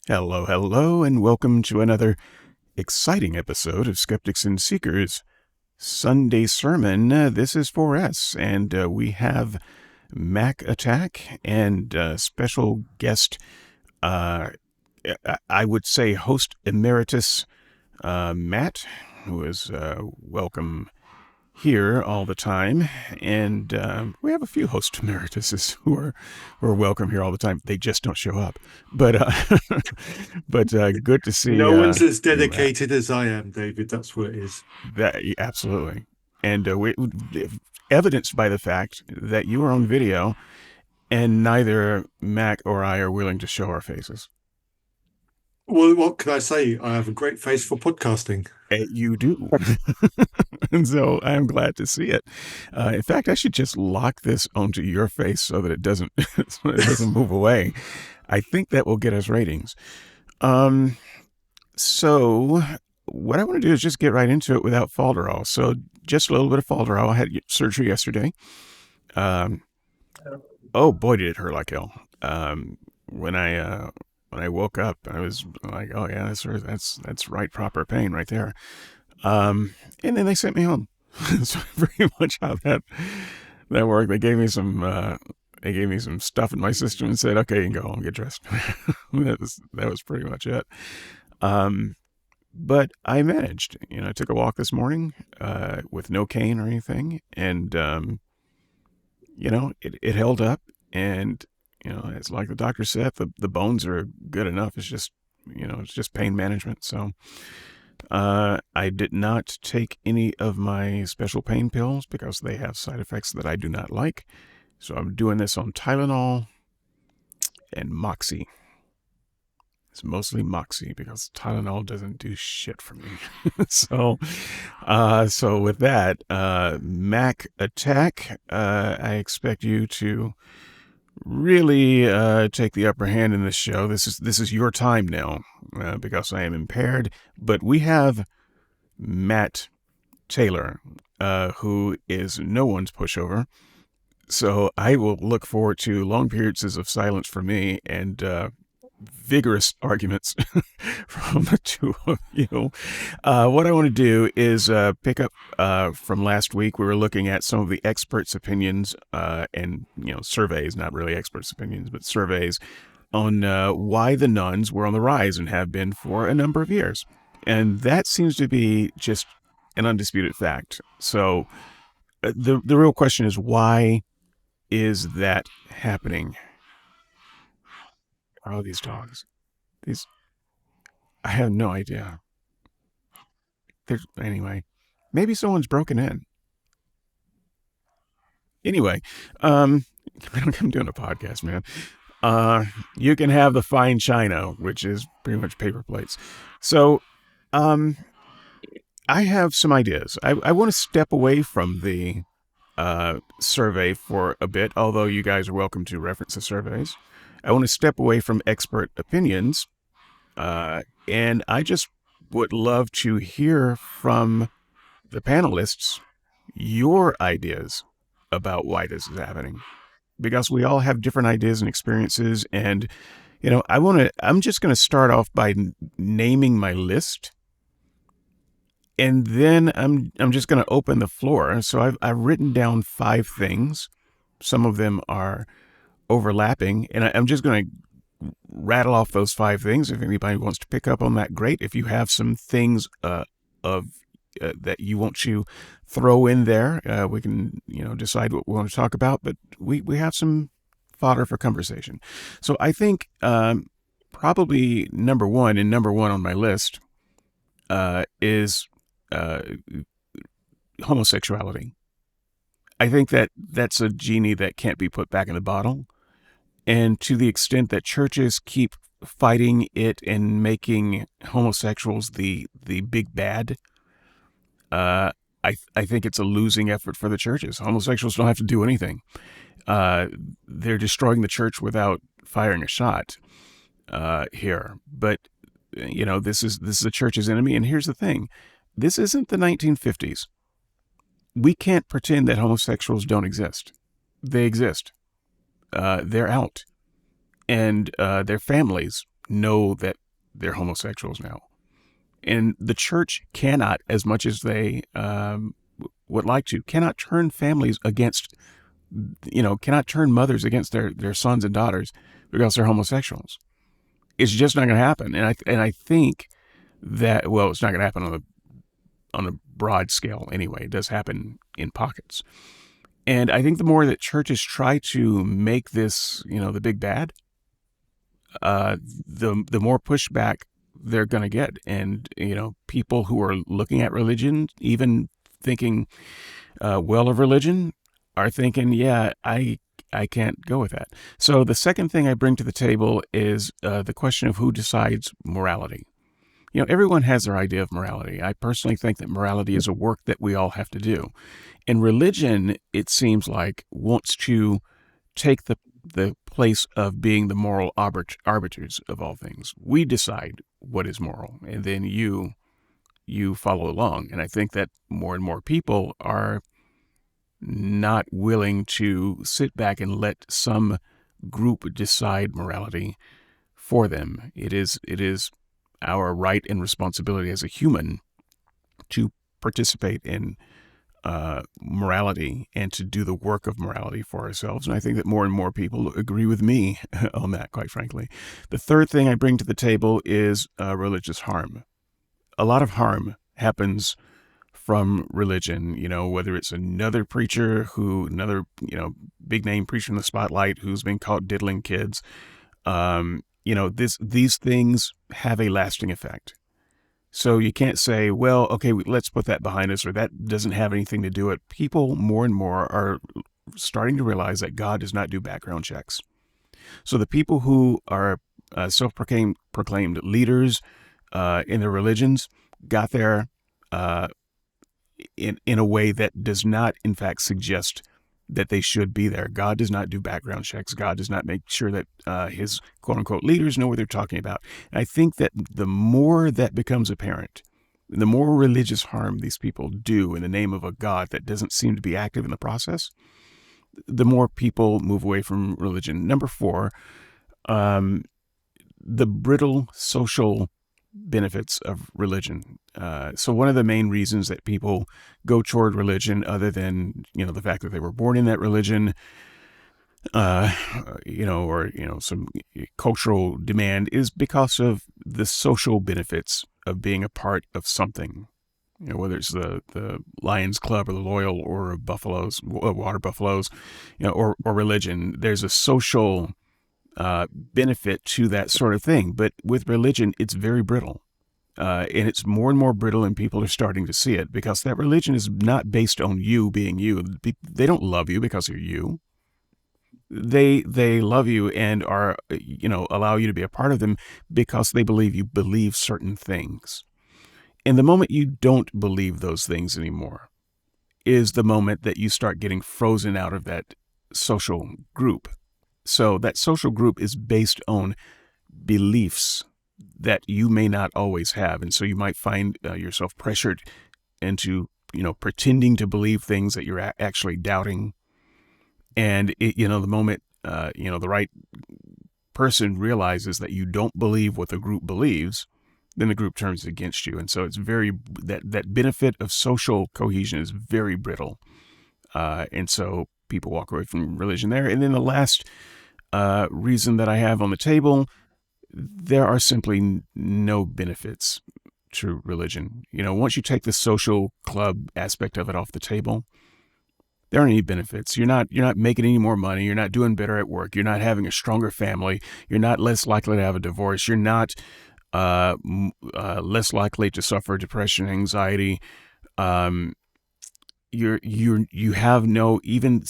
Hello, hello, and welcome to another exciting episode of Skeptics and Seekers Sunday Sermon. This is 4S, and we have Mac Attack and special guest, uh, I would say host emeritus, Matt, who is welcome here all the time, and we have a few host emerituses who are welcome here all the time. They just don't show up, but good to see No one's as you, Matt. dedicated as I am, David. That's what it is. That absolutely, and evidenced by the fact that you are on video, and neither Mac or I are willing to show our faces. Well, what can I say? I have a great face for podcasting. You do. And so I'm glad to see it. In fact, I should just lock this onto your face so that it doesn't so it doesn't move away. I think that will get us ratings. So what I want to do is just get right into it without falderall. So just a little bit of falderall. I had surgery yesterday. Oh boy, did it hurt like hell. When I woke up, I was like, oh yeah, that's right, proper pain right there. And then they sent me home. So pretty much how that worked. They gave me some stuff in my system and said, okay, you can go home and get dressed. that was pretty much it. But I managed. I took a walk this morning with no cane or anything, and it held up. And it's like the doctor said, the bones are good enough. It's just pain management. So I did not take any of my special pain pills because they have side effects that I do not like. So I'm doing this on Tylenol and Moxie. It's mostly Moxie because Tylenol doesn't do shit for me. So with that, Mac Attack, I expect you to really take the upper hand in this show. This is your time now because I am impaired. But we have Matt Taylor, who is no one's pushover. So I will look forward to long periods of silence for me and vigorous arguments from the two of you. What I want to do is pick up from last week. We were looking at some of the experts' opinions and surveys, not really experts' opinions, but surveys on why the nuns were on the rise and have been for a number of years. And that seems to be just an undisputed fact. So the real question is, why is that happening? Oh, these dogs. I have no idea. Anyway, maybe someone's broken in. Anyway, I'm doing a podcast, man. You can have the fine china, which is pretty much paper plates. So, I have some ideas. I want to step away from the survey for a bit, although you guys are welcome to reference the surveys. I want to step away from expert opinions, and I just would love to hear from the panelists your ideas about why this is happening, because we all have different ideas and experiences. And I'm just going to start off by naming my list, and then I'm just going to open the floor. So I've written down 5 things. Some of them are overlapping, and I'm just going to rattle off those 5 things. If anybody wants to pick up on that, great. If you have some things that you want to throw in there, we can decide what we want to talk about. But we have some fodder for conversation. So I think probably number one on my list is homosexuality. I think that's a genie that can't be put back in the bottle. And to the extent that churches keep fighting it and making homosexuals the big bad, I think it's a losing effort for the churches. Homosexuals don't have to do anything. They're destroying the church without firing a shot here. But this is the church's enemy. And here's the thing: this isn't the 1950s. We can't pretend that homosexuals don't exist. They exist. They're out, and their families know that they're homosexuals now. And the church cannot, as much as they would like to, cannot turn families against, cannot turn mothers against their sons and daughters because they're homosexuals. It's just not going to happen. And I think that, well, it's not going to happen on a broad scale anyway. It does happen in pockets. And I think the more that churches try to make this, the big bad, the more pushback they're going to get. And, people who are looking at religion, even thinking well of religion, are thinking, yeah, I can't go with that. So the second thing I bring to the table is the question of who decides morality. Everyone has their idea of morality. I personally think that morality is a work that we all have to do. And religion, it seems like, wants to take the place of being the moral arbiters of all things. We decide what is moral, and then you follow along. And I think that more and more people are not willing to sit back and let some group decide morality for them. It is our right and responsibility as a human to participate in morality and to do the work of morality for ourselves. And I think that more and more people agree with me on that, quite frankly. The third thing I bring to the table is religious harm. A lot of harm happens from religion, whether it's another big name preacher in the spotlight who's been caught diddling kids. These things have a lasting effect. So you can't say, well, okay, let's put that behind us, or that doesn't have anything to do with it. People more and more are starting to realize that God does not do background checks. So the people who are self-proclaimed leaders in their religions got there in a way that does not, in fact, suggest that they should be there. God does not do background checks. God does not make sure that his quote-unquote leaders know what they're talking about. And I think that the more that becomes apparent, the more religious harm these people do in the name of a God that doesn't seem to be active in the process, the more people move away from religion. Number 4, the brittle social benefits of religion. So one of the main reasons that people go toward religion, other than, the fact that they were born in that religion, or some cultural demand, is because of the social benefits of being a part of something. Whether it's the Lions Club or the Loyal Order of Buffaloes, Water Buffaloes, or religion. There's a social benefit to that sort of thing. But with religion, it's very brittle. And it's more and more brittle, and people are starting to see it, because that religion is not based on you being you. They don't love you because you're you. They love you and are, allow you to be a part of them because they believe you believe certain things. And the moment you don't believe those things anymore is the moment that you start getting frozen out of that social group. So that social group is based on beliefs that you may not always have. And so you might find yourself pressured into, pretending to believe things that you're actually doubting. And, the moment, the right person realizes that you don't believe what the group believes, then the group turns against you. And so it's that benefit of social cohesion is very brittle. And so people walk away from religion there. And then the last reason that I have on the table, there are simply no benefits to religion. Once you take the social club aspect of it off the table, there aren't any benefits. You're not making any more money. You're not doing better at work. You're not having a stronger family. You're not less likely to have a divorce. You're not less likely to suffer depression, anxiety. You have no even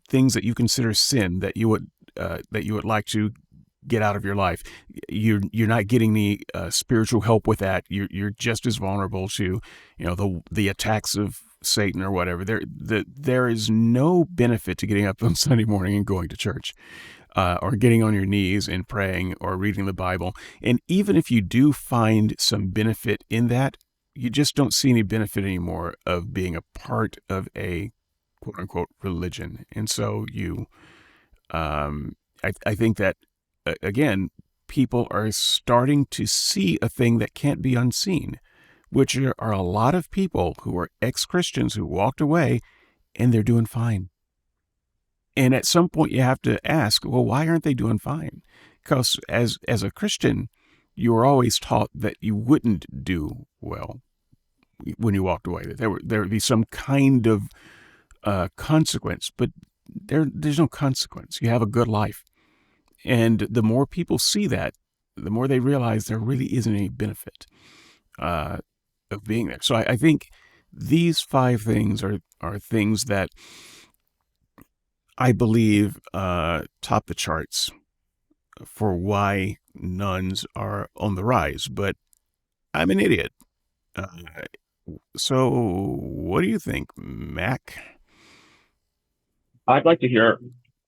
things that you consider sin that you would like to get out of your life. You're not getting the spiritual help with that. You're just as vulnerable to the attacks of Satan or whatever. There is no benefit to getting up on Sunday morning and going to church, or getting on your knees and praying or reading the Bible. And even if you do find some benefit in that, you just don't see any benefit anymore of being a part of a quote unquote religion. And so I think that, again, people are starting to see a thing that can't be unseen, which are a lot of people who are ex-Christians who walked away and they're doing fine. And at some point you have to ask, well, why aren't they doing fine? Because as a Christian, you were always taught that you wouldn't do well when you walked away. That there would be some kind of consequence, but there's no consequence. You have a good life. And the more people see that, the more they realize there really isn't any benefit of being there. So I think these 5 things are things that I believe top the charts for why nuns are on the rise. But I'm an idiot. Uh, so what do you think, Mac? I'd like to hear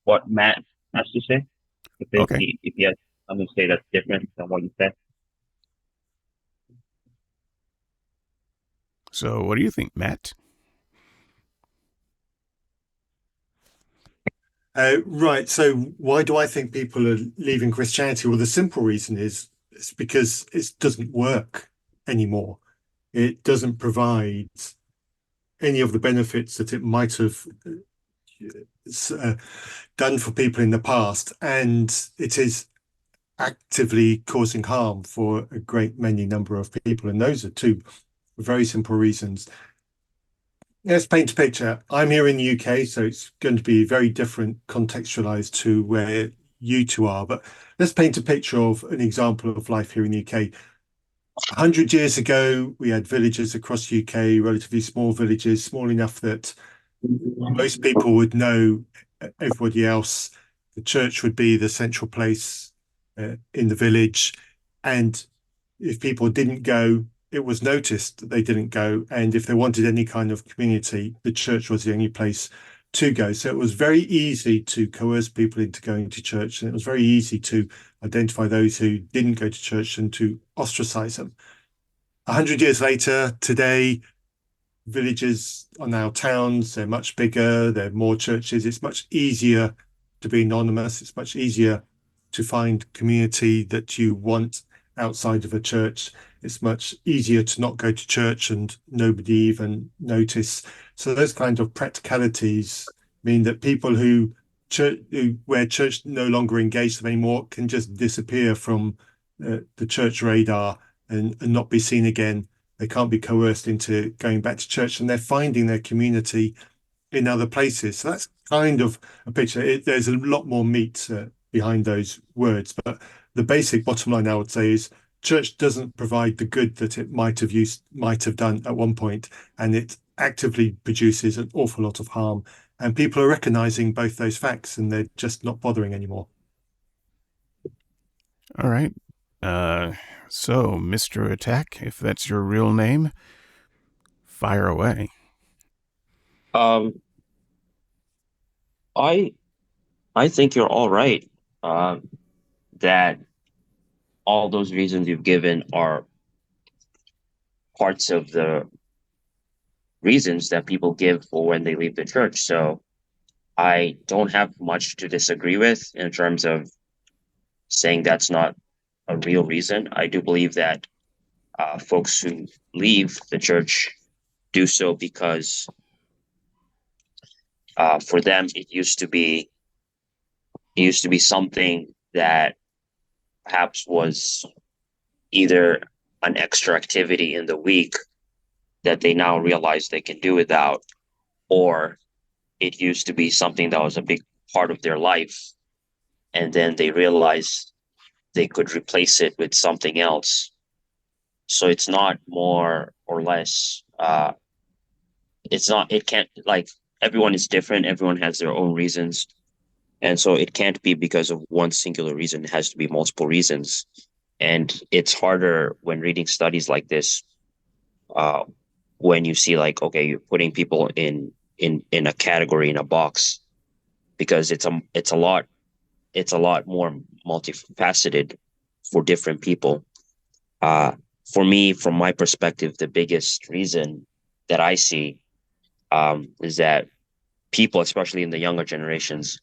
what Matt has to say. Okay. If he has something to say that's different than what you said. So what do you think, Matt? Right. So why do I think people are leaving Christianity? Well, the simple reason is it's because it doesn't work anymore. It doesn't provide any of the benefits that it might have done for people in the past, and it is actively causing harm for a great many number of people. And those are 2 very simple reasons. Let's paint a picture. I'm here in the UK, so it's going to be very different contextualized to where you 2 are. But let's paint a picture of an example of life here in the UK. 100 years ago, we had villages across the UK, relatively small villages, small enough that most people would know everybody else. The church would be the central place in the village. And if people didn't go, it was noticed that they didn't go. And if they wanted any kind of community, the church was the only place to go. So it was very easy to coerce people into going to church. And it was very easy to identify those who didn't go to church and to ostracize them. 100 years later, today, villages are now towns. They're much bigger. There are more churches. It's much easier to be anonymous. It's much easier to find community that you want outside of a church. It's much easier to not go to church and nobody even notice. So those kind of practicalities mean that people where church no longer engage them anymore can just disappear from the church radar and not be seen again. They can't be coerced into going back to church, and they're finding their community in other places. So that's kind of a picture. There's a lot more meat behind those words, but the basic bottom line I would say is church doesn't provide the good that it might have done at one point, and it actively produces an awful lot of harm. And people are recognizing both those facts, and they're just not bothering anymore. All right. So, Mr. Attack, if that's your real name, fire away. Um, I I think you're all right. That all those reasons you've given are parts of the reasons that people give for when they leave the church. So I don't have much to disagree with in terms of saying that's not a real reason. I do believe that folks who leave the church do so because for them it used to be something that perhaps was either an extra activity in the week that they now realize they can do without, or it used to be something that was a big part of their life, and then they realize they could replace it with something else. So it's not more or less. It's not. It can't like everyone is different. Everyone has their own reasons, and so it can't be because of one singular reason. It has to be multiple reasons, and it's harder when reading studies like this. Uh, when you see like, okay, you're putting people in a category in a box because it's a lot more multifaceted for different people. Uh, for me, from my perspective, the biggest reason that I see is that people, especially in the younger generations,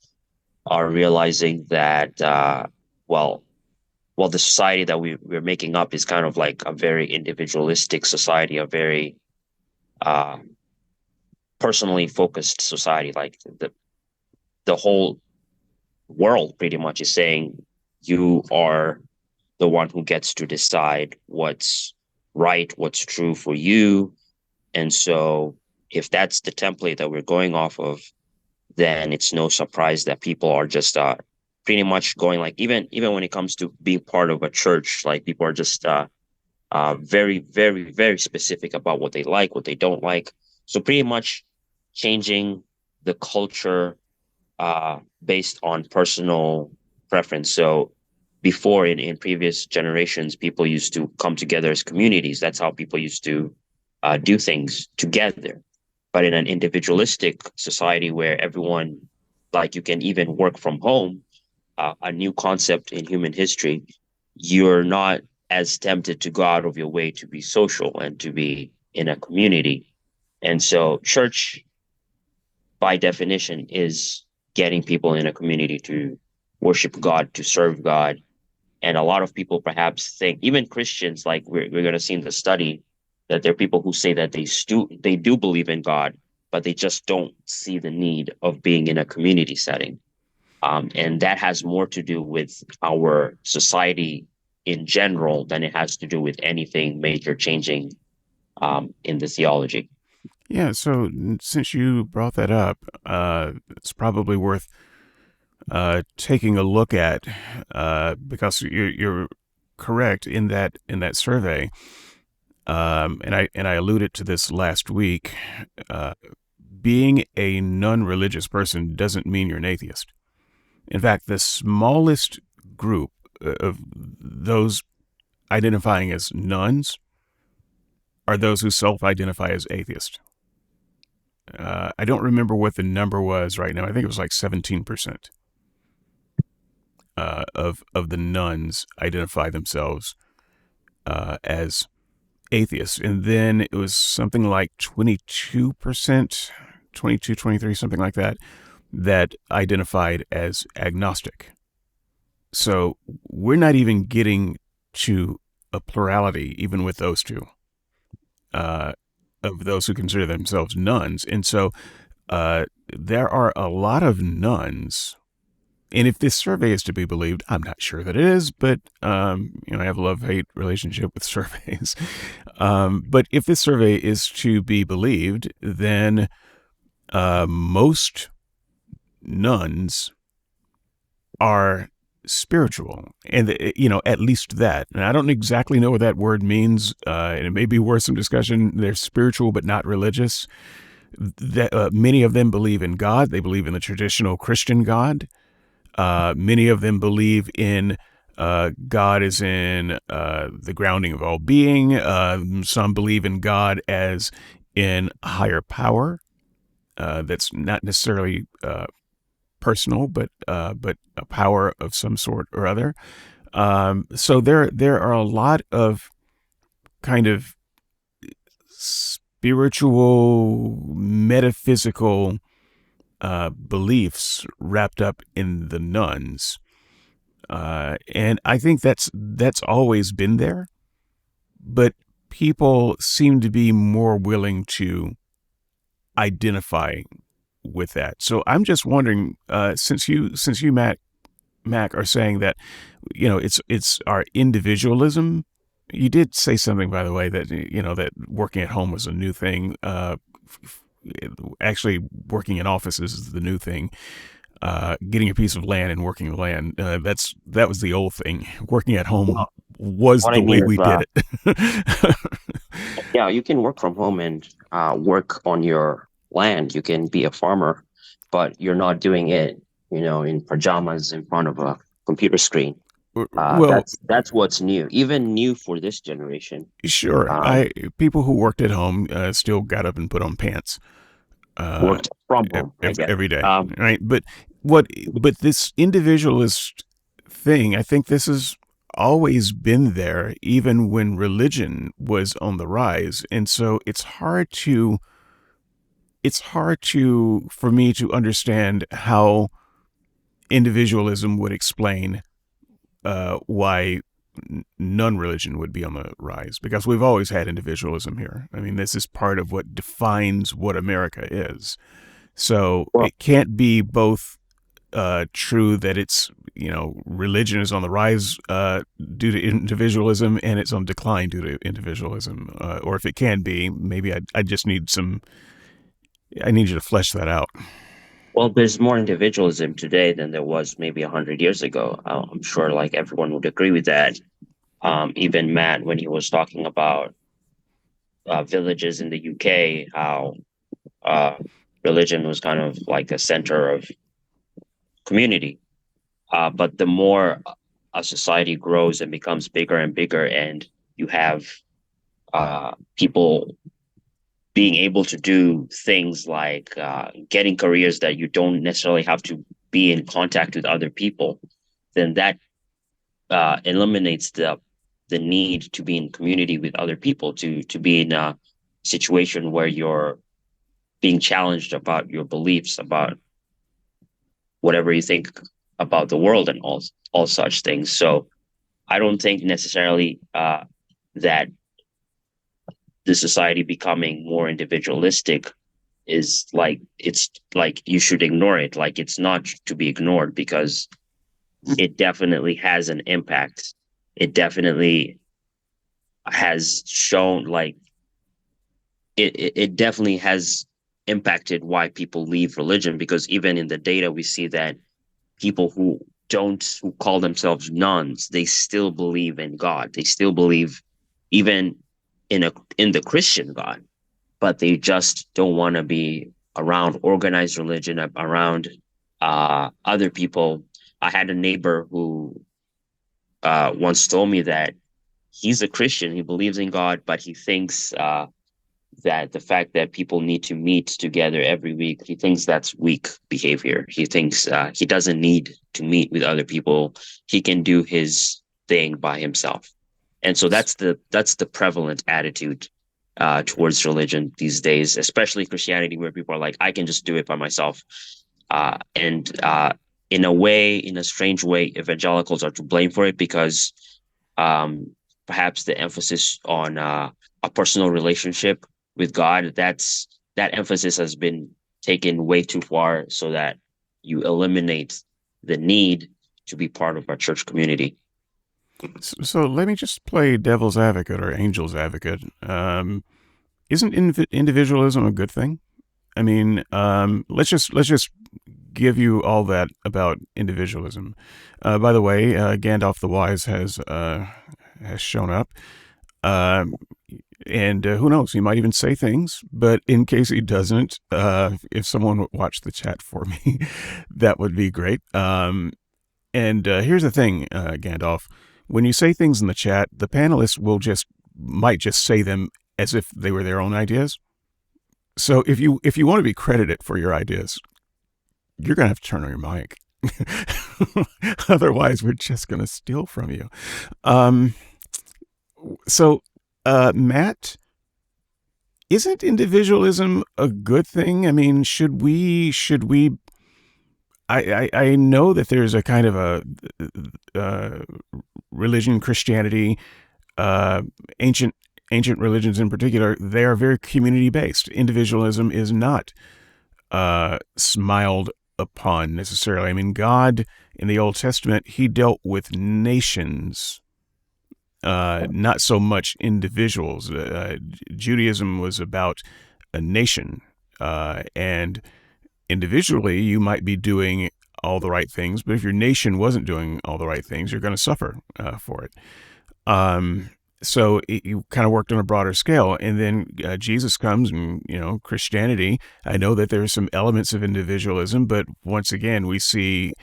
are realizing that well, well, the society that we're making up is kind of like a very individualistic society, a very uh, personally focused society. Like the whole world pretty much is saying you are the one who gets to decide what's right, what's true for you. And so if that's the template that we're going off of, then it's no surprise that people are just pretty much going like even when it comes to being part of a church, like people are just very, very, very specific about what they like, what they don't like. So pretty much changing the culture based on personal preference. So before in previous generations, people used to come together as communities. That's how people used to do things together. But in an individualistic society where everyone, like you can even work from home, a new concept in human history, you're not as tempted to go out of your way to be social and to be in a community. And so church, by definition, is getting people in a community to worship God, to serve God. And a lot of people perhaps think, even Christians, like we're going to see in the study, that there are people who say that they do believe in God, but they just don't see the need of being in a community setting. And that has more to do with our society in general than it has to do with anything major changing in the theology. Yeah, so since you brought that up, it's probably worth taking a look at because you're correct in that survey, and I alluded to this last week. Being a non-religious person doesn't mean you're an atheist. In fact, the smallest group of those identifying as nuns are those who self-identify as atheists. I don't remember what the number was right now. I think it was like 17% of the nuns identify themselves as atheists. And then it was something like 22%, 22, 23, something like that, that identified as agnostic. So we're not even getting to a plurality, even with those two, of those who consider themselves nuns. And so there are a lot of nuns. And if this survey is to be believed, I'm not sure that it is, but I have a love-hate relationship with surveys. But if this survey is to be believed, then most nuns are spiritual, and at least that. And I don't exactly know what that word means, and it may be worth some discussion. They're spiritual but not religious. That many of them believe in God. They believe in the traditional Christian God. Many of them believe in God as in the grounding of all being. Some believe in God as in a higher power that's not necessarily personal, but a power of some sort or other. So there are a lot of kind of spiritual, metaphysical beliefs wrapped up in the nuns, and I think that's always been there, but people seem to be more willing to identify with that. So I'm just wondering, since you Mac are saying that, it's our individualism. You did say something, by the way, that that working at home was a new thing. Actually, working in offices is the new thing. Getting a piece of land and working the land, that was the old thing. Working at home was What the I way mean we is, did it. yeah, you can work from home and work on your land. You can be a farmer, but you're not doing it, in pajamas in front of a computer screen. Well, That's what's new, even new for this generation. sure. Um, People who worked at home still got up and put on pants uh, Worked from home, I guess. every day, right? But this individualist thing, I think this has always been there, even when religion was on the rise, and so it's hard for me to understand how individualism would explain why none religion would be on the rise, because we've always had individualism here. I mean, this is part of what defines what America is. So Well, it can't be both true that it's, religion is on the rise due to individualism, and it's on decline due to individualism. Or if it can be, maybe I just need I need you to flesh that out. well, there's more individualism today than there was maybe 100 years ago. I'm sure like everyone would agree with that. Even Matt, when he was talking about villages in the UK, how uh, religion was kind of like a center of community. But the more a society grows and becomes bigger and bigger, and you have people being able to do things like getting careers that you don't necessarily have to be in contact with other people, then that eliminates the need to be in community with other people, to be in a situation where you're being challenged about your beliefs, about whatever you think about the world and all such things. So I don't think necessarily that the society becoming more individualistic is like, it's like you should ignore it. Like, it's not to be ignored, because it definitely has an impact. It definitely has shown like it definitely has impacted why people leave religion, because even in the data we see that people who call themselves nuns, they still believe in God. They still believe even in the Christian God, but they just don't want to be around organized religion, around other people. I had a neighbor who once told me that he's a Christian, he believes in God, but he thinks that the fact that people need to meet together every week, he thinks that's weak behavior. He thinks he doesn't need to meet with other people. He can do his thing by himself. And so that's the prevalent attitude towards religion these days, especially Christianity, where people are like, I can just do it by myself. And in a way, in a strange way, evangelicals are to blame for it, because perhaps the emphasis on a personal relationship with God, that emphasis has been taken way too far, so that you eliminate the need to be part of our church community. So let me just play devil's advocate or angel's advocate. Isn't individualism a good thing? I mean, let's just give you all that about individualism. By the way, Gandalf the Wise has shown up. And who knows, he might even say things, but in case he doesn't, if someone would watch the chat for me, that would be great. And here's the thing, Gandalf, when you say things in the chat, the panelists might just say them as if they were their own ideas. So if you want to be credited for your ideas, you're going to have to turn on your mic. Otherwise, we're just going to steal from you. So, Matt, isn't individualism a good thing? I mean, should we? I know that there's a kind of a religion, Christianity, ancient religions in particular. They are very community based. Individualism is not smiled upon necessarily. I mean, God in the Old Testament, he dealt with nations, not so much individuals. Judaism was about a nation, and individually you might be doing all the right things, but if your nation wasn't doing all the right things, you're going to suffer for it. So you kind of worked on a broader scale, and then Jesus comes, and Christianity. I know that there are some elements of individualism, but once again, we see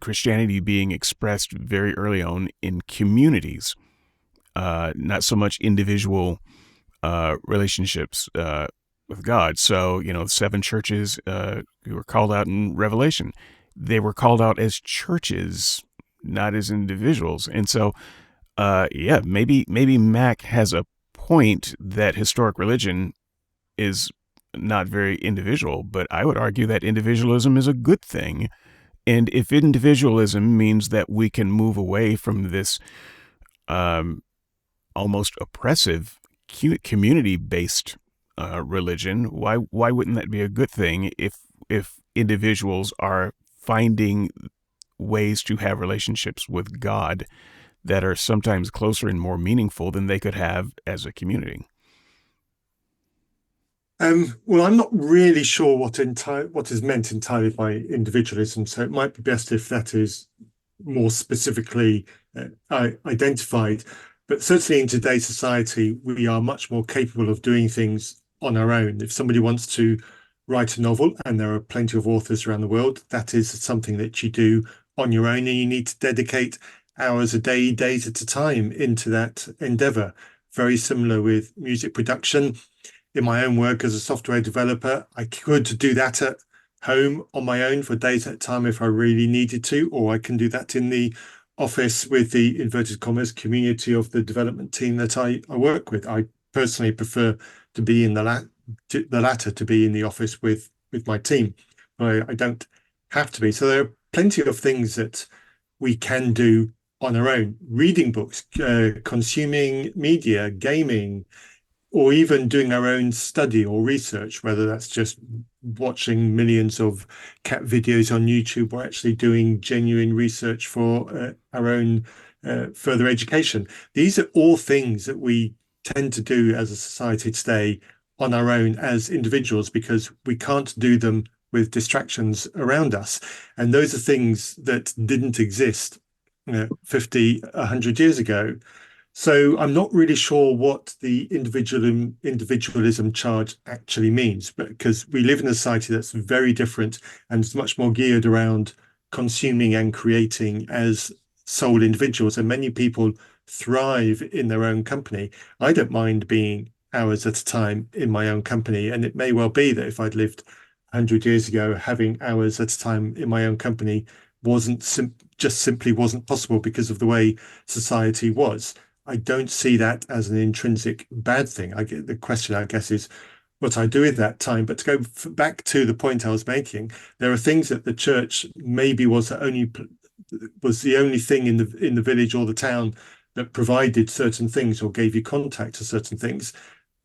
Christianity being expressed very early on in communities, not so much individual relationships with God. So, the 7 churches who were called out in Revelation, they were called out as churches, not as individuals. And so, maybe Mac has a point that historic religion is not very individual, but I would argue that individualism is a good thing And if individualism means that we can move away from this almost oppressive community-based religion, why wouldn't that be a good thing if individuals are finding ways to have relationships with God that are sometimes closer and more meaningful than they could have as a community? Well, I'm not really sure what is meant entirely by individualism, so it might be best if that is more specifically identified. But certainly in today's society, we are much more capable of doing things on our own. If somebody wants to write a novel, and there are plenty of authors around the world, that is something that you do on your own, and you need to dedicate hours a day, days at a time into that endeavor. Very similar with music production. In my own work as a software developer, I could do that at home on my own for days at a time if I really needed to, or I can do that in the office with the inverted commas community of the development team that I work with. I personally prefer to be in the latter, to be in the office with my team. I don't have to be. So there are plenty of things that we can do on our own. Reading books, consuming media, gaming, or even doing our own study or research, whether that's just watching millions of cat videos on YouTube or actually doing genuine research for our own further education. These are all things that we tend to do as a society today on our own as individuals, because we can't do them with distractions around us. And those are things that didn't exist 50, 100 years ago. So I'm not really sure what the individualism charge actually means, but because we live in a society that's very different and it's much more geared around consuming and creating as sole individuals, and many people thrive in their own company. I don't mind being hours at a time in my own company, and it may well be that if I'd lived 100 years ago, having hours at a time in my own company just simply wasn't possible because of the way society was. I don't see that as an intrinsic bad thing. The question, I guess, is what I do with that time. But to go back to the point I was making, there are things that the church maybe was the only thing in the village or the town that provided certain things or gave you contact to certain things.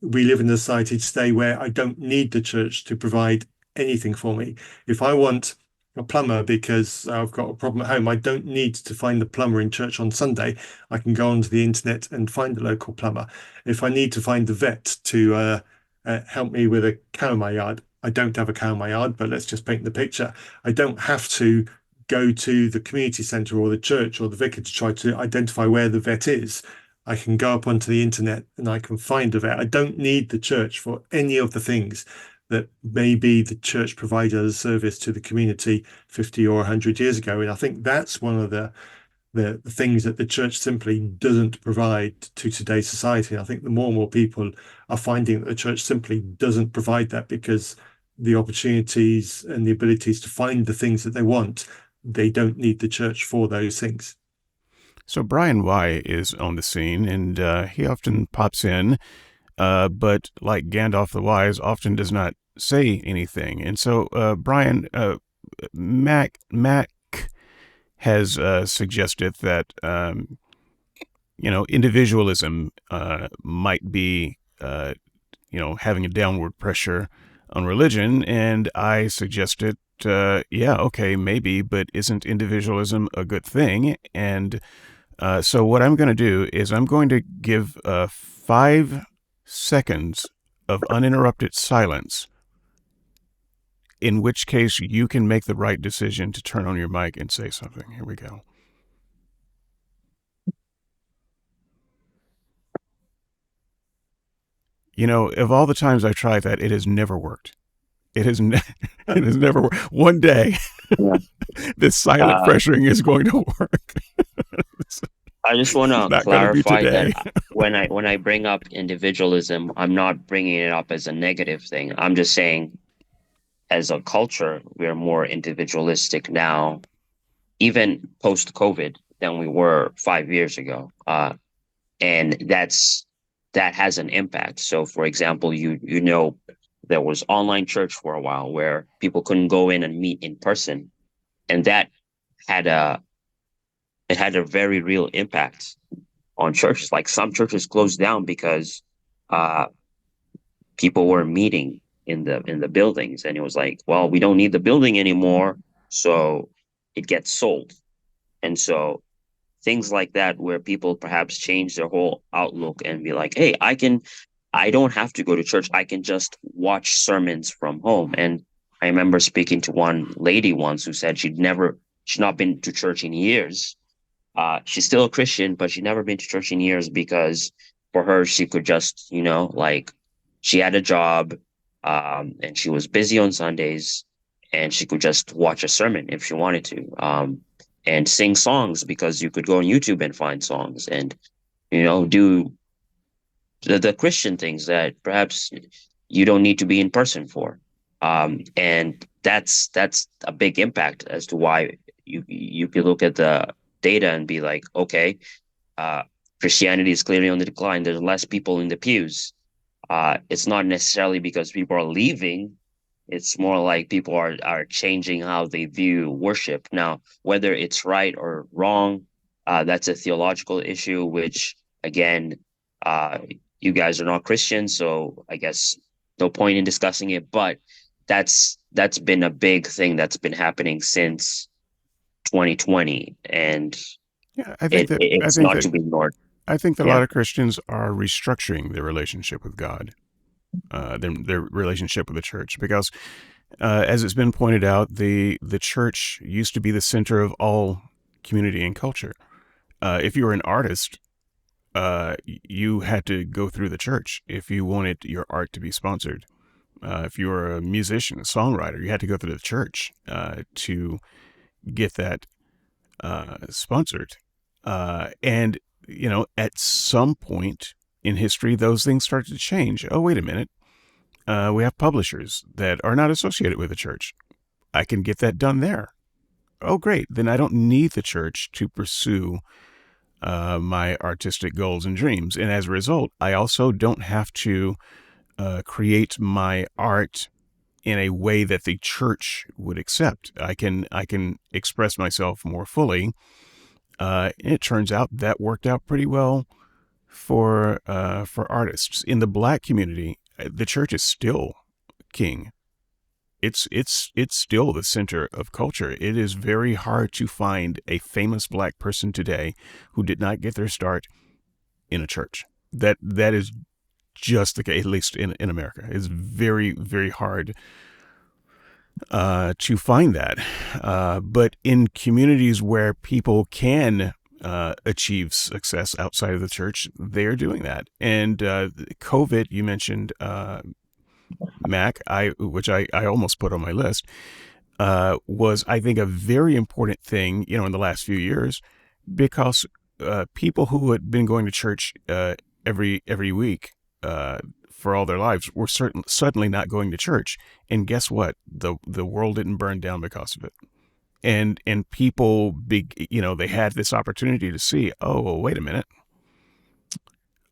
We live in a society today where I don't need the church to provide anything for me. If I want a plumber because I've got a problem at home, I don't need to find the plumber in church on Sunday. I can go onto the internet and find the local plumber. If I need to find the vet to help me with a cow in my yard, I don't have a cow in my yard, but let's just paint the picture. I don't have to go to the community centre or the church or the vicar to try to identify where the vet is. I can go up onto the internet and I can find a vet. I don't need the church for any of the things that maybe the church provided as a service to the community 50 or 100 years ago. And I think that's one of the things that the church simply doesn't provide to today's society. And I think the more and more people are finding that the church simply doesn't provide that, because the opportunities and the abilities to find the things that they want, they don't need the church for those things. So Brian Y. is on the scene, and he often pops in, but like Gandalf the Wise, often does not say anything. And so, Brian, Mac has suggested that individualism might be having a downward pressure on religion, and I suggested, yeah, okay, maybe, but isn't individualism a good thing? And so what I'm going to do is I'm going to give 5 seconds of uninterrupted silence, in which case you can make the right decision to turn on your mic and say something. Here we go. Of all the times I've tried that, it has never worked. It has never worked. One day, this silent pressuring is going to work. I just want to clarify that when I bring up individualism, I'm not bringing it up as a negative thing. I'm just saying, as a culture, we're more individualistic now, even post-COVID, than we were 5 years ago. And that has an impact. So, for example, there was online church for a while where people couldn't go in and meet in person. and that had a it had a very real impact on churches. Like some churches closed down because uh, people were meeting in the buildings, and it was like, well, we don't need the building anymore, so it gets sold. And so things like that, where people perhaps change their whole outlook and be like, hey, I don't have to go to church. I can just watch sermons from home. And I remember speaking to one lady once who said she'd not been to church in years. She's still a Christian, but she'd never been to church in years because for her, she could just, like she had a job, and she was busy on Sundays, and she could just watch a sermon if she wanted to, and sing songs because you could go on YouTube and find songs and, do the Christian things that perhaps you don't need to be in person for. And that's a big impact as to why you could look at the data and be like, okay, uh, Christianity is clearly on the decline. There's less people in the pews. It's not necessarily because people are leaving. It's more like people are changing how they view worship. Now, whether it's right or wrong, that's a theological issue, which again, uh, you guys are not Christians, so I guess no point in discussing it. But that's been a big thing that's been happening since 2020, and Yeah, I think that I it's think not that to be ignored. I think that a Yeah. lot of Christians are restructuring their relationship with God, their relationship with the church, because as it's been pointed out, the church used to be the center of all community and culture. If you were an artist, you had to go through the church if you wanted your art to be sponsored. If you were a musician, a songwriter, you had to go through the church to get that sponsored. And, at some point in history, those things started to change. Oh, wait a minute. We have publishers that are not associated with the church. I can get that done there. Oh, great. Then I don't need the church to pursue my artistic goals and dreams. And as a result, I also don't have to create my art in a way that the church would accept. I can express myself more fully. And it turns out that worked out pretty well for artists in the Black community. The church is still king. It's still the center of culture. It is very hard to find a famous Black person today who did not get their start in a church. That is just the case, at least in America. It's very, very hard to find that. But in communities where people can achieve success outside of the church, they are doing that. And COVID, you mentioned, Mac, which I almost put on my list, was, I think, a very important thing, in the last few years, because people who had been going to church every week for all their lives were suddenly not going to church. And guess what? The world didn't burn down because of it. And people, they had this opportunity to see, oh, well, wait a minute.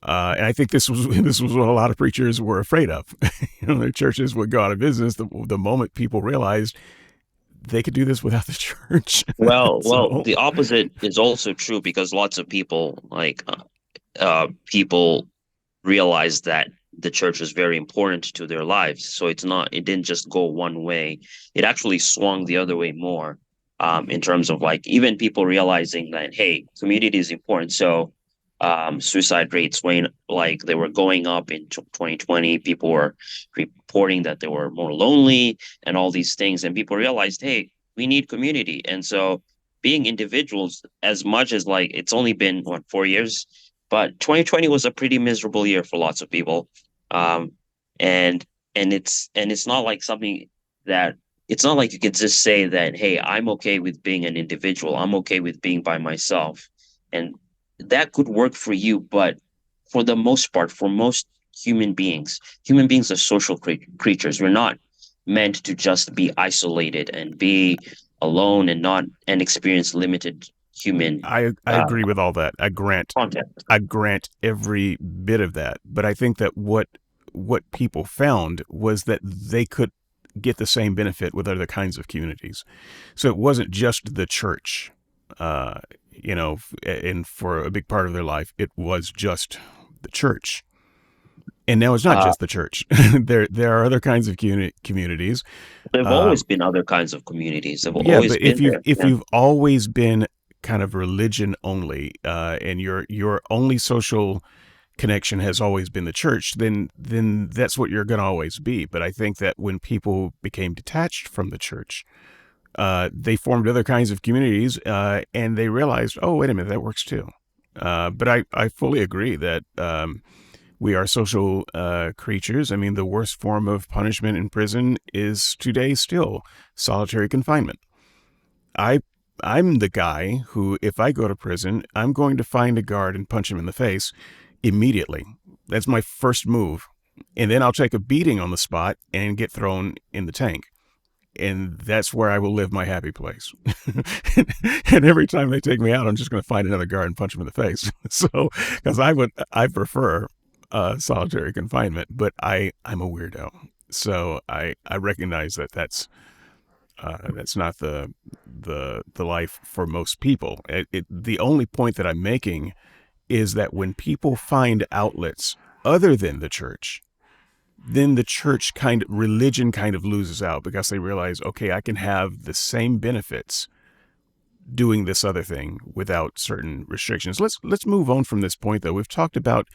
And I think this was what a lot of preachers were afraid of. Their churches would go out of business the moment people realized they could do this without the church. Well, So, the opposite is also true because lots of people people realize that the church is very important to their lives. So it didn't just go one way. It actually swung the other way more, in terms of like even people realizing that, hey, community is important. So suicide rates when like they were going up in 2020, people were reporting that they were more lonely and all these things, and people realized, hey, we need community. And so being individuals, as much as like it's only been 4 years, but 2020 was a pretty miserable year for lots of people. um and it's not like something that it's not like you could just say that, hey, I'm okay with being an individual, I'm okay with being by myself, and that could work for you. But for the most part, for most human beings are social creatures. We're not meant to just be isolated and be alone and not and experience limited human I uh, agree with all that. content. I grant every bit of that. But I think that what people found was that they could get the same benefit with other kinds of communities. So it wasn't just the church, and for a big part of their life, it was just the church. And now it's not Uh, just the church. There are other kinds of communities. there've Um, always been other kinds of communities. They've yeah, always but if been you've there. if Yeah. you've always been kind of religion only, and your only social connection has always been the church, then that's what you're going to always be. But I think that when people became detached from the church, they formed other kinds of communities, and they realized, oh, wait a minute, that works too. But I fully agree that we are social creatures. I mean, the worst form of punishment in prison is today still solitary confinement. I I'm the guy who, if I go to prison, I'm going to find a guard and punch him in the face immediately. That's my first move. And then I'll take a beating on the spot and get thrown in the tank. And that's where I will live my happy place. And every time they take me out, I'm just going to find another guard and punch him in the face. So, because I prefer solitary confinement, but I'm a weirdo. So I recognize that that's not the life for most people. The only point that I'm making is that when people find outlets other than the church, then the church religion kind of loses out, because they realize, okay, I can have the same benefits doing this other thing without certain restrictions. Let's move on from this point, though. We've talked about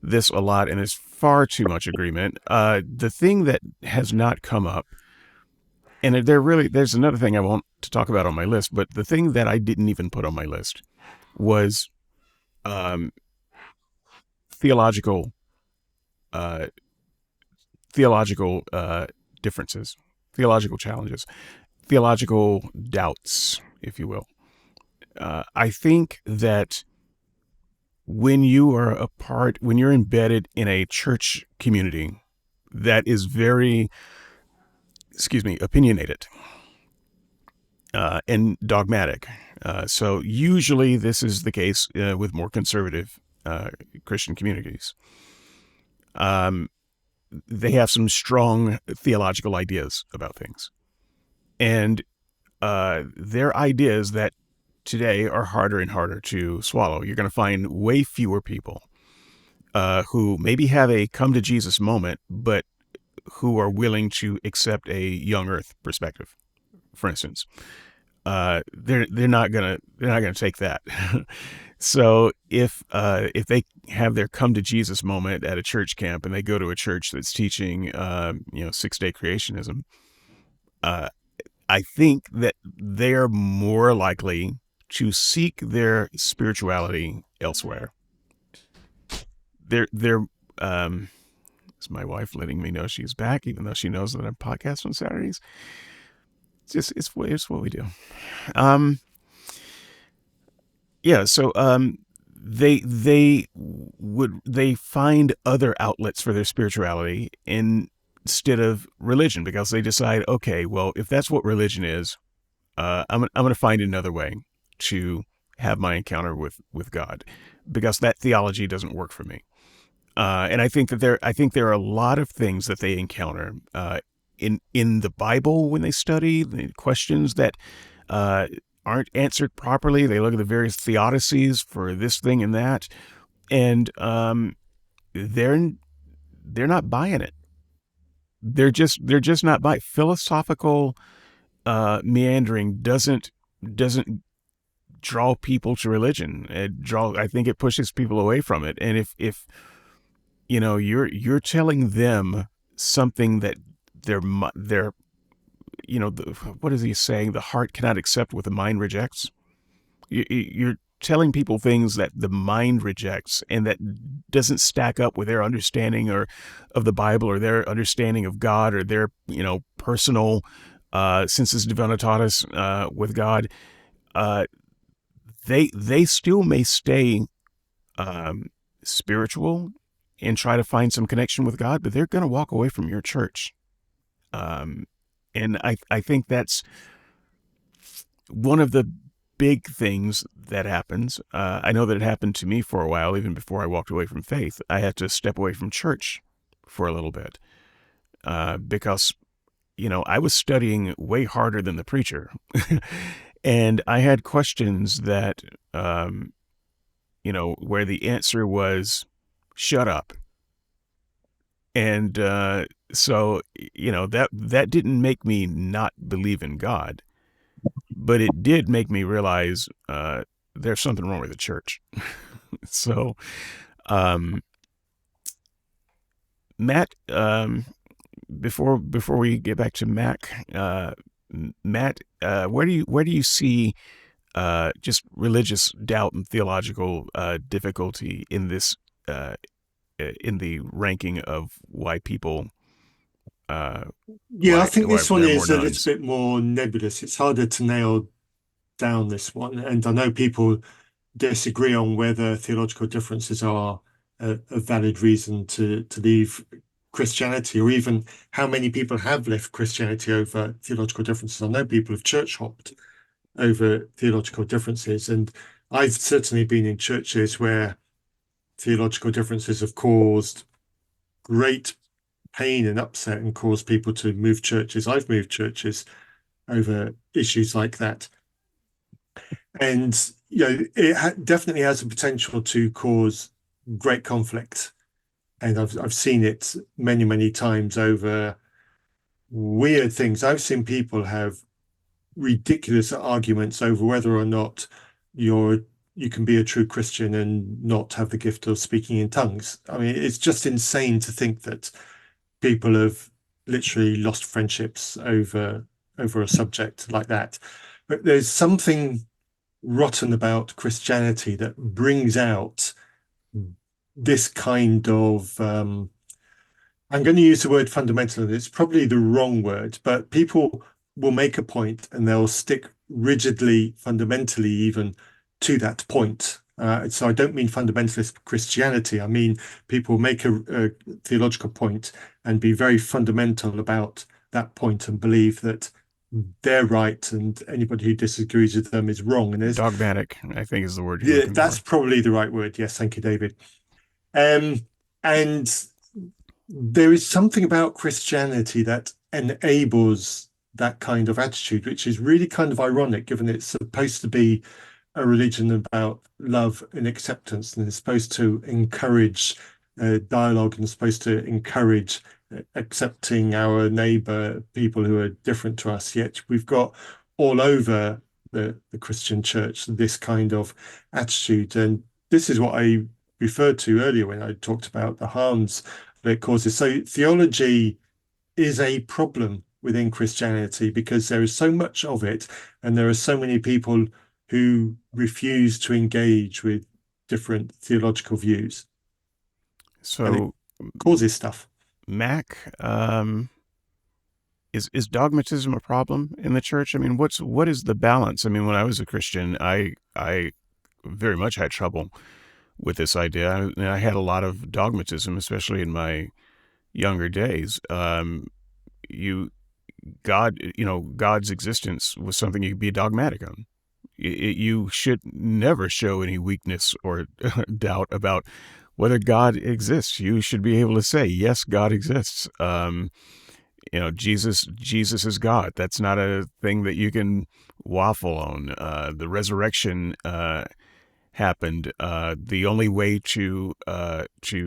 this a lot, and there's far too much agreement. The thing that has not come up, and there's another thing I want to talk about on my list, but the thing that I didn't even put on my list was um, theological uh, theological differences, theological challenges, theological doubts, if you will. I think that when you're embedded in a church community that is very, opinionated and dogmatic. So usually this is the case with more conservative Christian communities. They have some strong theological ideas about things. And they're ideas that today are harder and harder to swallow. You're going to find way fewer people who maybe have a come to Jesus moment, but who are willing to accept a young earth perspective, for instance. They're not gonna take that. So if they have their come to Jesus moment at a church camp, and they go to a church that's teaching 6-day creationism, I think that they're more likely to seek their spirituality elsewhere. They're Is my wife letting me know she's back, even though she knows that I podcast on Saturdays? It's what we do. Yeah. So they find other outlets for their spirituality instead of religion, because they decide, okay, well, if that's what religion is, I'm going to find another way to have my encounter with God, because that theology doesn't work for me. And I think there are a lot of things that they encounter in the Bible when they study the questions that aren't answered properly. They look at the various theodicies for this thing and that, and they're not buying it. They're just not buying. Philosophical meandering doesn't draw people to religion. I think it pushes people away from it. And if you're telling them something that they're what is he saying? The heart cannot accept what the mind rejects. You're telling people things that the mind rejects, and that doesn't stack up with their understanding or of the Bible, or their understanding of God, or their personal sensus divinitatis with God. They still may stay spiritual and try to find some connection with God, but they're going to walk away from your church. And I think that's one of the big things that happens. I know that it happened to me for a while, even before I walked away from faith. I had to step away from church for a little bit because I was studying way harder than the preacher. And I had questions that, where the answer was, shut up. And so, that didn't make me not believe in God, but it did make me realize there's something wrong with the church. So, um, Matt, before we get back to Matt, where do you see just religious doubt and theological difficulty in this in the ranking of why people Yeah, I think why this one there are more is a little nuns? bit more nebulous. It's harder to nail down this one. And I know people disagree on whether theological differences are a valid reason to leave Christianity, or even how many people have left Christianity over theological differences. I know people have church hopped over theological differences, and I've certainly been in churches where theological differences have caused great pain and upset and caused people to move churches. I've moved churches over issues like that. And it definitely has the potential to cause great conflict. And I've seen it many, many times over weird things. I've seen people have ridiculous arguments over whether or not you can be a true Christian and not have the gift of speaking in tongues. I mean, it's just insane to think that people have literally lost friendships over a subject like that. But there's something rotten about Christianity that brings out this kind of I'm going to use the word fundamental, and it's probably the wrong word, but people will make a point and they'll stick rigidly, fundamentally even to that point. So I don't mean fundamentalist Christianity. I mean people make a theological point and be very fundamental about that point and believe that they're right and anybody who disagrees with them is wrong. And Dogmatic, I think, is the word you're looking that's for. probably the right word. Yes, thank you, David. And there is something about Christianity that enables that kind of attitude, which is really kind of ironic, given it's supposed to be a religion about love and acceptance, and it's supposed to encourage dialogue, and supposed to encourage accepting our neighbor, people who are different to us. Yet we've got all over the Christian church this kind of attitude. And this is what I referred to earlier when I talked about the harms that it causes. So theology is a problem within Christianity because there is so much of it, and there are so many people who refuse to engage with different theological views. So, Causes stuff. Mac, is dogmatism a problem in the church? I mean, what is the balance? I mean, when I was a Christian, I very much had trouble with this idea. I had a lot of dogmatism, especially in my younger days. God's existence was something you could be dogmatic on. You should never show any weakness or doubt about whether God exists. You should be able to say, yes, God exists. Jesus is God. That's not a thing that you can waffle on. The resurrection happened. The only way to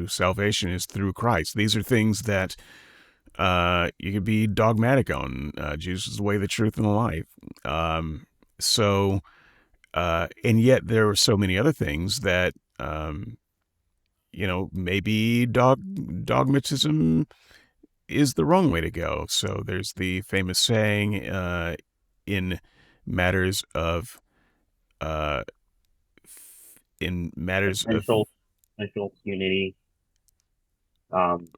salvation is through Christ. These are things that you could be dogmatic on. Jesus is the way, the truth, and the life. And yet there are so many other things that, maybe dogmatism is the wrong way to go. So there's the famous saying in matters of Essential unity, and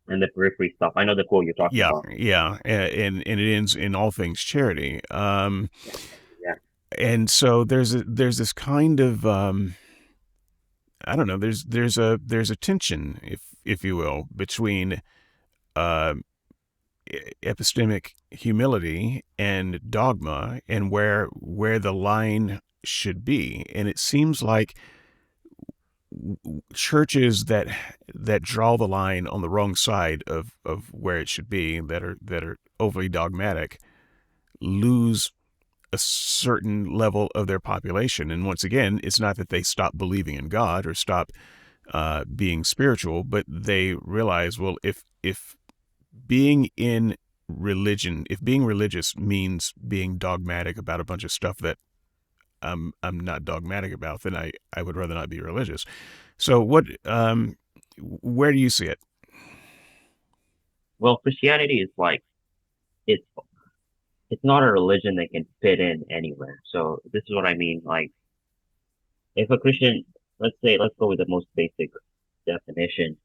the periphery stuff. I know the quote you're talking about. Yeah, and it ends in all things charity. Yeah. And so there's this kind of I don't know. There's a tension, if you will, between epistemic humility and dogma, and where the line should be. And it seems like churches that draw the line on the wrong side of where it should be, that are overly dogmatic lose a certain level of their population. And once again, it's not that they stop believing in God or stop being spiritual, but they realize, well, if being in religion, if being religious means being dogmatic about a bunch of stuff that I'm not dogmatic about, then I would rather not be religious. So where do you see it? Well, Christianity is like it's it's not a religion that can fit in anywhere. So this is what I mean. Like if a Christian, let's go with the most basic definition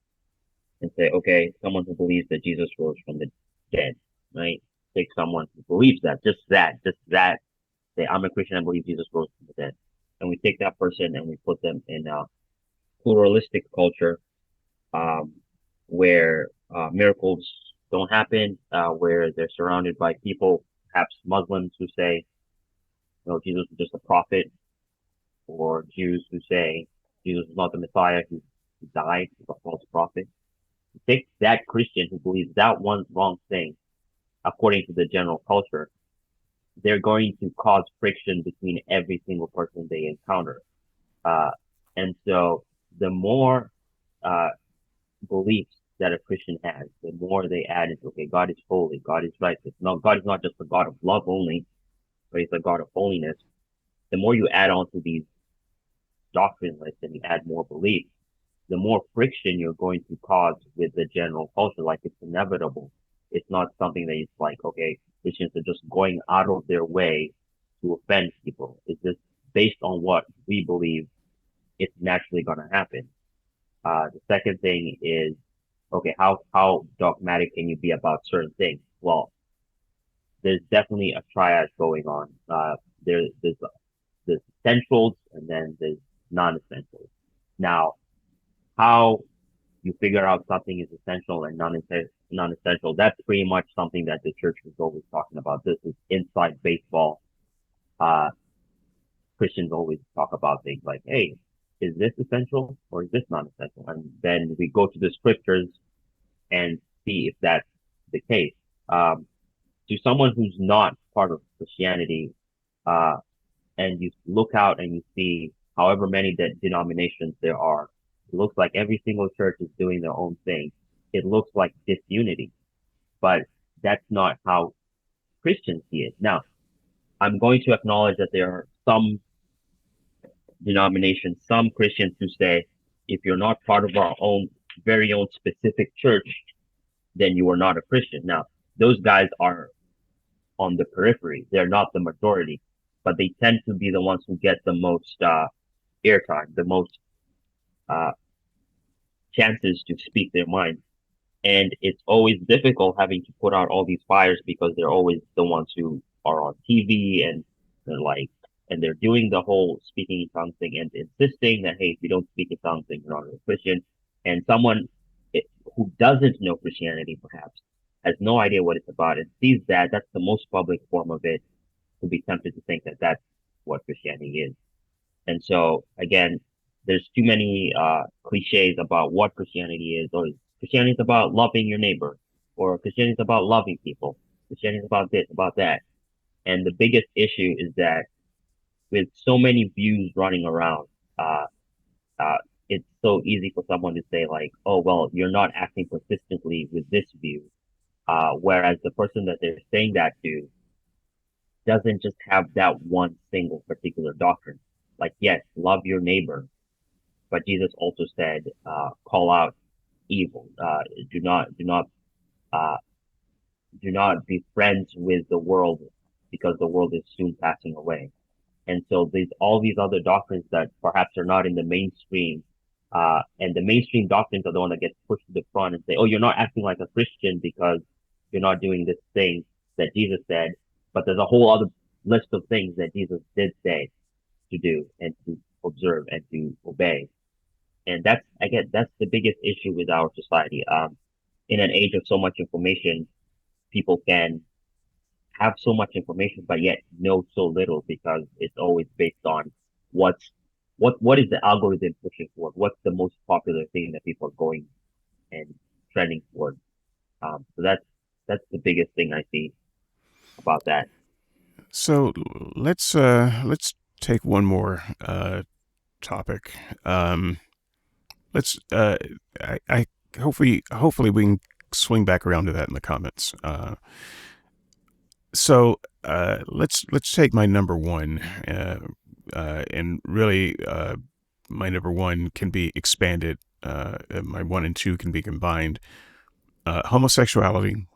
and say, okay, someone who believes that Jesus rose from the dead, right? Take someone who believes that, just that. Say, I'm a Christian, I believe Jesus rose from the dead. And we take that person and we put them in a pluralistic culture, um, where miracles don't happen, where they're surrounded by people, perhaps Muslims who say, Jesus was just a prophet, or Jews who say Jesus is not the Messiah, who died, he's a false prophet. Take that Christian who believes that one wrong thing, according to the general culture, they're going to cause friction between every single person they encounter. Uh, and so the more uh, beliefs that a Christian has, the more they add into, okay, God is holy, God is righteous. No, God is not just a God of love only, but he's a God of holiness. The more you add on to these doctrine lists and you add more beliefs, the more friction you're going to cause with the general culture. Like it's inevitable. It's not something that it's like, okay, Christians are just going out of their way to offend people. It's just based on what we believe it's naturally going to happen. The second thing is, okay, how dogmatic can you be about certain things? Well, there's definitely a triad going on. There's essentials and then there's non-essentials. Now, how you figure out something is essential and non-essential, that's pretty much something that the church is always talking about. This is inside baseball. Christians always talk about things like, hey, is this essential or is this non-essential? And then we go to the scriptures and see if that's the case. To someone who's not part of Christianity, and you look out and you see however many denominations there are, it looks like every single church is doing their own thing. It looks like disunity, but that's not how Christians see it. Now, I'm going to acknowledge that there are some denominations, some Christians who say, if you're not part of our own, very own specific church, then you are not a Christian. Now, those guys are on the periphery. They're not the majority, but they tend to be the ones who get the most airtime, the most chances to speak their mind. And it's always difficult having to put out all these fires because they're always the ones who are on TV and they're like, and they're doing the whole speaking in tongues thing and insisting that, hey, if you don't speak in tongues, then you're not a Christian. And someone who doesn't know Christianity, perhaps, has no idea what it's about and sees that that's the most public form of it, to be tempted to think that that's what Christianity is. And so, again, there's too many cliches about what Christianity is, or Christianity is about loving your neighbor, or Christianity is about loving people. Christianity is about this, about that. And the biggest issue is that with so many views running around, it's so easy for someone to say like, oh, well, you're not acting consistently with this view. Whereas the person that they're saying that to doesn't just have that one single particular doctrine. Like, yes, love your neighbor, but Jesus also said, call out evil. Do not be friends with the world, because the world is soon passing away. And so all these other doctrines that perhaps are not in the mainstream, and the mainstream doctrines are the one that gets pushed to the front and say, oh, you're not acting like a Christian because you're not doing this thing that Jesus said. But there's a whole other list of things that Jesus did say to do and to observe and to obey. And that's the biggest issue with our society. In an age of so much information, people can have so much information, but yet know so little, because it's always based on what is the algorithm pushing for? What's the most popular thing that people are going and trending towards? So that's That's the biggest thing I see about that. So let's take one more topic. Let's I hopefully we can swing back around to that in the comments. So let's take my number one, and really my number one can be expanded. My one and two can be combined. Homosexuality.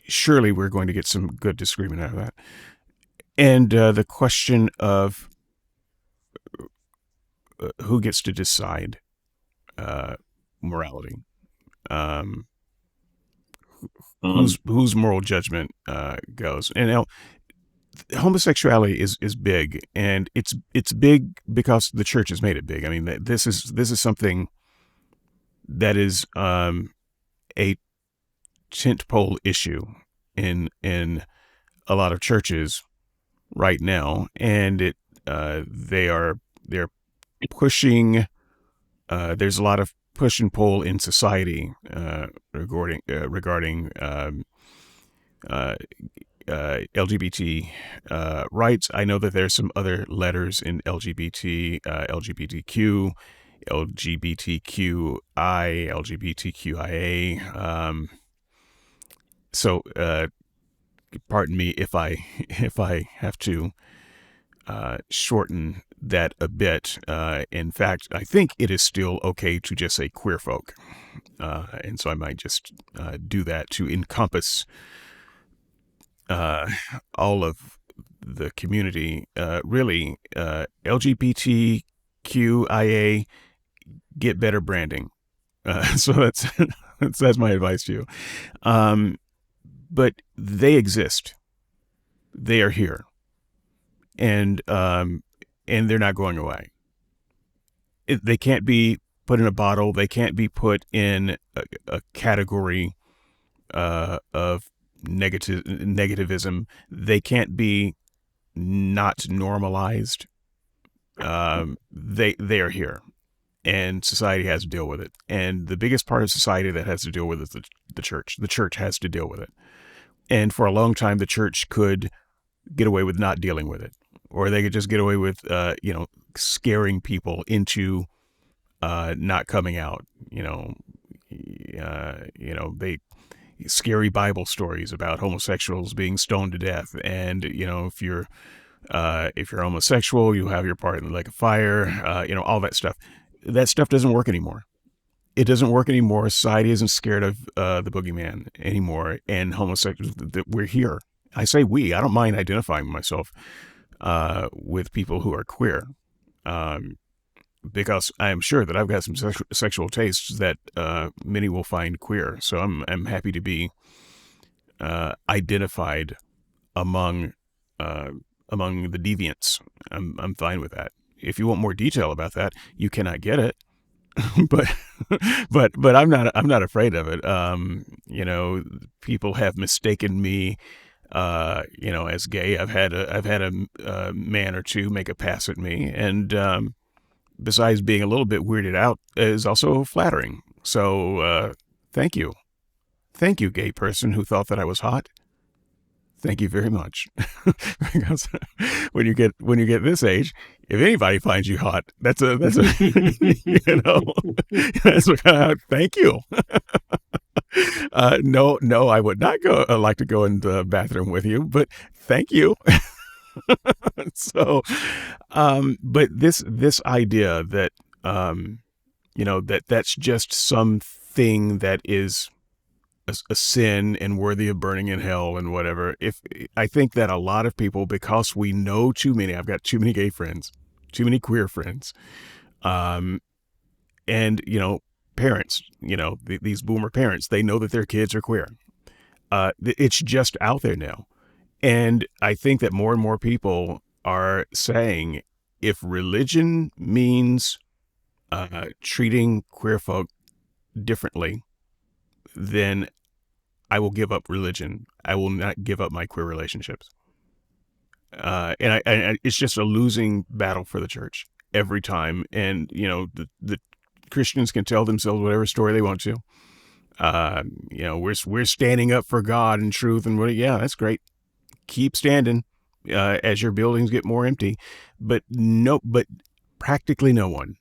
Surely we're going to get some good disagreement out of that. And the question of who gets to decide morality. Whose moral judgment goes. And now, homosexuality is big, and it's big because the church has made it big. I mean, this is something that is a tentpole issue in a lot of churches right now, and they're pushing. There's a lot of push and pull in society regarding LGBT rights. I know that there's some other letters in LGBT, LGBTQ, LGBTQI, LGBTQIA. So pardon me if I have to shorten that a bit. In fact, I think it is still okay to just say queer folk. And so I might just do that to encompass all of the community. Really, LGBTQIA, get better branding. So that's my advice to you. But they exist. They are here. And they're not going away. They can't be put in a bottle. They can't be put in a category of negativism. They can't be not normalized. They are here, and society has to deal with it. And the biggest part of society that has to deal with it is the church. The church has to deal with it. And for a long time, the church could get away with not dealing with it, or they could just get away with, scaring people into not coming out. They scary Bible stories about homosexuals being stoned to death, and if you're homosexual, you have your part in the lake of fire. All that stuff. That stuff doesn't work anymore. It doesn't work anymore. Society isn't scared of the boogeyman anymore, and homosexuals. We're here. I say we. I don't mind identifying myself with people who are queer, because I am sure that I've got some sexual tastes that many will find queer. So I'm happy to be identified among the deviants. I'm fine with that. If you want more detail about that, you cannot get it. but I'm not afraid of it. People have mistaken me as gay. I've had a man or two make a pass at me, and besides being a little bit weirded out, is also flattering. So thank you, gay person who thought that I was hot. Thank you very much. Because when you get this age, if anybody finds you hot, that's a thank you. No, I would not like to go in the bathroom with you, but thank you. So, but this idea that that's just something that is a sin and worthy of burning in hell and whatever. I think that a lot of people, because we know too many, I've got too many gay friends, too many queer friends, and parents, these boomer parents, they know that their kids are queer. It's just out there now. And I think that more and more people are saying, if religion means treating queer folk differently, then I will give up religion. I will not give up my queer relationships. And it's just a losing battle for the church every time. And, the Christians can tell themselves whatever story they want to. We're standing up for God and truth, and yeah, that's great. Keep standing as your buildings get more empty, but practically no one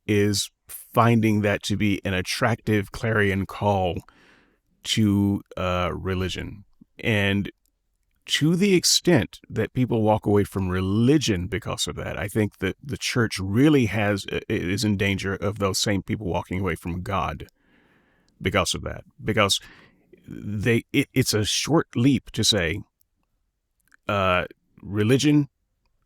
is finding that to be an attractive clarion call to religion. And to the extent that people walk away from religion because of that, I think that the church really is in danger of those same people walking away from God because of that. Because it's a short leap to say, religion,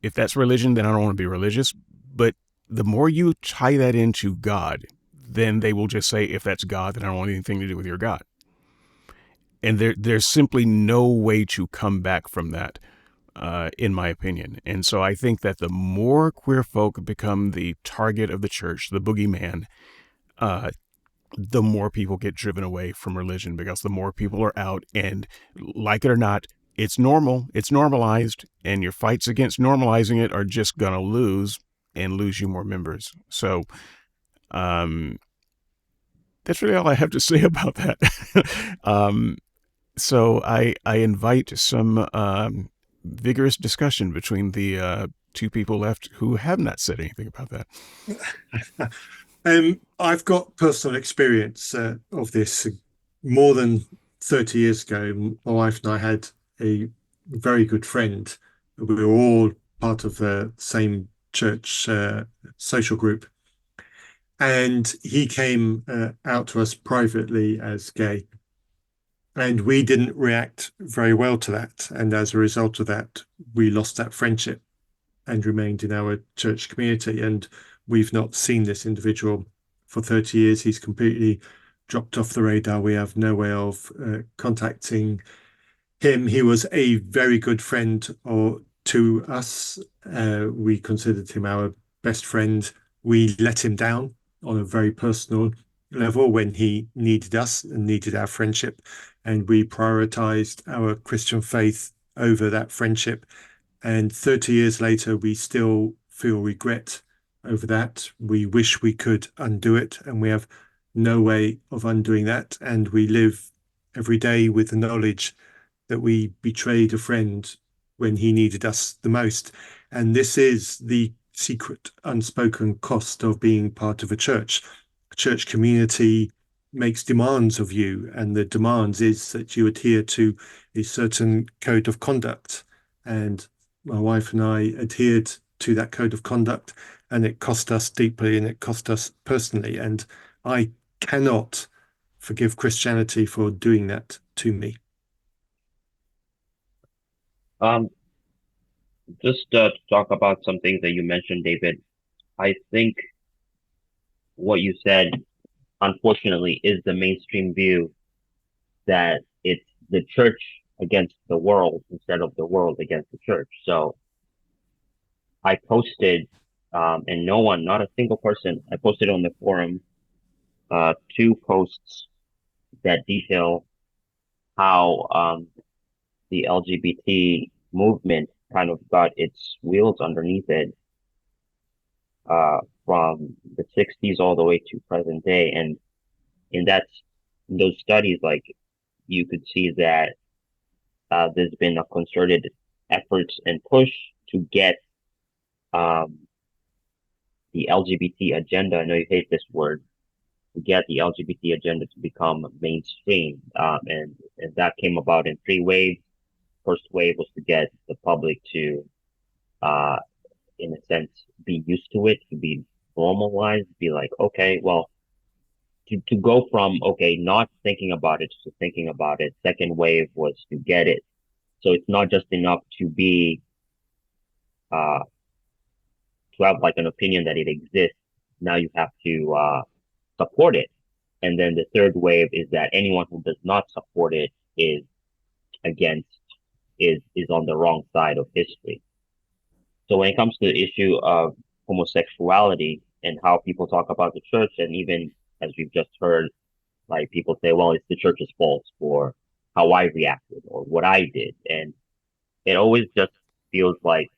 if that's religion, then I don't want to be religious. But the more you tie that into God, then they will just say, if that's God, then I don't want anything to do with your God. And there's simply no way to come back from that, in my opinion. And so I think that the more queer folk become the target of the church, the boogeyman, the more people get driven away from religion, because the more people are out, and like it or not, it's normal, it's normalized, and your fights against normalizing it are just going to lose you more members. So, that's really all I have to say about that. So I invite some vigorous discussion between the two people left who have not said anything about that. I've got personal experience of this. More than 30 years ago, my wife and I had a very good friend. We were all part of the same church social group. And he came out to us privately as gay. And we didn't react very well to that. And as a result of that, we lost that friendship and remained in our church community. And we've not seen this individual for 30 years. He's completely dropped off the radar. We have no way of contacting him. He was a very good friend to us. We considered him our best friend. We let him down on a very personal level when he needed us and needed our friendship. And we prioritized our Christian faith over that friendship. And 30 years later, we still feel regret over that. We wish we could undo it, and we have no way of undoing that. And we live every day with the knowledge that we betrayed a friend when he needed us the most. And this is the secret, unspoken cost of being part of a church. A church community makes demands of you, and the demands is that you adhere to a certain code of conduct. And my wife and I adhered to that code of conduct, and it cost us deeply, and it cost us personally. And I cannot forgive Christianity for doing that to me. Just to talk about some things that you mentioned, David. I think what you said, unfortunately, is the mainstream view, that it's the church against the world instead of the world against the church. So I posted, and no one, not a single person, I posted on the forum 2 posts that detail how the LGBT movement kind of got its wheels underneath it from the 60s all the way to present day. And in those studies, like, you could see that there's been a concerted effort and push to get the LGBT agenda, I know you hate this word, to get the LGBT agenda to become mainstream. And that came about in 3 waves. First wave was to get the public to, in a sense, be used to it, to be normalized, be like, okay, well, to go from, okay, not thinking about it to thinking about it. Second wave was to get it. So it's not just enough to be, to have like an opinion that it exists. Now you have to support it. And then the third wave is that anyone who does not support it is on the wrong side of history. So when it comes to the issue of homosexuality and how people talk about the church, and even as we've just heard, like, people say, well, it's the church's fault for how I reacted or what I did. And it always just feels like,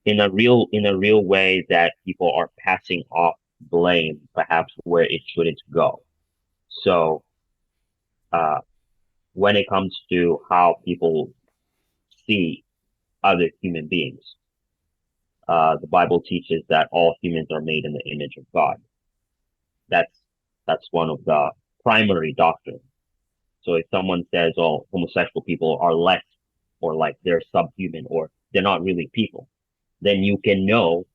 in a real way, that people are passing off blame perhaps where it shouldn't go. So, when it comes to how people see other human beings, the Bible teaches that all humans are made in the image of God. That's that's one of the primary doctrines. So if someone says, "Oh, homosexual people are less," or like they're subhuman, or they're not really people, then you can know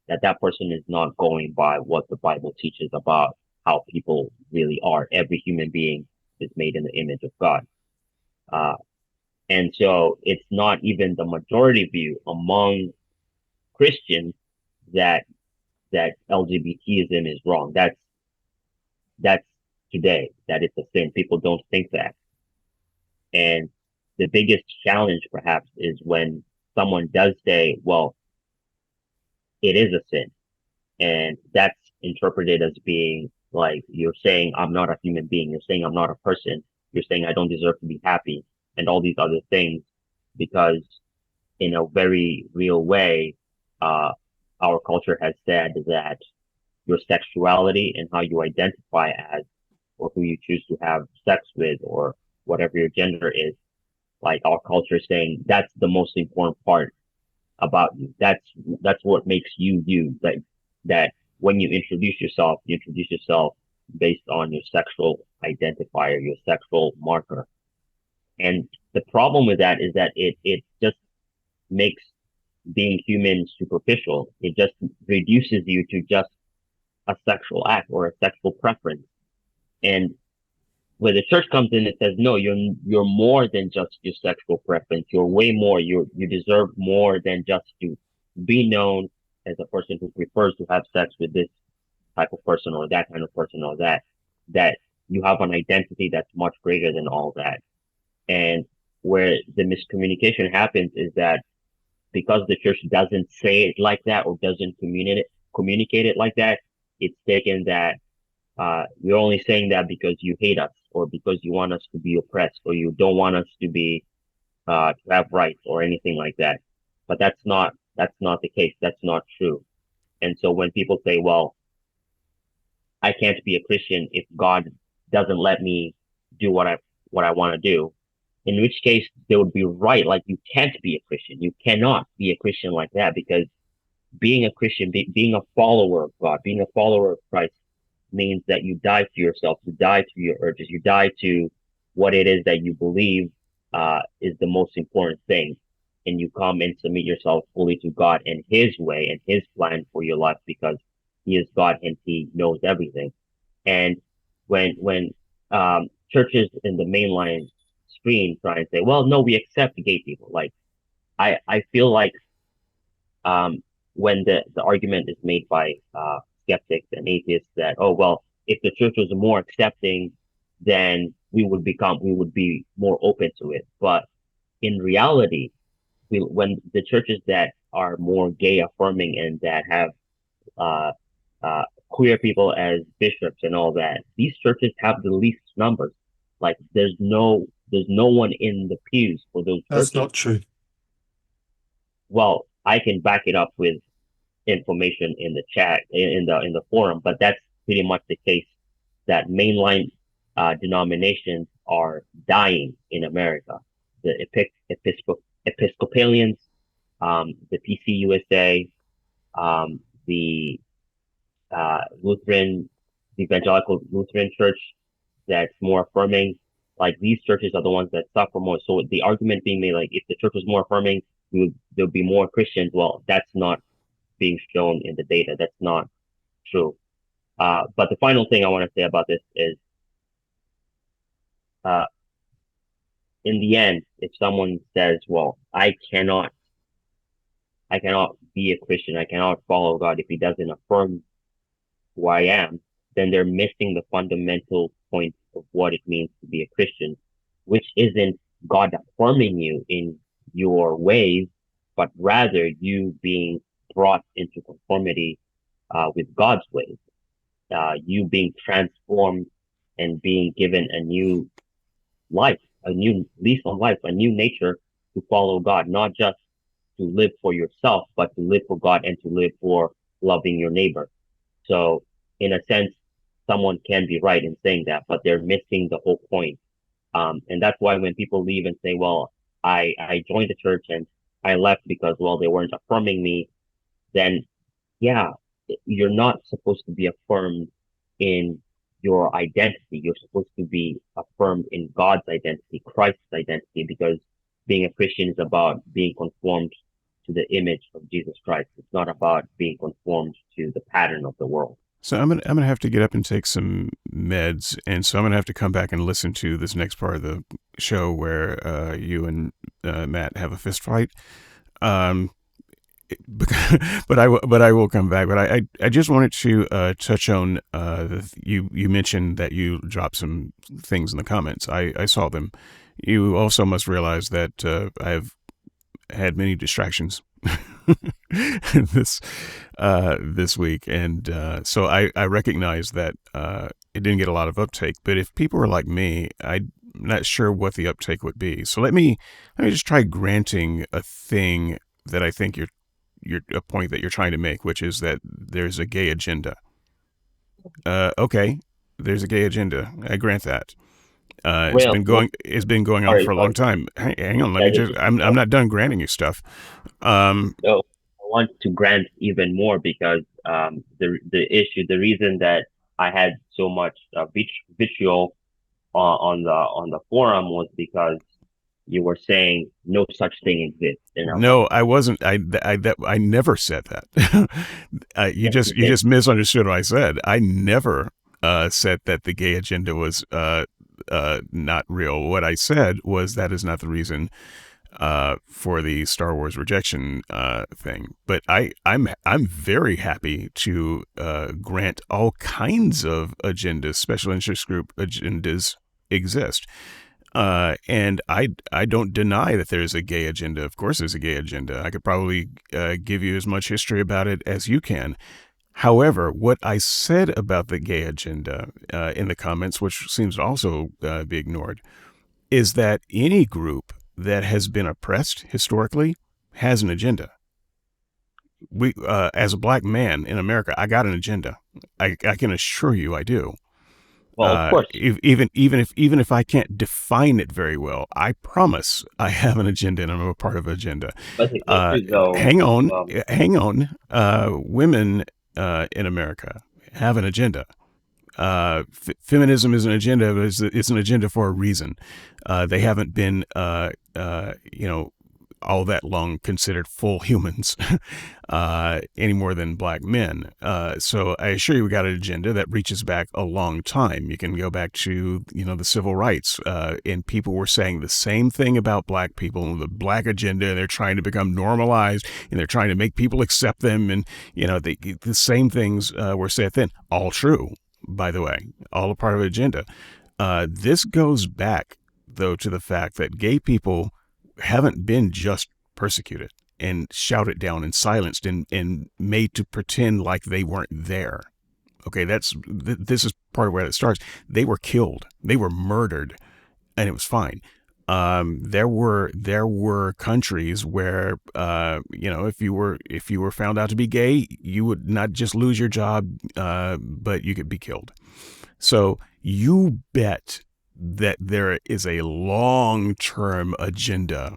that that person is not going by what the Bible teaches about how people really are. Every human being is made in the image of God. Uh, and so it's not even the majority view among Christians that LGBTism is wrong. That's today, that it's a sin. People don't think that. And the biggest challenge perhaps is when someone does say, well, it is a sin. And that's interpreted as being like, you're saying I'm not a human being. You're saying I'm not a person. You're saying I don't deserve to be happy and all these other things, because in a very real way, our culture has said that your sexuality and how you identify as, or who you choose to have sex with, or whatever your gender is, like our culture is saying that's the most important part about you. That's what makes you you. That when you introduce yourself based on your sexual identifier, your sexual marker. And the problem with that is that it just makes being human superficial. It just reduces you to just a sexual act or a sexual preference. And where the church comes in and says, no, you're more than just your sexual preference. You're way more. You deserve more than just to be known as a person who prefers to have sex with this type of person or that kind of person, or that you have an identity that's much greater than all that. And where the miscommunication happens is that because the church doesn't say it like that, or doesn't communicate it like that, it's taken that you're only saying that because you hate us, or because you want us to be oppressed, or you don't want us to be to have rights or anything like that. But that's not the case. That's not true. And so when people say, well, I can't be a Christian if God doesn't let me do what I want to do, in which case they would be right. Like, you can't be a Christian. You cannot be a Christian like that, because being a Christian, being a follower of God, being a follower of Christ, means that you die to yourself, you die to your urges, you die to what it is that you believe is the most important thing, and you come and submit yourself fully to God and His way and His plan for your life, because He is God and He knows everything. And when churches in the mainline screen try and say, well, no, we accept gay people, like I feel like when the argument is made by skeptics and atheists that, oh, well, if the church was more accepting, then we would be more open to it. But in reality, when the churches that are more gay affirming and that have uh, queer people as bishops and all that, these churches have the least numbers. Like, there's no one in the pews for those That's churches. not true. Well, I can back it up with information in the chat, in the forum, but that's pretty much the case, that mainline denominations are dying in America. The Episcopalians, the PCUSA, the Lutheran, the Evangelical Lutheran Church, that's more affirming. Like, these churches are the ones that suffer more. So the argument being made, like, if the church was more affirming, there'll be more Christians. Well, that's not being shown in the data. That's not true. But the final thing I want to say about this is, uh, in the end, if someone says, well, I cannot be a Christian, I cannot follow God if He doesn't affirm who I am, then they're missing the fundamental point of what it means to be a Christian, which isn't God affirming you in your ways, but rather you being brought into conformity with God's ways, you being transformed and being given a new life, a new lease on life, a new nature to follow God, not just to live for yourself, but to live for God and to live for loving your neighbor. So, in a sense, someone can be right in saying that, but they're missing the whole point. And that's why when people leave and say, well, I joined the church and I left because, well, they weren't affirming me, then yeah, you're not supposed to be affirmed in your identity. You're supposed to be affirmed in God's identity, Christ's identity, because being a Christian is about being conformed to the image of Jesus Christ. It's not about being conformed to the pattern of the world. So I'm gonna have to get up and take some meds, and so I'm gonna have to come back and listen to this next part of the show where you and Matt have a fist fight. Um, but I will come back. But I just wanted to touch on you mentioned that you dropped some things in the comments. I saw them. You also must realize that I've had many distractions this week, and so I recognize that it didn't get a lot of uptake. But if people were like me, I'm not sure what the uptake would be. So let me just try granting a thing that I think you're a point that you're trying to make, which is that there's a gay agenda. Okay, there's a gay agenda. I grant that. It's been going on for a long time. Hang on, let me just. I'm not done granting you stuff. No, I want to grant even more because the reason that I had so much vitriol on the forum was because you were saying no such thing exists. No, I wasn't. I never said that. You just misunderstood what I said. I never said that the gay agenda was not real. What I said was that is not the reason for the Star Wars rejection thing. But I'm very happy to grant all kinds of agendas, special interest group agendas exist. And I don't deny that there's a gay agenda. Of course there's a gay agenda. I could probably give you as much history about it as you can. However, what I said about the gay agenda in the comments, which seems to also be ignored, is that any group that has been oppressed historically has an agenda. We, as a black man in America, I got an agenda. I can assure you I do. Well, of course. Even if I can't define it very well, I promise I have an agenda and I'm a part of an agenda. But though, hang on. Women in America have an agenda. Feminism is an agenda, but it's an agenda for a reason. They haven't been, all that long considered full humans any more than black men. So I assure you we got an agenda that reaches back a long time. You can go back to, the civil rights, and people were saying the same thing about black people, the black agenda, and they're trying to become normalized, and they're trying to make people accept them. And, the same things were said then. All true, by the way, all a part of an agenda. This goes back, though, to the fact that gay people haven't been just persecuted and shouted down and silenced and made to pretend like they weren't there. Okay, this is part of where it starts. They were killed. They were murdered, and it was fine. There were countries where if you were found out to be gay, you would not just lose your job, but you could be killed. So you bet that there is a long-term agenda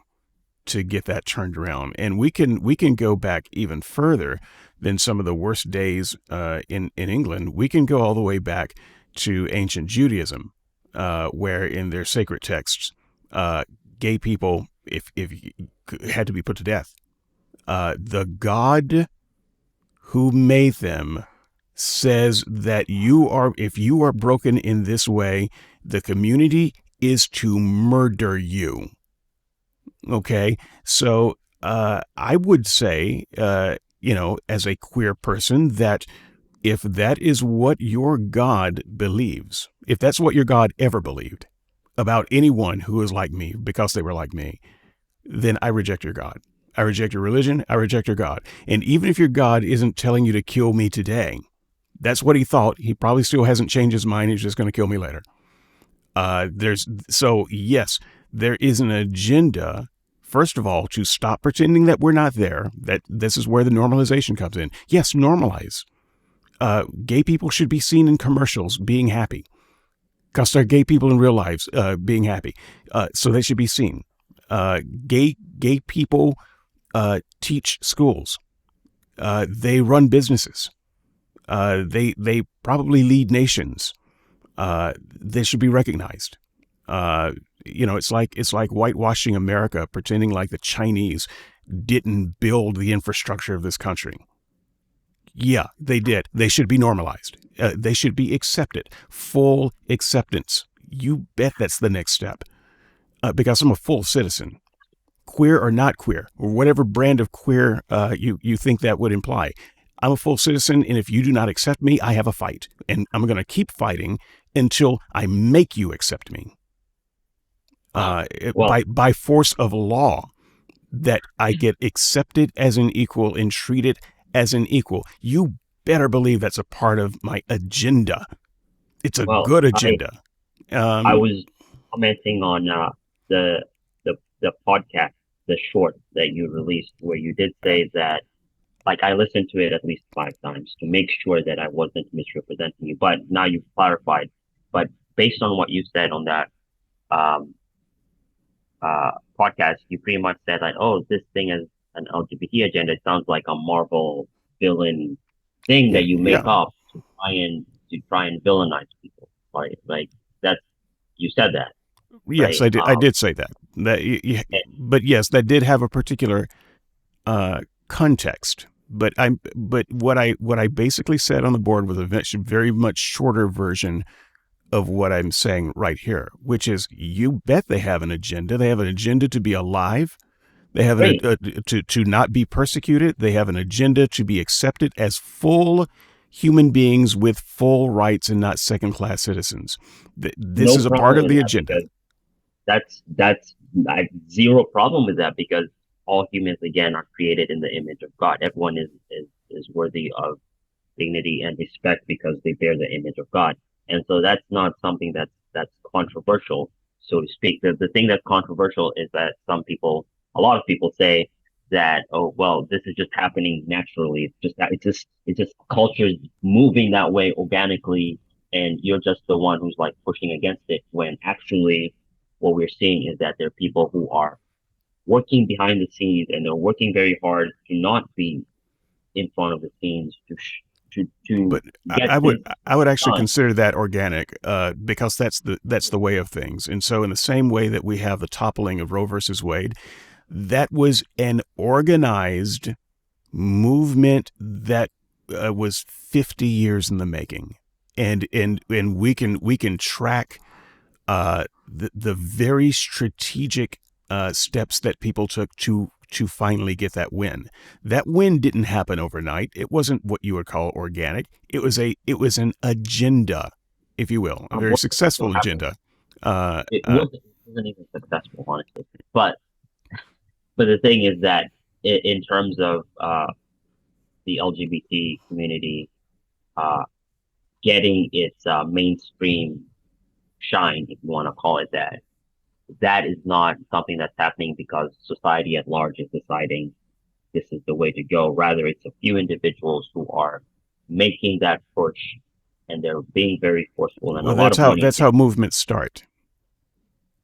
to get that turned around. And we can go back even further than some of the worst days in England. We can go all the way back to ancient Judaism, where in their sacred texts, gay people, if had to be put to death. The God who made them says that if you are broken in this way, the community is to murder you. Okay, so I would say, as a queer person, that if that is what your God believes, if that's what your God ever believed about anyone who is like me because they were like me, then I reject your God. I reject your religion. I reject your God. And even if your God isn't telling you to kill me today, that's what he thought. He probably still hasn't changed his mind. He's just going to kill me later. Yes, there is an agenda, first of all, to stop pretending that we're not there, that this is where the normalization comes in. Yes, normalize. Gay people should be seen in commercials being happy. Because they're gay people in real lives being happy. So they should be seen. Gay people teach schools. They run businesses. They probably lead nations. They should be recognized. It's like whitewashing America, pretending like the Chinese didn't build the infrastructure of this country. Yeah, they did. They should be normalized. They should be accepted. Full acceptance. You bet that's the next step. Because I'm a full citizen, queer or not queer, or whatever brand of queer you think that would imply. I'm a full citizen, and if you do not accept me, I have a fight. And I'm going to keep fighting until I make you accept me. By force of law, that I get accepted as an equal and treated as an equal. You better believe that's a part of my agenda. It's a good agenda. I was commenting on the podcast, the short that you released, where you did say that, like, I listened to it at least 5 times to make sure that I wasn't misrepresenting you. But now you've clarified. But based on what you said on that podcast, you pretty much said like, oh, this thing is an LGBT agenda. It sounds like a Marvel villain thing that you make up to try and villainize people. Right? Like that's, you said that. Yes, right? I did say that. But yes, that did have a particular context. But what I basically said on the board was a very much shorter version of what I'm saying right here, which is, you bet they have an agenda. They have an agenda to be alive. They have to not be persecuted. They have an agenda to be accepted as full human beings with full rights and not second-class citizens. This is a part of the agenda. That's I have zero problem with that, because all humans, again, are created in the image of God. Everyone is worthy of dignity and respect because they bear the image of God. And so that's not something that's controversial, so to speak. The thing that's controversial is that a lot of people say that, oh, well, this is just happening naturally. It's just culture's moving that way organically, and you're just the one who's like pushing against it, when actually what we're seeing is that there are people who are working behind the scenes, and they're working very hard to not be in front of the scenes But I would actually consider that organic, because that's the way of things. And so in the same way that we have the toppling of Roe versus Wade, that was an organized movement that was 50 years in the making. And we can track the very strategic steps that people took to finally get that win. That win didn't happen overnight. It wasn't what you would call organic. It was an agenda, if you will, a very successful agenda. It wasn't even successful, honestly. But the thing is that in terms of the LGBT community getting its mainstream shine, if you want to call it that, that is not something that's happening because society at large is deciding this is the way to go. Rather, it's a few individuals who are making that push, and they're being very forceful. And that's how movements start.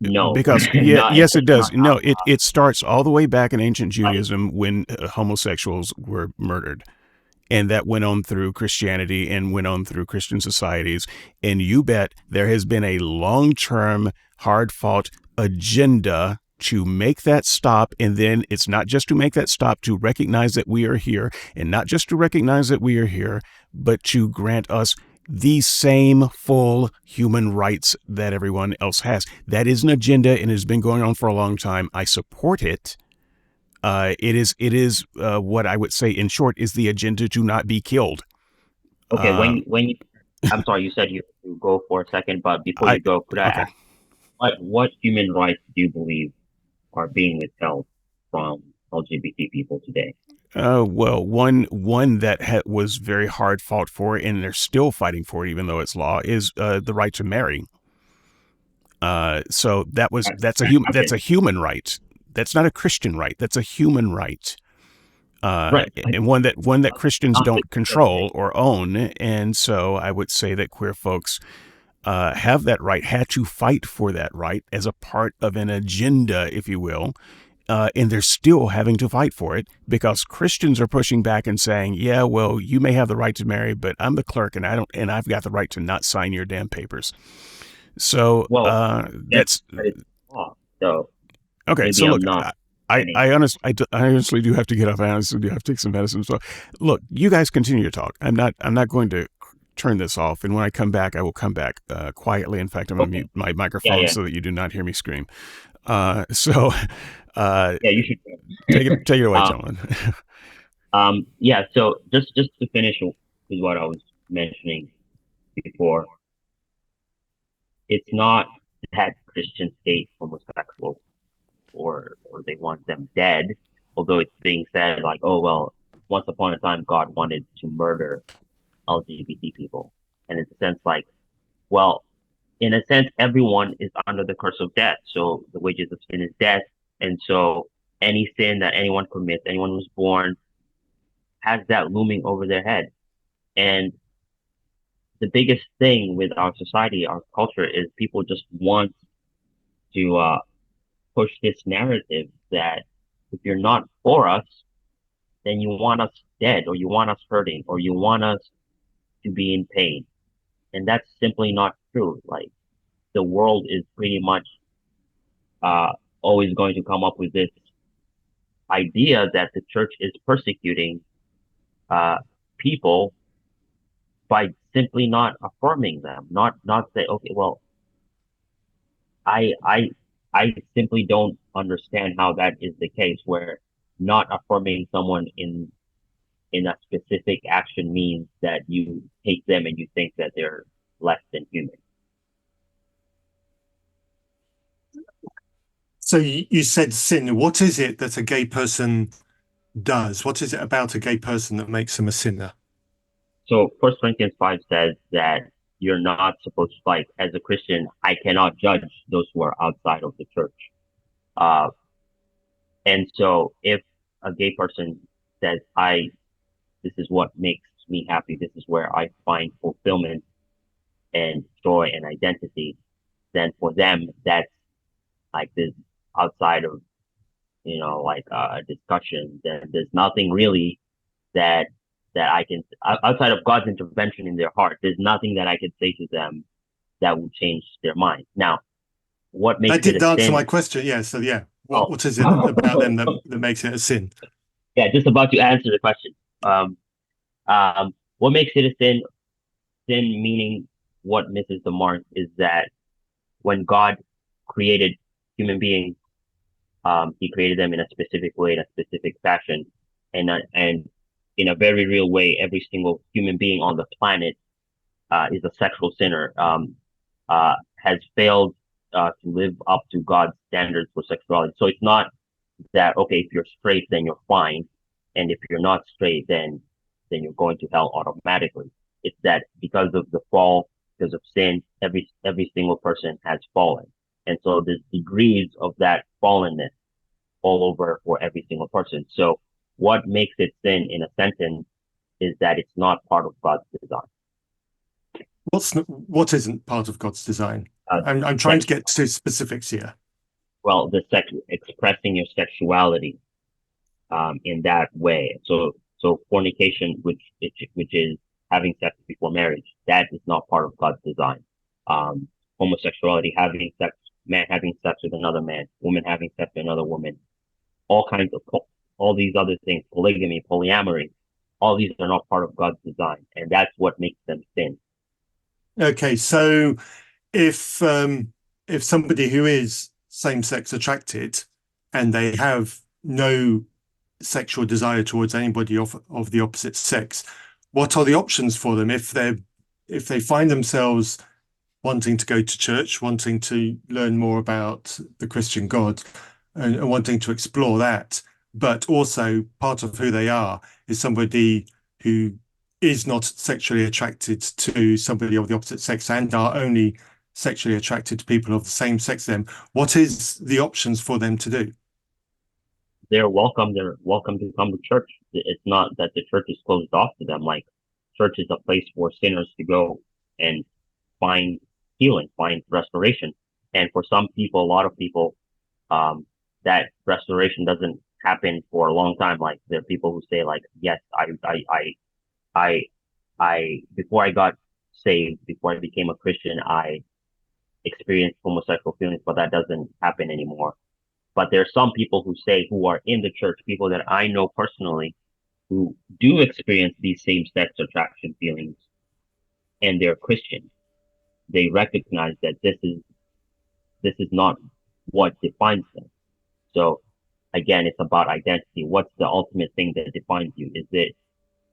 No, because yes, it does. No, it starts all the way back in ancient Judaism when homosexuals were murdered. And that went on through Christianity and went on through Christian societies. And you bet there has been a long-term, hard-fought agenda to make that stop. And then it's not just to make that stop, to recognize that we are here. And not just to recognize that we are here, but to grant us the same full human rights that everyone else has. That is an agenda, and it has been going on for a long time. I support it. It is what I would say, in short, is the agenda to not be killed. Okay, when you, I'm sorry, you said you go for a second, but before you go, could I ask, what human rights do you believe are being withheld from LGBT people today? Well, one that was very hard fought for, and they're still fighting for it, even though it's law, is the right to marry. So that's a human right. That's not a Christian right. That's a human right. Right. and one that Christians Not don't the control or own. And so I would say that queer folks have that right, had to fight for that right as a part of an agenda, if you will. And they're still having to fight for it because Christians are pushing back and saying, "Yeah, well, you may have the right to marry, but I'm the clerk, and I've got the right to not sign your damn papers." So Well, that's but it's law. So okay. maybe So look, I'm not I any. I honestly do have to get off. I honestly do have to take some medicine. So look, you guys continue to talk. I'm not going to turn this off. And when I come back, I will come back quietly. In fact, I'm going to Okay. mute my Yeah, microphone yeah, so that you do not hear me scream. So yeah. You should. take it away, Um, gentlemen. yeah. So just to finish with what I was mentioning before, it's not that Christians hate homosexuals or they want them dead. Although it's being said like, oh well, once upon a time God wanted to murder LGBT people, and it's a sense like, well, in a sense, everyone is under the curse of death. So the wages of sin is death, and so any sin that anyone commits, anyone who's born, has that looming over their head. And the biggest thing with our society, our culture, is people just want to push this narrative that if you're not for us, then you want us dead, or you want us hurting, or you want us to be in pain. And that's simply not true. Like, the world is pretty much uh, always going to come up with this idea that the church is persecuting uh, people by simply not affirming them, not say, okay, well, I I I simply don't understand how that is the case, where not affirming someone in a specific action means that you hate them and you think that they're less than human. So you said sin. What is it that a gay person does? What is it about a gay person that makes them a sinner? So First Corinthians 5 says that you're not supposed to, like, as a Christian, I cannot judge those who are outside of the church. Uh, and so if a gay person says, this is what makes me happy, this is where I find fulfillment and joy and identity, then for them, that's like this outside of, like a discussion. Then there's nothing really that I can, outside of God's intervention in their heart, there's nothing that I could say to them that would change their mind. Now, what makes That it didn't a answer sin? my question. Yeah. So yeah, Oh, what is it about them that makes it a sin? yeah, just about to answer the question. Um, what makes it a sin? Sin meaning what misses the mark is that when God created human beings, he created them in a specific way, in a specific fashion, and in a very real way, every single human being on the planet is a sexual sinner, has failed to live up to God's standards for sexuality. So it's not that, okay, if you're straight, then you're fine, and if you're not straight, then you're going to hell automatically. It's that because of the fall, because of sin, every single person has fallen, and so there's degrees of that fallenness all over for every single person. So what makes it sin in a sentence is that it's not part of God's design. What isn't part of God's design? Uh, I'm trying to get to specifics here. well, expressing your sexuality in that way. So fornication, which is having sex before marriage, that is not part of God's design. Homosexuality, having sex, man having sex with another man, woman having sex with another woman, all these other things, polygamy, polyamory, all these are not part of God's design, and that's what makes them sin. Okay, so if somebody who is same-sex attracted and they have no sexual desire towards anybody of the opposite sex, what are the options for them if they find themselves wanting to go to church, wanting to learn more about the Christian God, and wanting to explore that, but also part of who they are is somebody who is not sexually attracted to somebody of the opposite sex and are only sexually attracted to people of the same sex as them? What is the options for them to do? They're welcome to come to church. It's not that the church is closed off to them. Like, church is a place for sinners to go and find healing, find restoration. And for some people, a lot of people, that restoration doesn't happen for a long time. Like, there are people who say, like, yes, before I got saved, before I became a Christian, I experienced homosexual feelings, but that doesn't happen anymore. But there are some people who are in the church, people that I know personally, who do experience these same-sex attraction feelings, and they're Christian. They recognize that this is not what defines them. So again, it's about identity. What's the ultimate thing that defines you? Is it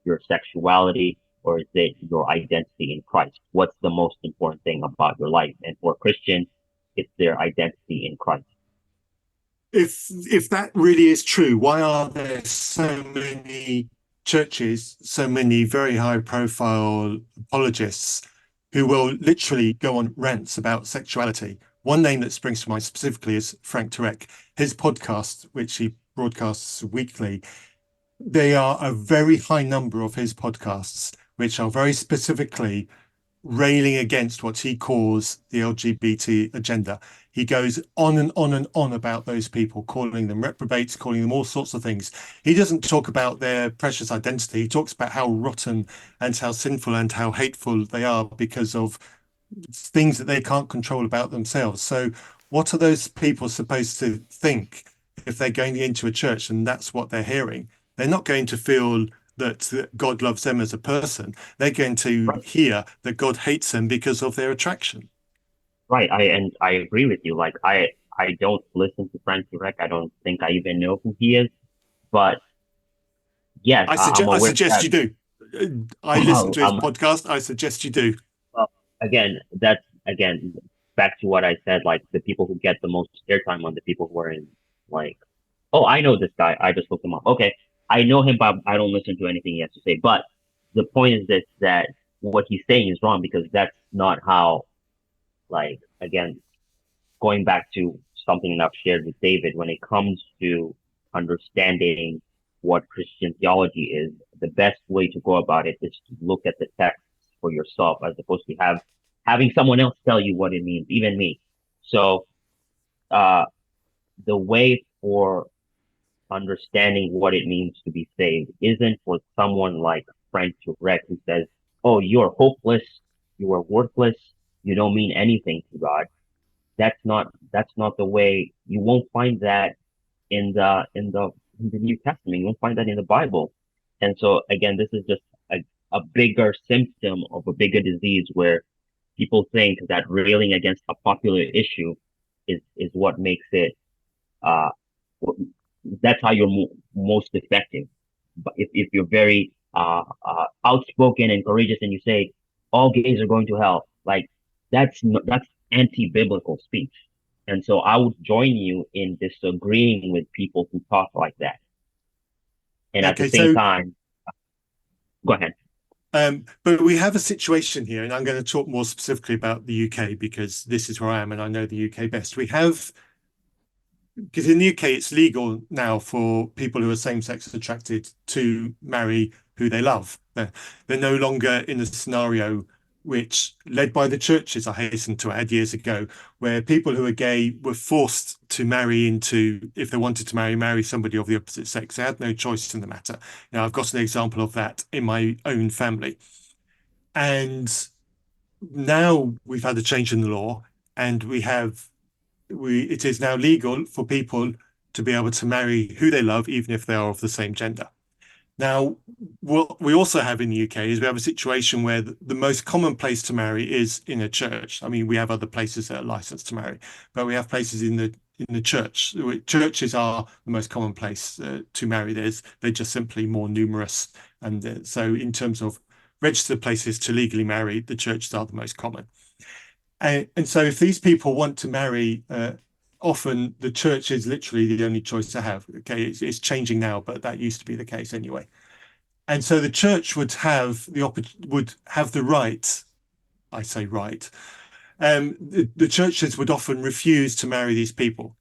your sexuality, or is it your identity in Christ? What's the most important thing about your life? And for Christians, it's their identity in Christ. If that really is true, why are there so many churches, so many very high profile apologists who will literally go on rants about sexuality? One name that springs to mind specifically is Frank Turek. His podcast, which he broadcasts weekly, they are a very high number of his podcasts, which are very specifically railing against what he calls the LGBT agenda. He goes on and on and on about those people, calling them reprobates, calling them all sorts of things. He doesn't talk about their precious identity. He talks about how rotten and how sinful and how hateful they are because of things that they can't control about themselves. So what are those people supposed to think if they're going into a church and that's what they're hearing? They're not going to feel that God loves them as a person. They're going to hear that God hates them because of their attraction. Right. I agree with you. Like, I don't listen to Frank Turek. I don't think I even know who he is. But yes, I suggest you do. I listen to his podcast. I suggest you do. Well, again, back to what I said. Like, the people who get the most airtime are the people who are in, like, oh, I know this guy. I just looked him up. Okay, I know him, but I don't listen to anything he has to say. But the point is this, that what he's saying is wrong, because that's not how, like, again, going back to something I've shared with David, when it comes to understanding what Christian theology is, the best way to go about it is to look at the text for yourself, as opposed to having someone else tell you what it means, even me. So, the way for understanding what it means to be saved isn't for someone like Frank Turek, who says, oh, you're hopeless, you are worthless, you don't mean anything to God. That's not the way. You won't find that in the New Testament. You won't find that in the Bible. And so again, this is just a bigger symptom of a bigger disease, where people think that railing against a popular issue is what makes it, that's how you're most effective. But if you're very outspoken and courageous, and you say all gays are going to hell, like, that's anti-biblical speech. And so I would join you in disagreeing with people who talk like that. And at the same time, go ahead. But we have a situation here, and I'm going to talk more specifically about the UK, because this is where I am and I know the UK best. Because in the UK, it's legal now for people who are same-sex attracted to marry who they love. They're no longer in a scenario which, led by the churches, I hasten to add, years ago, where people who are gay were forced to if they wanted to marry somebody of the opposite sex. They had no choice in the matter. Now, I've got an example of that in my own family. And now we've had a change in the law, and it is now legal for people to be able to marry who they love, even if they are of the same gender. Now, what we also have in the UK is we have a situation where the most common place to marry is in a church. I mean, we have other places that are licensed to marry, but we have places in the church. Churches are the most common place to marry. They're just simply more numerous. And so in terms of registered places to legally marry, the churches are the most common. And so if these people want to marry, often the church is literally the only choice to have. Okay, it's changing now, but that used to be the case anyway. And so the church would have the right. I say right. The churches would often refuse to marry these people.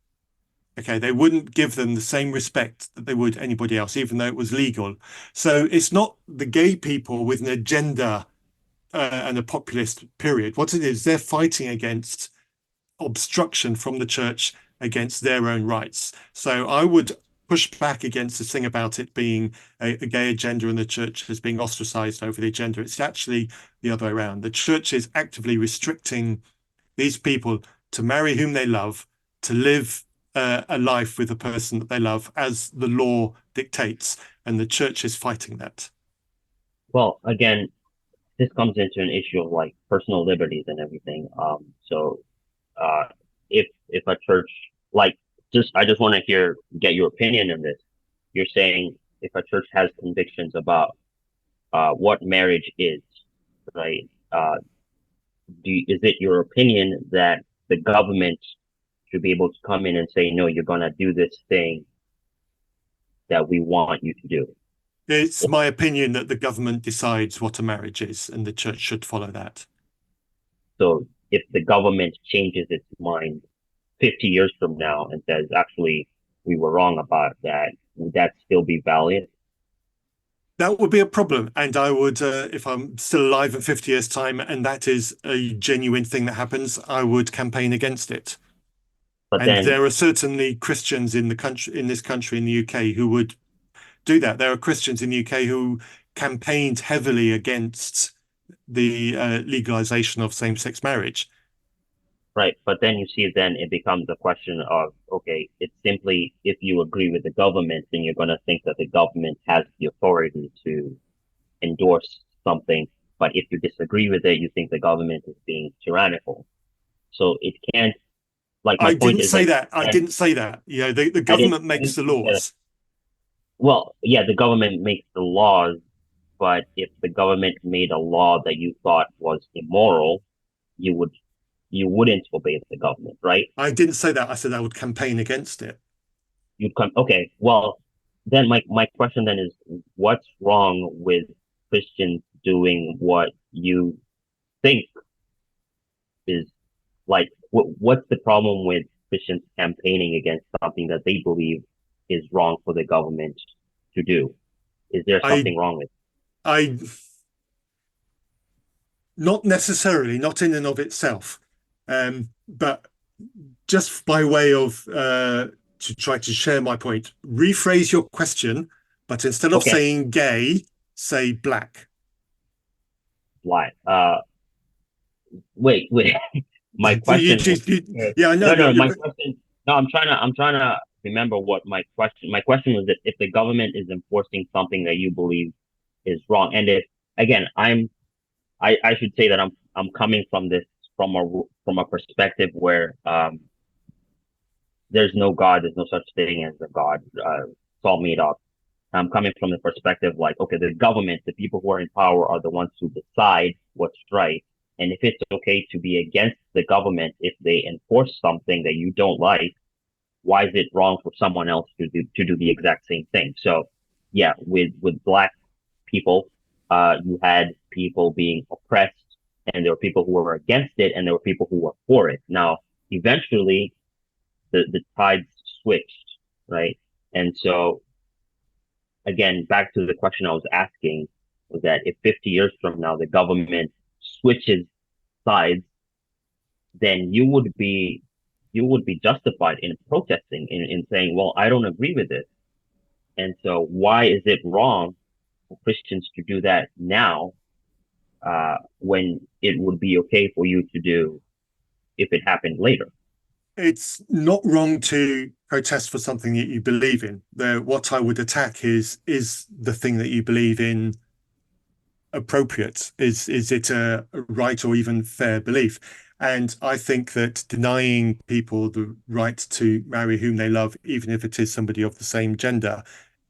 Okay, they wouldn't give them the same respect that they would anybody else, even though it was legal. So it's not the gay people with an agenda and a populist period. What it is, they're fighting against obstruction from the church against their own rights. So I would push back against this thing about it being a gay agenda and the church as being ostracized over the agenda. It's actually the other way around. The church is actively restricting these people to marry whom they love, to live a life with the person that they love as the law dictates, and the church is fighting that. Well, again, this comes into an issue of like personal liberties and everything. So if a church like I just want to get your opinion on this. You're saying if a church has convictions about what marriage is, right? Is it your opinion that the government should be able to come in and say, no, you're gonna do this thing that we want you to do? It's my opinion that the government decides what a marriage is, and the church should follow that. So if the government changes its mind 50 years from now and says, actually, we were wrong about that, would that still be valid? That would be a problem. And I would, if I'm still alive in 50 years' time, and that is a genuine thing that happens, I would campaign against it. But And then there are certainly Christians in this country, in the UK, who would do that. There are Christians in the UK who campaigned heavily against the legalization of same-sex marriage. right, but then you see, then it becomes a question of, okay, it's simply if you agree with the government, then you're going to think that the government has the authority to endorse something. But if you disagree with it, you think the government is being tyrannical. So it can't, like, my I point didn't is say that that. I didn't say that. You know, the government makes the laws. Well, yeah, the government makes the laws, but if the government made a law that you thought was immoral, you wouldn't obey the government, right? I didn't say that. I said I would campaign against it. You'd come, okay. Well, then my question then is, what's wrong with Christians doing what you think is like? What's the problem with Christians campaigning against something that they believe is wrong for the government to do? Is there something wrong with it? Not necessarily, not in and of itself, but just by way of to try to share my point, rephrase your question, but instead of saying gay, say black. Why? Wait. My question. Yeah, I know. No, my question. No, I'm trying to remember what my question. My question was that if the government is enforcing something that you believe is wrong, and if again, I should say that I'm coming from this from a perspective where there's no God, there's no such thing as a God. It's all made up. I'm coming from the perspective like, okay, the government, the people who are in power are the ones who decide what's right. And if it's okay to be against the government, if they enforce something that you don't like, why is it wrong for someone else to do the exact same thing? So yeah, with black people, you had people being oppressed, and there were people who were against it, and there were people who were for it. Now, eventually, the tides switched, right? And so, again, back to the question I was asking, was that if 50 years from now the government switches sides, then you would be justified in protesting, in saying, well, I don't agree with this. And so why is it wrong for Christians to do that now, when it would be okay for you to do if it happened later? It's not wrong to protest for something that you believe in. What I would attack is the thing that you believe in appropriate? Is it a right or even fair belief? And I think that denying people the right to marry whom they love, even if it is somebody of the same gender,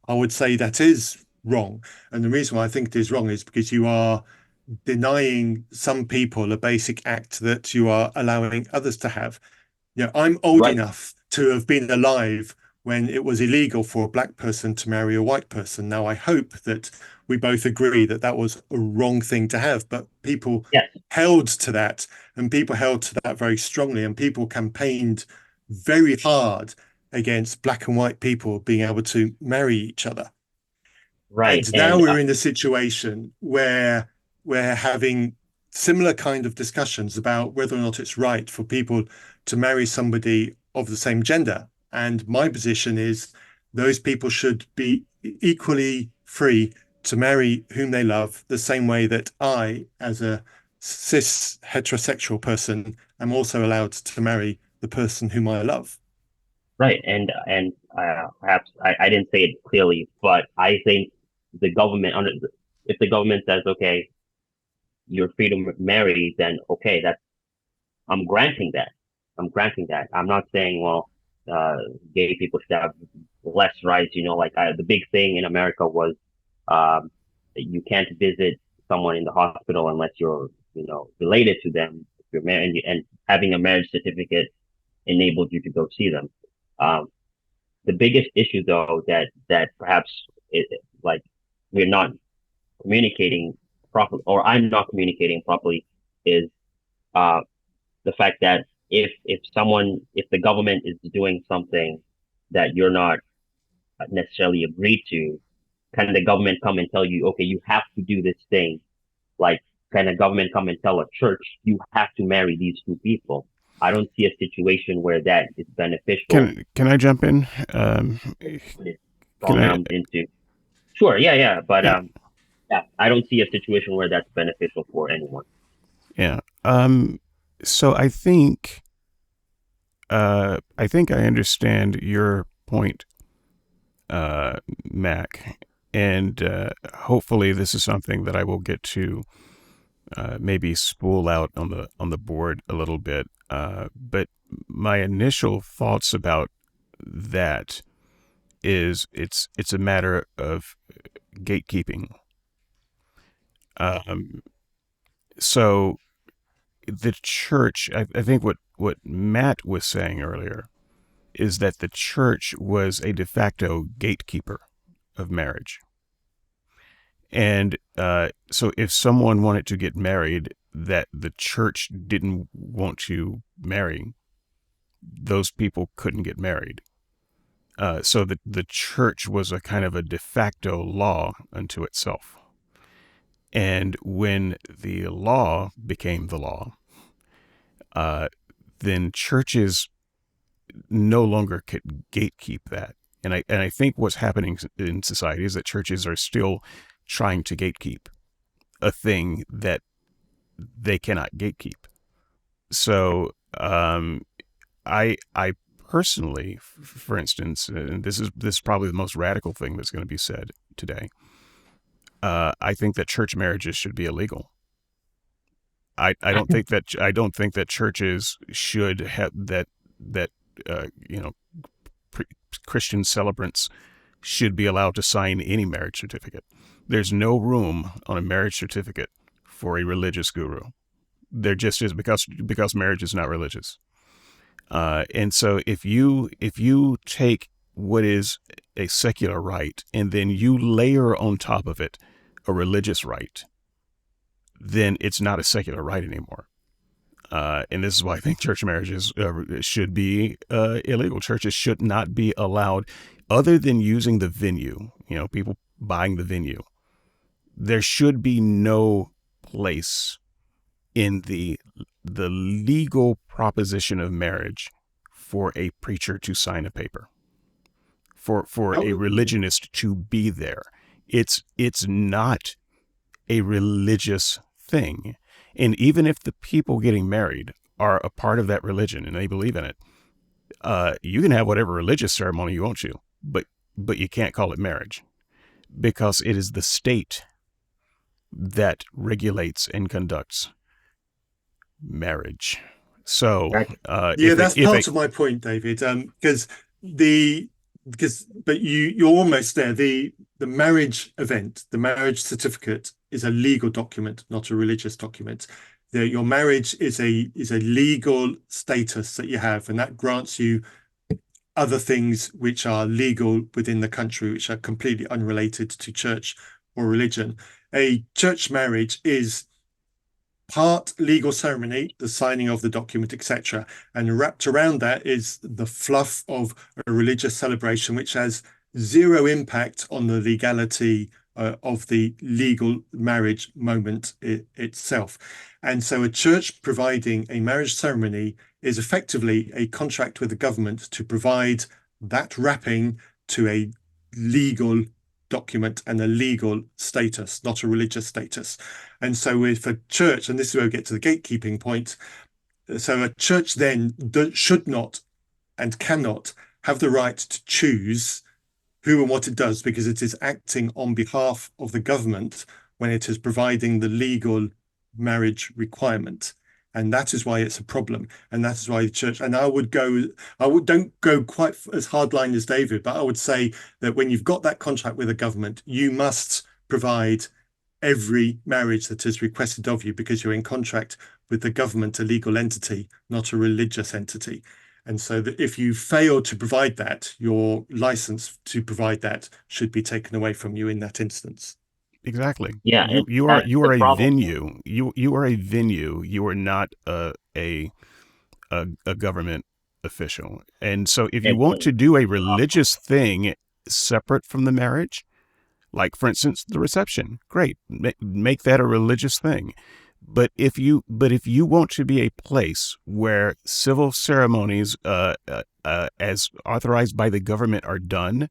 I would say that is wrong. And the reason why I think it is wrong is because you are denying some people a basic act that you are allowing others to have. You know, I'm old enough to have been alive when it was illegal for a black person to marry a white person. Now, I hope that we both agree that that was a wrong thing to have, but people held to that, and people held to that very strongly, and people campaigned very hard against black and white people being able to marry each other. Right. And now And we're in a situation where we're having similar kind of discussions about whether or not it's right for people to marry somebody of the same gender. And my position is those people should be equally free to marry whom they love, the same way that I, as a cis heterosexual person, am also allowed to marry the person whom I love. right. And perhaps I didn't say it clearly, but I think the government if the government says, okay, you're free to marry, then okay, I'm granting that. I'm granting that. I'm not saying, well, gay people should have less rights. Like the big thing in America was, you can't visit someone in the hospital unless you're, related to them. If you're married, and having a marriage certificate enabled you to go see them. Um, the biggest issue, though, that perhaps like we're not communicating properly, or I'm not communicating properly, is uh, the fact that if the government is doing something that you're not necessarily agreed to, can the government come and tell you, okay, you have to do this thing? Like, can the government come and tell a church, you have to marry these two people? I don't see a situation where that is beneficial. Can I jump in? Can I? Into. Sure, yeah, but Yeah. yeah, I don't see a situation where that's beneficial for anyone. Yeah. So I think I understand your point, Mac, and hopefully this is something that I will get to maybe spool out on the board a little bit. But my initial thoughts about that is it's a matter of gatekeeping. So the church, I think what Matt was saying earlier is that the church was a de facto gatekeeper of marriage. And so if someone wanted to get married that the church didn't want to marry, those people couldn't get married. So the church was a kind of a de facto law unto itself. And when the law became the law, then churches no longer could gatekeep that. And I think what's happening in society is that churches are still trying to gatekeep a thing that they cannot gatekeep. So I personally, for instance, and this is probably the most radical thing that's going to be said today. I think that church marriages should be illegal. I don't think that churches should have that Christian celebrants should be allowed to sign any marriage certificate. There's no room on a marriage certificate for a religious guru. There just is, because marriage is not religious. And so if you take what is a secular right and then you layer on top of it a religious right, then it's not a secular right anymore. And this is why I think church marriages should be illegal. Churches should not be allowed, other than using the venue, people buying the venue. There should be no place in the legal proposition of marriage for a preacher to sign a paper, for a religionist to be there. It's not a religious thing. And even if the people getting married are a part of that religion and they believe in it, you can have whatever religious ceremony you want to, but you can't call it marriage, because it is the state that regulates and conducts marriage. So that's part of my point, David. But you're almost there. The marriage event, the marriage certificate, is a legal document, not a religious document. Your marriage is a legal status that you have, and that grants you other things which are legal within the country, which are completely unrelated to church or religion. A church marriage is part legal ceremony, the signing of the document, etc. And wrapped around that is the fluff of a religious celebration, which has zero impact on the legality of the legal marriage moment itself. And so a church providing a marriage ceremony is effectively a contract with the government to provide that wrapping to a legal document and a legal status, not a religious status. And so if a church, and this is where we get to the gatekeeping point, so a church then should not and cannot have the right to choose who and what it does, because it is acting on behalf of the government when it is providing the legal marriage requirement. And that is why it's a problem. And that is why the church, and don't go quite as hardline as David, but I would say that when you've got that contract with the government, you must provide every marriage that is requested of you, because you're in contract with the government, a legal entity, not a religious entity. And so that if you fail to provide that, your license to provide that should be taken away from you in that instance. Exactly. Yeah, You are a problem. venue. You are a venue. You are not a government official. And so if you want to do a religious thing separate from the marriage, like for instance the reception, great, make that a religious thing. But if you want to be a place where civil ceremonies as authorized by the government are done,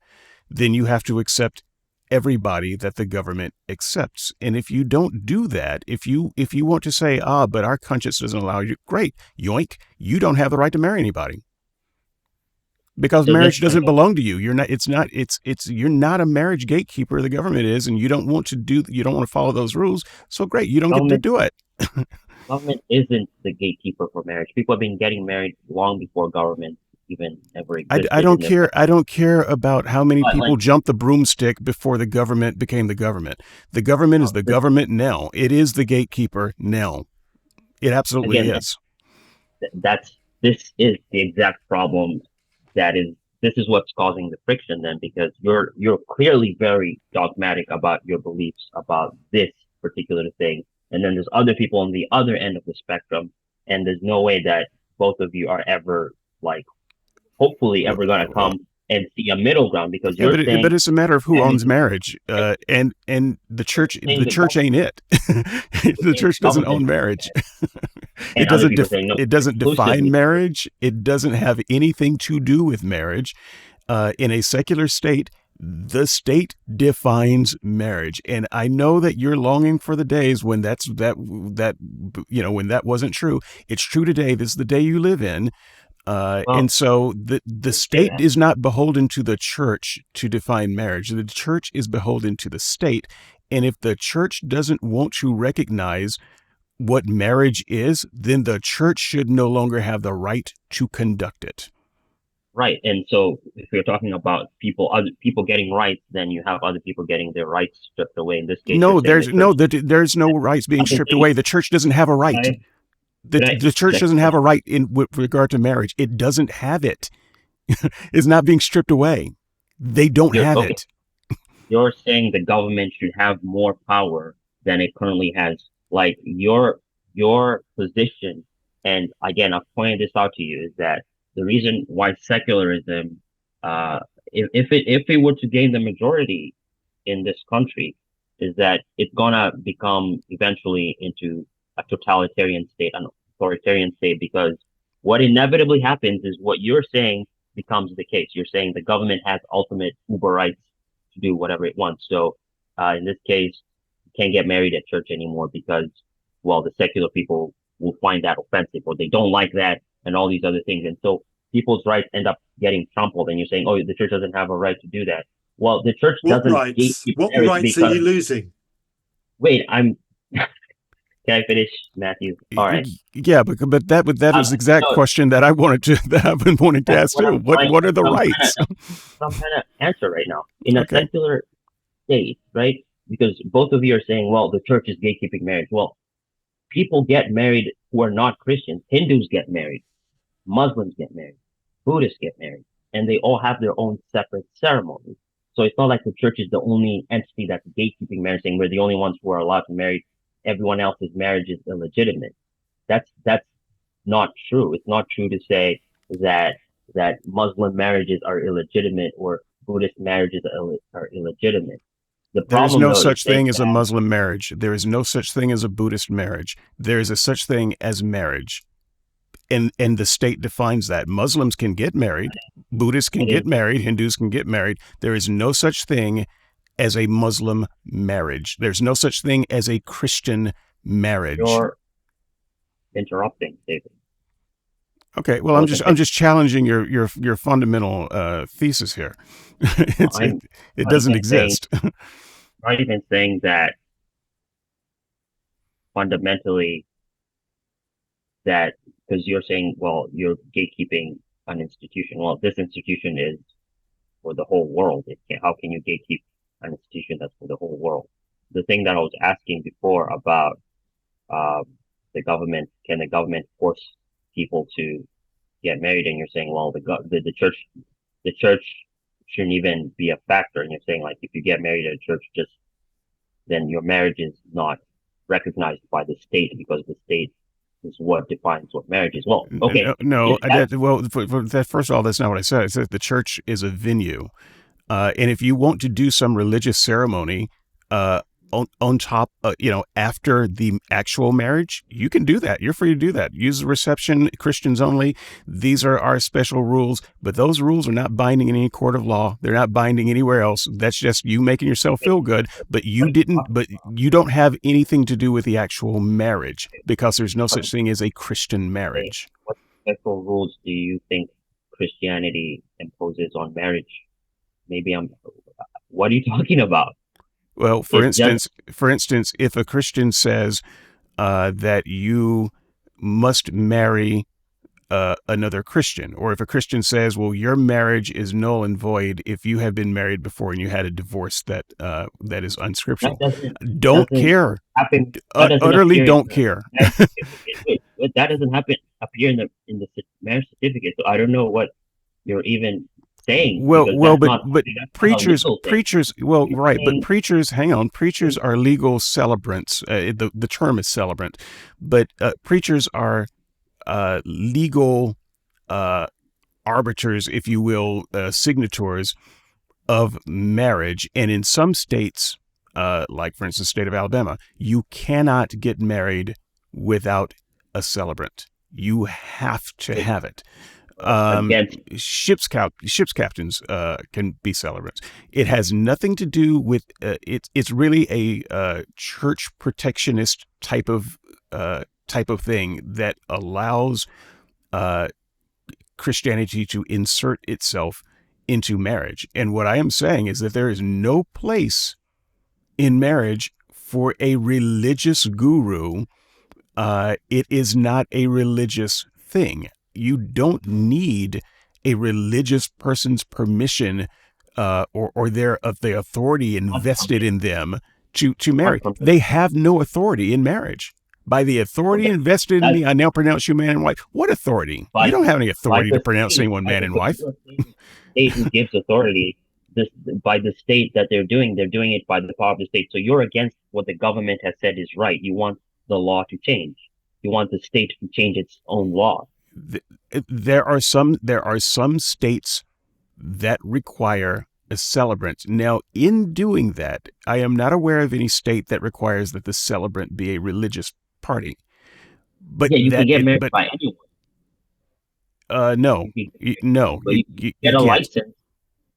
then you have to accept everybody that the government accepts. And if you don't do that, if you want to say, but our conscience doesn't allow you, great, yoink, you don't have the right to marry anybody. Because marriage doesn't belong to you. You're not a marriage gatekeeper. The government is, and you don't want to follow those rules. So great, you don't get to do it. Government isn't the gatekeeper for marriage. People have been getting married long before government even ever existed. I don't care. I don't care about how many people jumped the broomstick before the government became the government. The government is the government now. It is the gatekeeper now. It absolutely is. This is the exact problem. This is what's causing the friction then, because you're clearly very dogmatic about your beliefs about this particular thing. And then there's other people on the other end of the spectrum. And there's no way that both of you are ever hopefully ever going to come and see a middle ground, because but it's a matter of who owns marriage. And the church ain't it. The church doesn't own marriage. It doesn't define marriage. It doesn't have anything to do with marriage. In a secular state, the state defines marriage. And I know that you're longing for the days when when that wasn't true. It's true today. This is the day you live in. And so the state is not beholden to the church to define marriage. The church is beholden to the state. And if the church doesn't want to recognize what marriage is, then the church should no longer have the right to conduct it. Right. And so if you're talking about other people getting rights, then you have other people getting their rights stripped away. In this case, there's no rights being stripped away. The church doesn't have a right. The church doesn't have a right with regard to marriage. It doesn't have it. It's not being stripped away. They don't have it. You're saying the government should have more power than it currently has. Like your position, and again, I've pointed this out to you, is that the reason why secularism, if it were to gain the majority in this country, is that it's gonna become eventually into a totalitarian state, an authoritarian state, because what inevitably happens is what you're saying becomes the case. You're saying the government has ultimate uber rights to do whatever it wants. So in this case, you can't get married at church anymore because, well, the secular people will find that offensive, or they don't like that, and all these other things. And so people's rights end up getting trampled, and you're saying, oh, the church doesn't have a right to do that. Well, the church doesn't. What rights are you losing? Wait, can I finish, Matthew? All right. Yeah, but that is the exact question that I've been wanting to ask too. What are the rights? I'm trying to answer right now. In a secular state, right? Because both of you are saying, well, the church is gatekeeping marriage. Well, people get married who are not Christians. Hindus get married. Muslims get married. Buddhists get married. And they all have their own separate ceremonies. So it's not like the church is the only entity that's gatekeeping marriage, saying we're the only ones who are allowed to marry everyone else's marriage is illegitimate. That's not true. It's not true to say that Muslim marriages are illegitimate or Buddhist marriages are illegitimate. The There is problem, no though, is such saying thing as a that Muslim marriage. There is no such thing as a Buddhist marriage. There is a such thing as marriage. And the state defines that. Muslims can get married, Buddhists can it get is married, Hindus can get married. There is no such thing as a Muslim marriage. There's no such thing as a Christian marriage. you're interrupting, David. Okay, well, I I'm wasn't just challenging your fundamental thesis here. I'm It not doesn't even saying exist. not even saying that fundamentally that because you're saying, well, you're gatekeeping an institution. Well, this institution is for the whole world. How can you gatekeep an institution that's for the whole world? The thing that I was asking before about the government, can the government force people to get married? And you're saying, well, the church shouldn't even be a factor. And you're saying, like, if you get married at a church, then your marriage is not recognized by the state because the state is what defines what marriage is. Well, okay. No. If First of all, that's not what I said. I said the church is a venue. And if you want to do some religious ceremony on top, after the actual marriage, you can do that. You're free to do that. Use the reception, Christians only. These are our special rules, but those rules are not binding in any court of law. They're not binding anywhere else. That's just you making yourself feel good, but you don't have anything to do with the actual marriage because there's no such thing as a Christian marriage. What special rules do you think Christianity imposes on marriage? What are you talking about? Well, for instance, if a Christian says that you must marry another Christian, or if a Christian says, well, your marriage is null and void if you have been married before and you had a divorce that is unscriptural. Don't care. Utterly don't care. That doesn't appear in the marriage certificate. So I don't know what you're even saying. But preachers, hang on, preachers are legal celebrants. The term is celebrant, but preachers are legal arbiters, if you will, signatories of marriage. And in some states, like for instance, the state of Alabama, you cannot get married without a celebrant. You have to have it. Ship's captains can be celebrants. It has nothing to do with it's really a church protectionist type of thing that allows Christianity to insert itself into marriage. And what I am saying is that there is no place in marriage for a religious guru. It is not a religious thing. You don't need a religious person's permission or the authority invested in them to marry. They have no authority in marriage. By the authority invested in me, I now pronounce you man and wife. What authority? You don't have any authority to pronounce anyone man and wife. State who gives authority by the state that they're doing it by the power of the state. So you're against what the government has said is right. You want the law to change. You want the state to change its own law. There are some states that require a celebrant. Now, in doing that, I am not aware of any state that requires that the celebrant be a religious party. But you can get married by anyone. No. You get a license.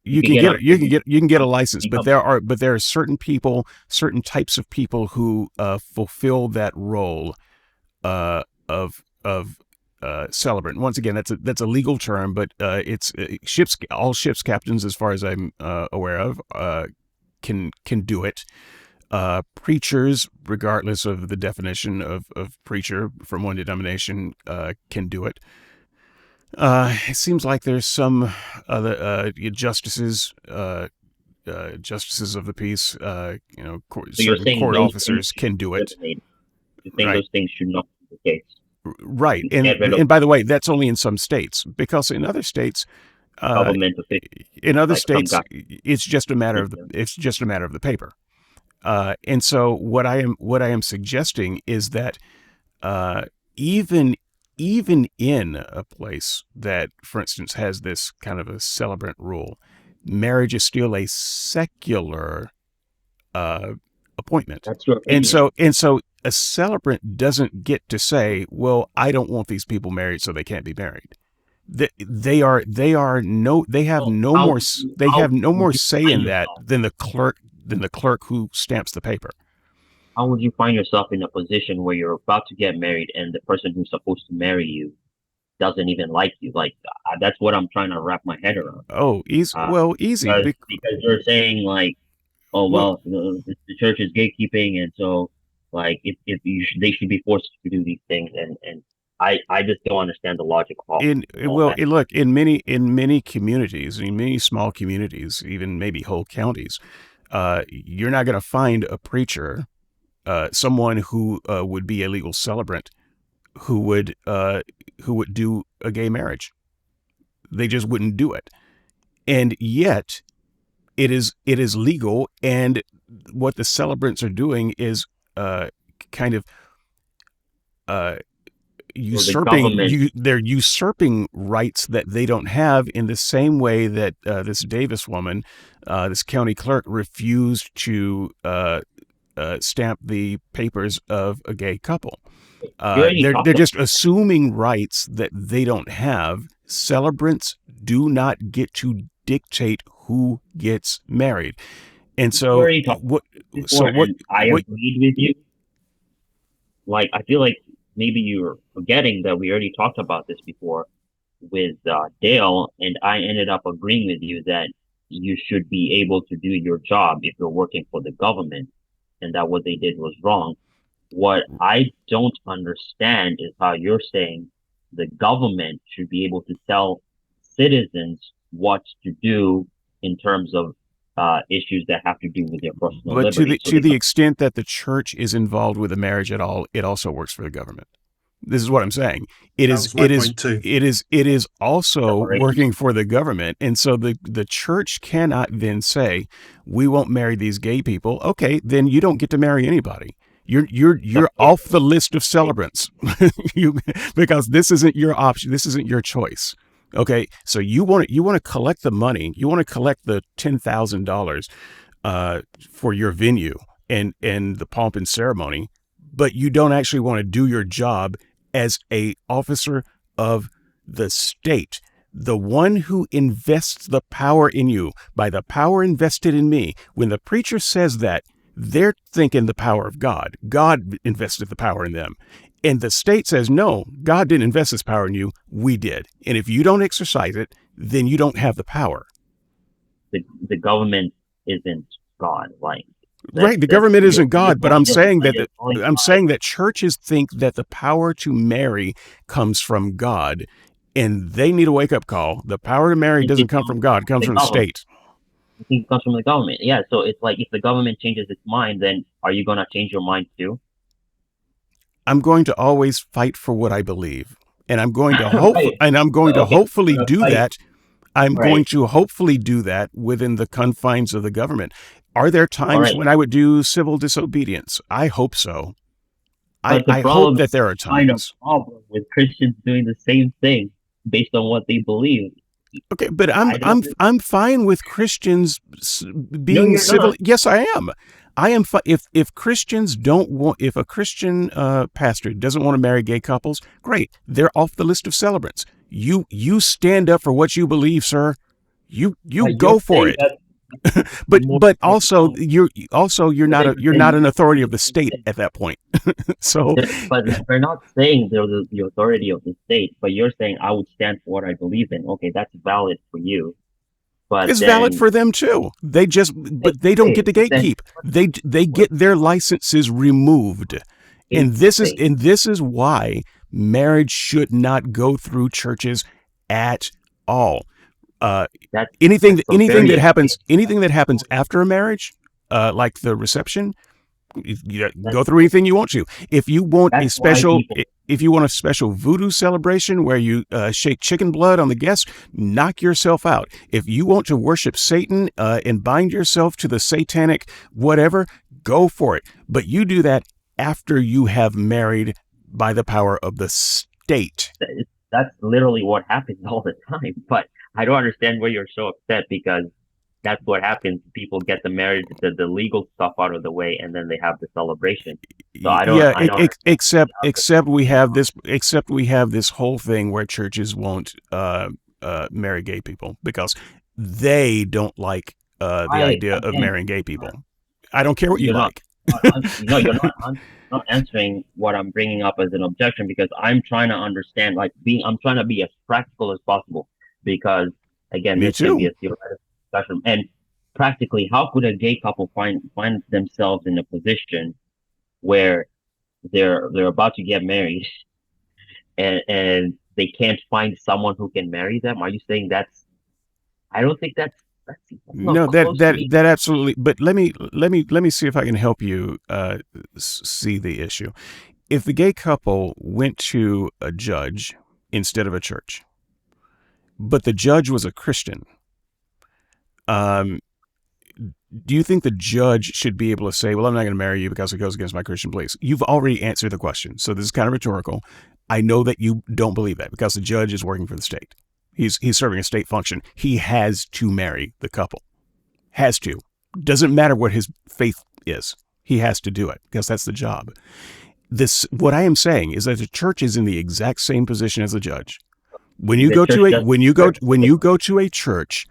You can get a license, but there are certain people, certain types of people who fulfill that role of celebrant. Once again, that's a legal term, but it's all ship's captains, as far as I'm aware of, can do it. Preachers, regardless of the definition of preacher from one denomination, can do it. It seems like there's some other justices of the peace, certain court officers can do it. You think those things should not be the case? Right, and by the way, that's only in some states, because in other states, it's just a matter of the paper. And so what I am suggesting is that even in a place that, for instance, has this kind of a celebrant rule, marriage is still a secular appointment. That's your And opinion. so a celebrant doesn't get to say, well, I don't want these people married, so they can't be married. They have So no how more would you they how have no would more you say find in that yourself? than the clerk who stamps the paper. How would you find yourself in a position where you're about to get married and the person who's supposed to marry you doesn't even like you? Like that's what I'm trying to wrap my head around. Oh, easy. Uh, Well, easy. because you're saying like, oh Well, well, the church is gatekeeping, and so like if they should be forced to do these things, and I just don't understand the logic of all that. look, in many communities, in many small communities, even maybe whole counties, you're not going to find a preacher, someone who would be a legal celebrant, who would do a gay marriage. They just wouldn't do it. And yet, it is legal, and what the celebrants are doing is kind of uh, So the government, they're usurping rights that they don't have, in the same way that this Davis woman, this county clerk, refused to stamp the papers of a gay couple. you already They're talked about just assuming rights that they don't have. Celebrants do not get to dictate who gets married. And you so already talked what about this so before, what and I what agreed with you. Like I feel like maybe you're forgetting that we already talked about this before with Dale, and I ended up agreeing with you that you should be able to do your job if you're working for the government, and that what they did was wrong. What I don't understand is how you're saying the government should be able to tell citizens what to do in terms of issues that have to do with their personal but liberty. So to they the come, extent that the church is involved with a marriage at all, it also works for the government. This is what I'm saying. That was my point too. It is also separation. working for the government. And so the church cannot then say, we won't marry these gay people. Okay, then you don't get to marry anybody. But You're off the list of celebrants. you Because this isn't your option. This isn't your choice. Okay, so you want to collect the money. You want to collect the $10,000 for your venue and the pomp and ceremony, but you don't actually want to do your job as a officer of the state, the one who invests the power in you by the power invested in me. When the preacher says that, they're thinking the power of God. God invested the power in them. And the state says, no, God didn't invest this power in you. We did. And if you don't exercise it, then you don't have the power. the government isn't God. Like Right, the government you're isn't God, but calling I'm God. saying that churches think that the power to marry comes from God, and they need a wake-up call. The power to marry It, doesn't it come comes from God, it from comes the from the government. state. I think it comes from the government. Yeah. So it's like if the government changes its mind, then are you gonna change your mind too? I'm going to always fight for what I believe, and Right. I'm going to Okay. hopefully You're gonna do fight. that. I'm All going right. to hopefully do that within the confines of the government. Are there All times right. when I would do civil disobedience? I hope so. But the I hope problem is that there are you find a times. problem with Christians doing the same thing based on what they believe. Okay, but I don't. I'm fine with Christians No, being you're civil. not. Yes, I am. I am. If Christians don't want, if a Christian pastor doesn't want to marry gay couples, great. They're off the list of celebrants. You stand up for what you believe, sir. You But you're go for saying it. that But most also people, you're but then not you're you're saying not an authority of you're the state saying at that point. So but they're not saying they're the authority of the state, but you're saying I would stand for what I believe in. Okay, that's valid for you. But it's valid then, for them too. hey, But they don't hey, get to but then gatekeep. They what get their licenses removed. is faith? And this is why marriage should not go through churches at all. Uh, That's that's a very anything that happens after a marriage, like the reception, you that's go through anything you want to. that's why people. If you want a special voodoo celebration where you shake chicken blood on the guests, knock yourself out. If you want to worship Satan and bind yourself to the satanic whatever, go for it. But you do that after you have married by the power of the state. That's literally what happens all the time. But I don't understand why you're so upset, because that's what happens. People get the marriage, the legal stuff out of the way, and then they have the celebration. So I don't. Yeah, I don't. except we have this whole thing where churches won't marry gay people because they don't like the idea of marrying gay people. I don't care what you You're like. No, you're not. I'm not answering what I'm bringing up as an objection, because I'm trying to understand. I'm trying to be as practical as possible, because again, Me this can be too. a theoretical discussion. And practically, how could a gay couple find themselves in a position where they're about to get married, and they can't find someone who can marry them? Are you saying that's? I don't think that's not No, close to being. that absolutely. But let me see if I can help you see the issue. If the gay couple went to a judge instead of a church, but the judge was a Christian, um, do you think the judge should be able to say, "Well, I'm not going to marry you because it goes against my Christian beliefs"? You've already answered the question, so this is kind of rhetorical. I know that you don't believe that because the judge is working for the state. He's serving a state function. He has to marry the couple. Has to. Doesn't matter what his faith is. He has to do it because that's the job. What I am saying is that the church is in the exact same position as the judge. When you The go church to a does- when you go to a church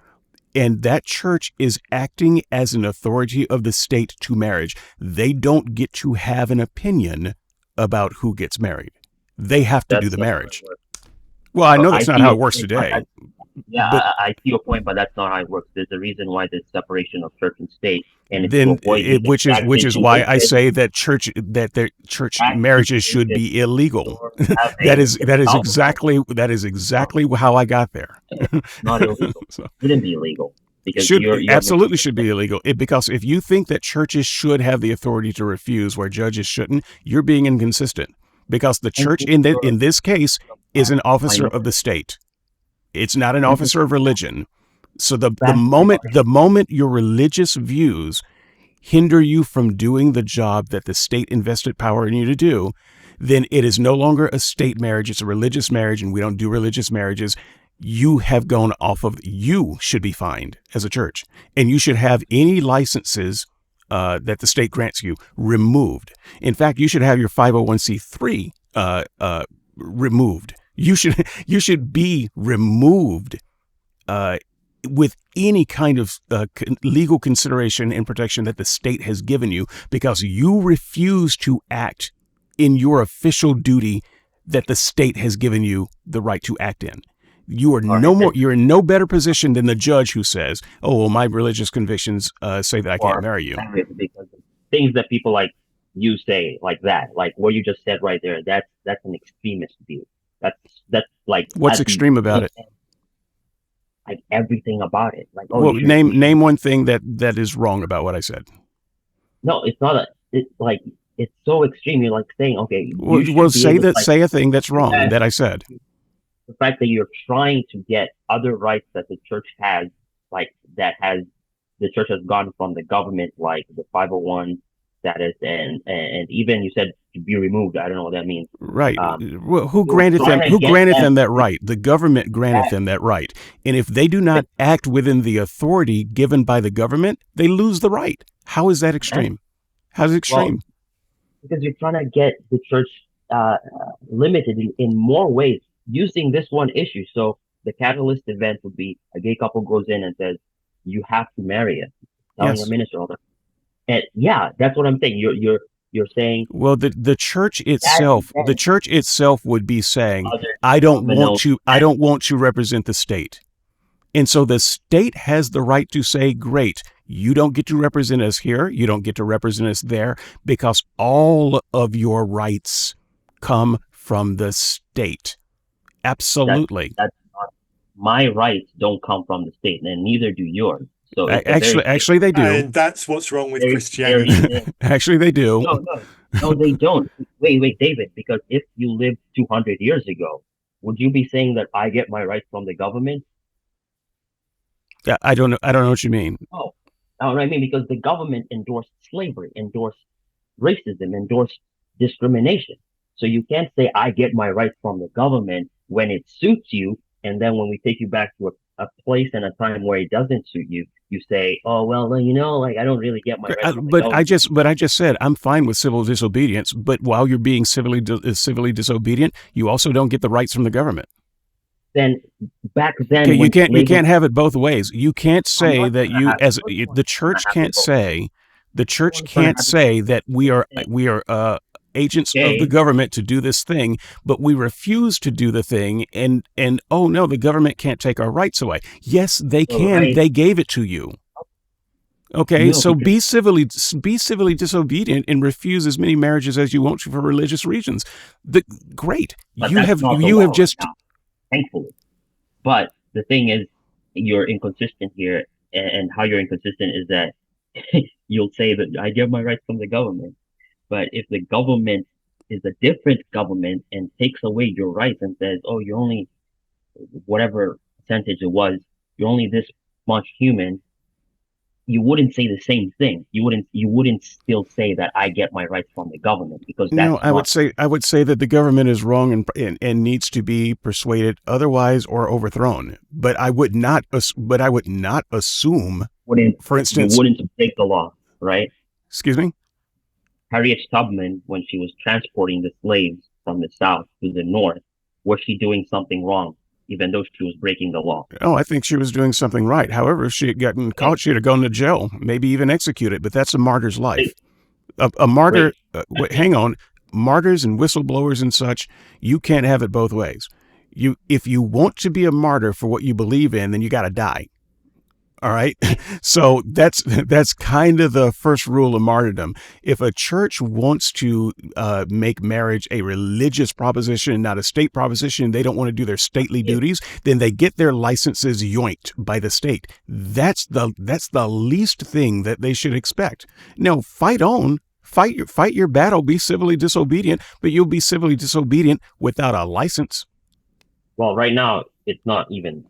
and that church is acting as an authority of the state to marriage, they don't get to have an opinion about who gets married. They have to do That's the not how it marriage. works. Well, I So know that's I not see how your it works point, today. Yeah, But I see your point, but that's not how it works. There's a reason why there's separation of church and state, and it's to then, avoid the which exact is why I situation say that their church exact marriages should situation be illegal. or That having is alcohol. exactly how I got there. Not illegal. So, It shouldn't be illegal, because should you're absolutely should be illegal. Because if you think that churches should have the authority to refuse where judges shouldn't, you're being inconsistent. Because the church in this case is an officer of the state. It's not an officer of religion. So the moment your religious views hinder you from doing the job that the state invested power in you to do, then it is no longer a state marriage. It's a religious marriage, and we don't do religious marriages. You have gone off of. You should be fined as a church, and you should have any licenses that the state grants you removed. In fact, you should have your 501c3 removed. You should be removed with any kind of legal consideration and protection that the state has given you, because you refuse to act in your official duty that the state has given you the right to act in. You are you're in no better position than the judge who says, "Oh, well, my religious convictions say that I can't marry you." Because things that people like you say, like that, like what you just said right there, that's an extremist view. That's like, what's extreme about it? Like everything about it. Like, well, name one thing that is wrong about what I said. No, it's not. It's like, it's so extreme. You're like saying, okay. Well, say a thing that's wrong that I said. The fact that you're trying to get other rights that the church has, like the church has gotten from the government, like the 501 status, and even you said to be removed. I don't know what that means. Right. Well, who granted them that right? The government granted them that right. And if they do not act within the authority given by the government, they lose the right. How is that extreme? How's it extreme? Well, because you're trying to get the church limited in more ways using this one issue. So the catalyst event would be a gay couple goes in and says, "You have to marry us," telling a minister all that. And yeah, that's what I'm saying. You're saying, well, the church itself would be saying, I don't want to represent the state. And so the state has the right to say, great, you don't get to represent us here, you don't get to represent us there, because all of your rights come from the state. Absolutely. That's not, my rights don't come from the state, and neither do yours. So actually, they do. And that's what's wrong with Christianity. Actually, they do. No, they don't. Wait, David. Because if you lived 200 years ago, would you be saying that I get my rights from the government? I don't know what you mean. Oh, what I mean? Because the government endorsed slavery, endorsed racism, endorsed discrimination. So you can't say I get my rights from the government when it suits you, and then when we take you back to a place and a time where it doesn't suit you, you say, oh well, like I don't really get my rights from the But government. I just said I'm fine with civil disobedience. But while you're being civilly disobedient, you also don't get the rights from the government. Then back then, Okay, when you slavery, can't have it both ways. You can't I'm say not that gonna you have as it. Of course the I'm gonna church have it can't both. say the church Everyone's gonna can't have it say that we are both. agents of the Okay, government to do this thing, but we refuse to do the thing, and oh no, the government can't take our rights away. Yes, they so can. right, They gave it to you. Okay, no, so because be civilly disobedient and refuse as many marriages as you want to for religious reasons. Great. but that's not the You law have right just now, thankfully. But the thing is, you're inconsistent here, and how you're inconsistent is that you'll say that I get my rights from the government, but if the government is a different government and takes away your rights and says, "Oh, you're only whatever percentage it was, you're only this much human," you wouldn't say the same thing. You wouldn't still say that I get my rights from the government because no, that's not I would say that the government is wrong and needs to be persuaded otherwise or overthrown. But I would not assume, wouldn't for you instance, wouldn't break the law, right? excuse me. Harriet Tubman, when she was transporting the slaves from the south to the north, was she doing something wrong, even though she was breaking the law? Oh, I think she was doing something right. However, if she had gotten Okay, caught, she'd have gone to jail, maybe even executed. But that's a martyr's life. great, A martyr. great. That's it. Hang on, martyrs and whistleblowers and such. You can't have it both ways. If you want to be a martyr for what you believe in, then you got to die. All right. So that's kind of the first rule of martyrdom. If a church wants to make marriage a religious proposition, not a state proposition, they don't want to do their stately Yeah. duties, then they get their licenses yoinked by the state. That's the least thing that they should expect. No, fight on. Fight your battle. Be civilly disobedient, but you'll be civilly disobedient without a license. Well, right now it's not even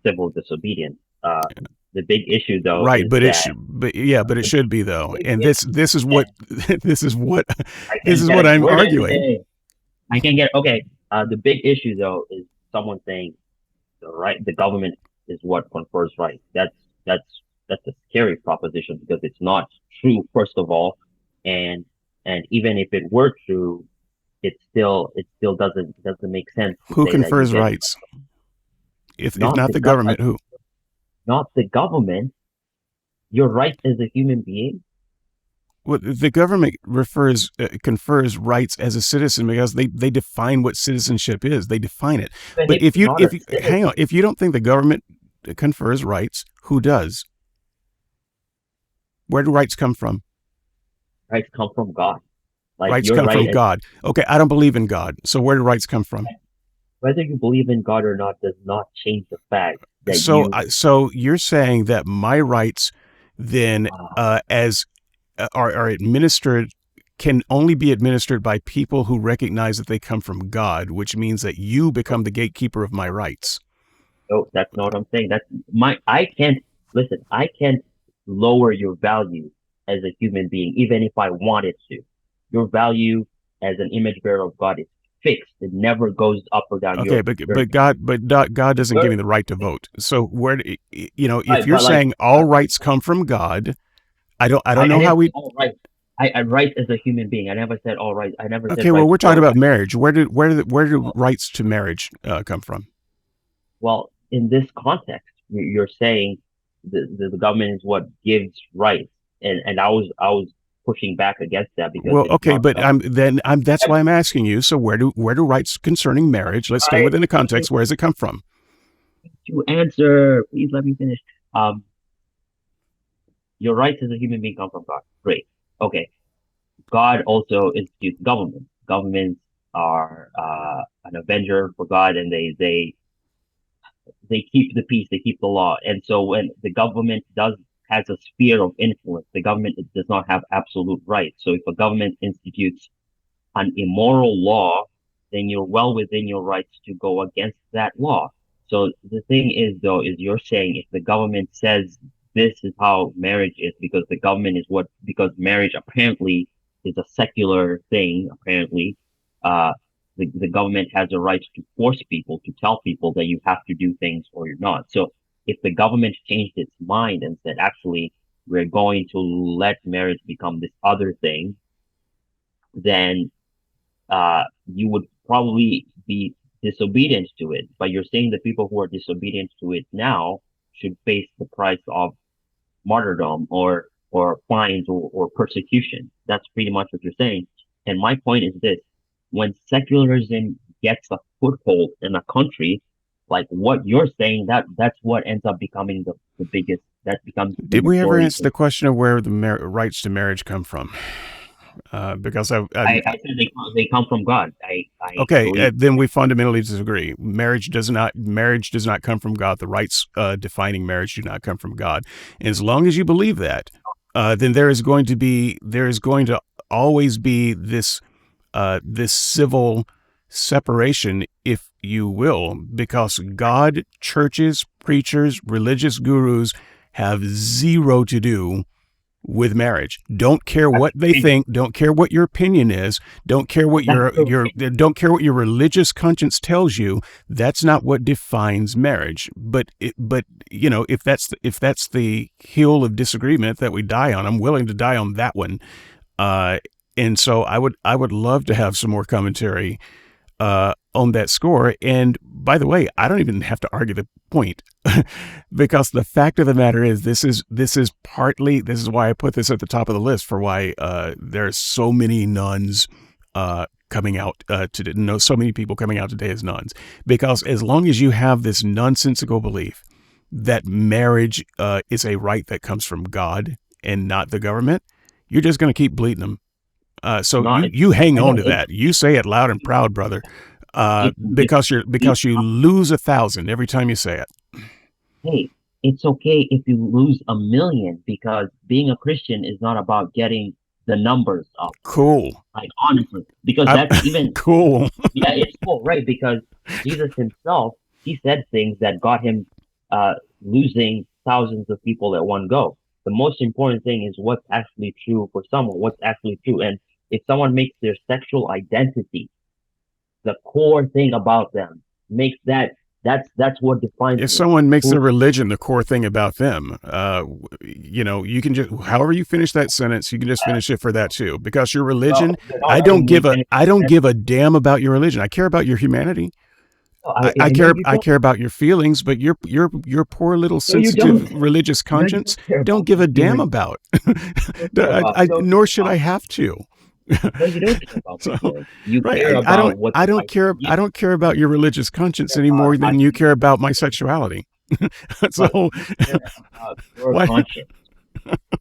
civil disobedience. The big issue though Right, is but it that should, but yeah, but it the should be though. big And issue this is is that what this is what I this can is get what it I'm worded. arguing. I can get okay. The big issue though is someone saying the government is what confers rights. That's that's a scary proposition because it's not true, first of all, and even if it were true, it still doesn't make sense to Who say that you confers get rights? If not not the the government, who? not the government, your rights as a human being. Well, the government confers rights as a citizen because they define what citizenship is. They define it. Even But if you're not a if you hang on, citizen, if you don't think the government confers rights, who does? Where do rights come from? rights come from God. Like Rights your come right from as God. Okay, I don't believe in God. So where do rights come from? whether you believe in God or not does not change the fact that So you so you're saying that my rights then as are administered can only be administered by people who recognize that they come from God, which means that you become the gatekeeper of my rights. no, that's not what I'm saying. That's my I can't listen, I can't lower your value as a human being, even if I wanted to. Your value as an image bearer of God is fixed. It never goes up or down. Okay, God doesn't give You're me the right to vote. So where if right, you're but like saying all rights come from God, I don't I know how didn't say we. all right. I right as a human being. I never said all right. I never said Okay, well right we're to talking vote. about marriage. Where do Well, rights to marriage come from? well, in this context, you're saying the government is what gives rights, and I was pushing back against that because Well, it's okay, not the but government. that's why I'm asking you. So where do rights concerning marriage? Let's stay Right. within the context. Where does it come from? To answer, please let me finish. Um, your rights as a human being come from God. Great. Okay. God also institutes government. Governments are an avenger for God, and they keep the peace, they keep the law. And so when the government has a sphere of influence, the government does not have absolute rights. So if a government institutes an immoral law, then you're well within your rights to go against that law. So the thing is, though, is you're saying if the government says this is how marriage is because the government is because marriage apparently is a secular thing. Apparently, the government has a right to force people to tell people that you have to do things or you're not. So if the government changed its mind and said, actually, we're going to let marriage become this other thing, then you would probably be disobedient to it. But you're saying the people who are disobedient to it now should face the price of martyrdom or fines or persecution. That's pretty much what you're saying. And my point is this: when secularism gets a foothold in a country, like what you're saying, that's what ends up becoming the biggest. That becomes. Did we ever answer the question of where the rights to marriage come from? Because I said they come from God. Okay, then we fundamentally disagree. Marriage does not come from God. The rights defining marriage do not come from God. And as long as you believe that, then there is going to always be this civil separation, if you will, because God, churches, preachers, religious gurus have zero to do with marriage. Don't care what they think, don't care what your opinion is, don't care what don't care what your religious conscience tells you. That's not what defines marriage. But you know, if that's the hill of disagreement that we die on, I'm willing to die on that one. And so I would love to have some more commentary on that score. And by the way, I don't even have to argue the point because the fact of the matter is this is why I put this at the top of the list for why there's so many nuns coming out today. So many people coming out today as nuns, because as long as you have this nonsensical belief that marriage is a right that comes from God and not the government, you're just going to keep bleeding them. So you hang on to that. You say it loud and proud, brother, because you lose 1,000 every time you say it. Hey, it's okay if you lose 1,000,000 because being a Christian is not about getting the numbers up. Cool. Like honestly, because that's even cool. Yeah, it's cool, right? Because Jesus himself, he said things that got him losing thousands of people at one go. The most important thing is what's actually true for someone, what's actually true. And if someone makes their sexual identity the core thing about them, makes that's what defines If someone makes their religion the core thing about them, you know, you can just, however you finish that sentence, you can just finish it for that too. Because your religion, I don't give a damn about your religion. I care about your humanity. I care about your feelings, but your poor little sensitive religious conscience don't give a damn about. Nor should I have to. No, you don't care about so, I don't care about your religious conscience any more than you care about my sexuality. So your conscience.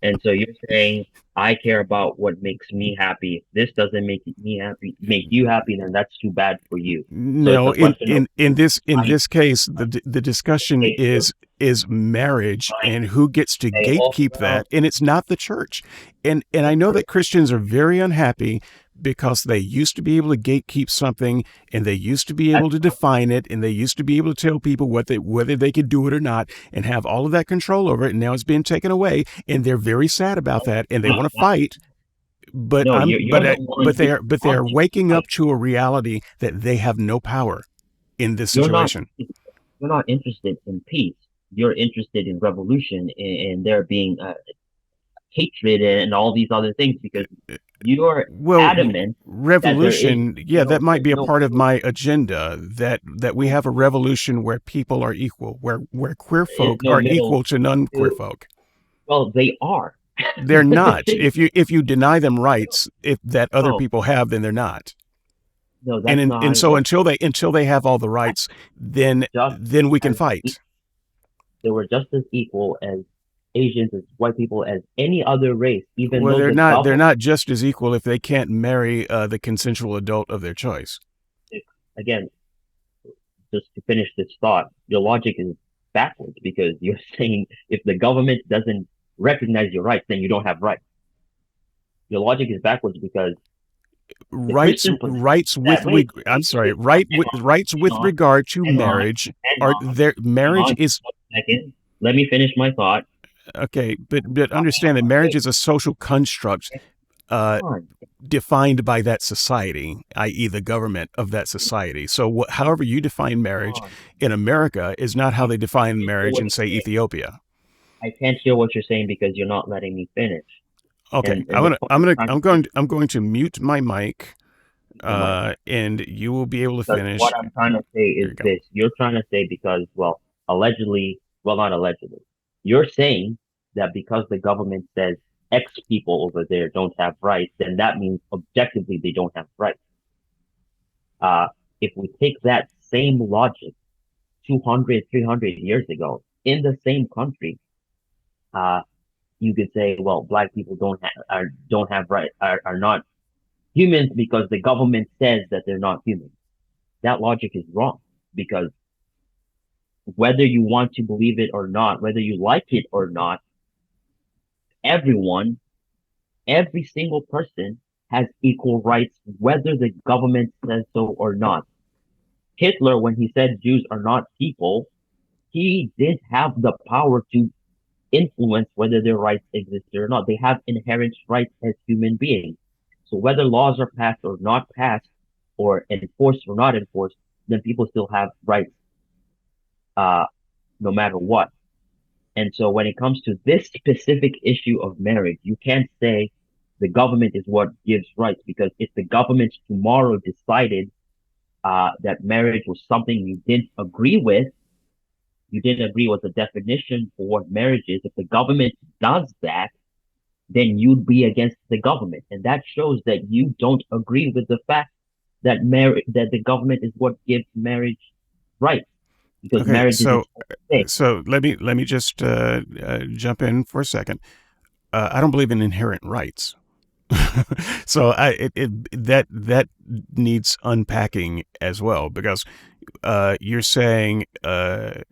And so you're saying I care about what makes me happy. If this doesn't make you happy, then that's too bad for you. No, in this case, the discussion is marriage and who gets to gatekeep that, and it's not the church. And I know that Christians are very unhappy because they used to be able to gatekeep something, and they used to be able to define it, and they used to be able to tell people whether they could do it or not, and have all of that control over it. And now it's being taken away, and they're very sad about that, and they want to fight. But they are waking up to a reality that they have no power in this situation. You're not interested in peace. You're interested in revolution and there being hatred and all these other things because you're adamant. Revolution, that might be a part of my agenda, that we have a revolution where people are equal, where queer folk are equal to non-queer folk. Well, they are. They're not. If you deny them rights that other people have, then they're not. No, that's not. And so until they have all the rights, then we can fight. They were just as equal as Asians, as white people, as any other race. Even well, they're not just as equal if they can't marry the consensual adult of their choice. Again, just to finish this thought, your logic is backwards because you're saying if the government doesn't recognize your rights, then you don't have rights. Your logic is backwards because rights with regard to marriage are there. Marriage is. Let me finish my thought. Okay, but understand that marriage is a social construct defined by that society, i.e., the government of that society. So, however you define marriage in America is not how they define marriage in, say, Ethiopia. I can't hear what you're saying because you're not letting me finish. Okay, And I'm going to mute my mic, and you will be able to finish. What I'm trying to say is this: you're trying to say because, well, allegedly, well, not allegedly, you're saying that because the government says X people over there don't have rights, then that means objectively they don't have rights. If we take that same logic 200, 300 years ago in the same country, you could say, well, black people don't have rights, are not humans because the government says that they're not human. That logic is wrong because whether you want to believe it or not, whether you like it or not, everyone, every single person has equal rights, whether the government says so or not. Hitler, when he said Jews are not people, he did have the power to influence whether their rights existed or not. They have inherent rights as human beings. So whether laws are passed or not passed, or enforced or not enforced, then people still have rights, no matter what. And so when it comes to this specific issue of marriage, you can't say the government is what gives rights, because if the government tomorrow decided that marriage was something you didn't agree with the definition for what marriage is, if the government does that, then you'd be against the government. And that shows that you don't agree with the fact that that the government is what gives marriage rights. Because marriage so let me just jump in for a second. I don't believe in inherent rights. So that needs unpacking as well, because you're saying that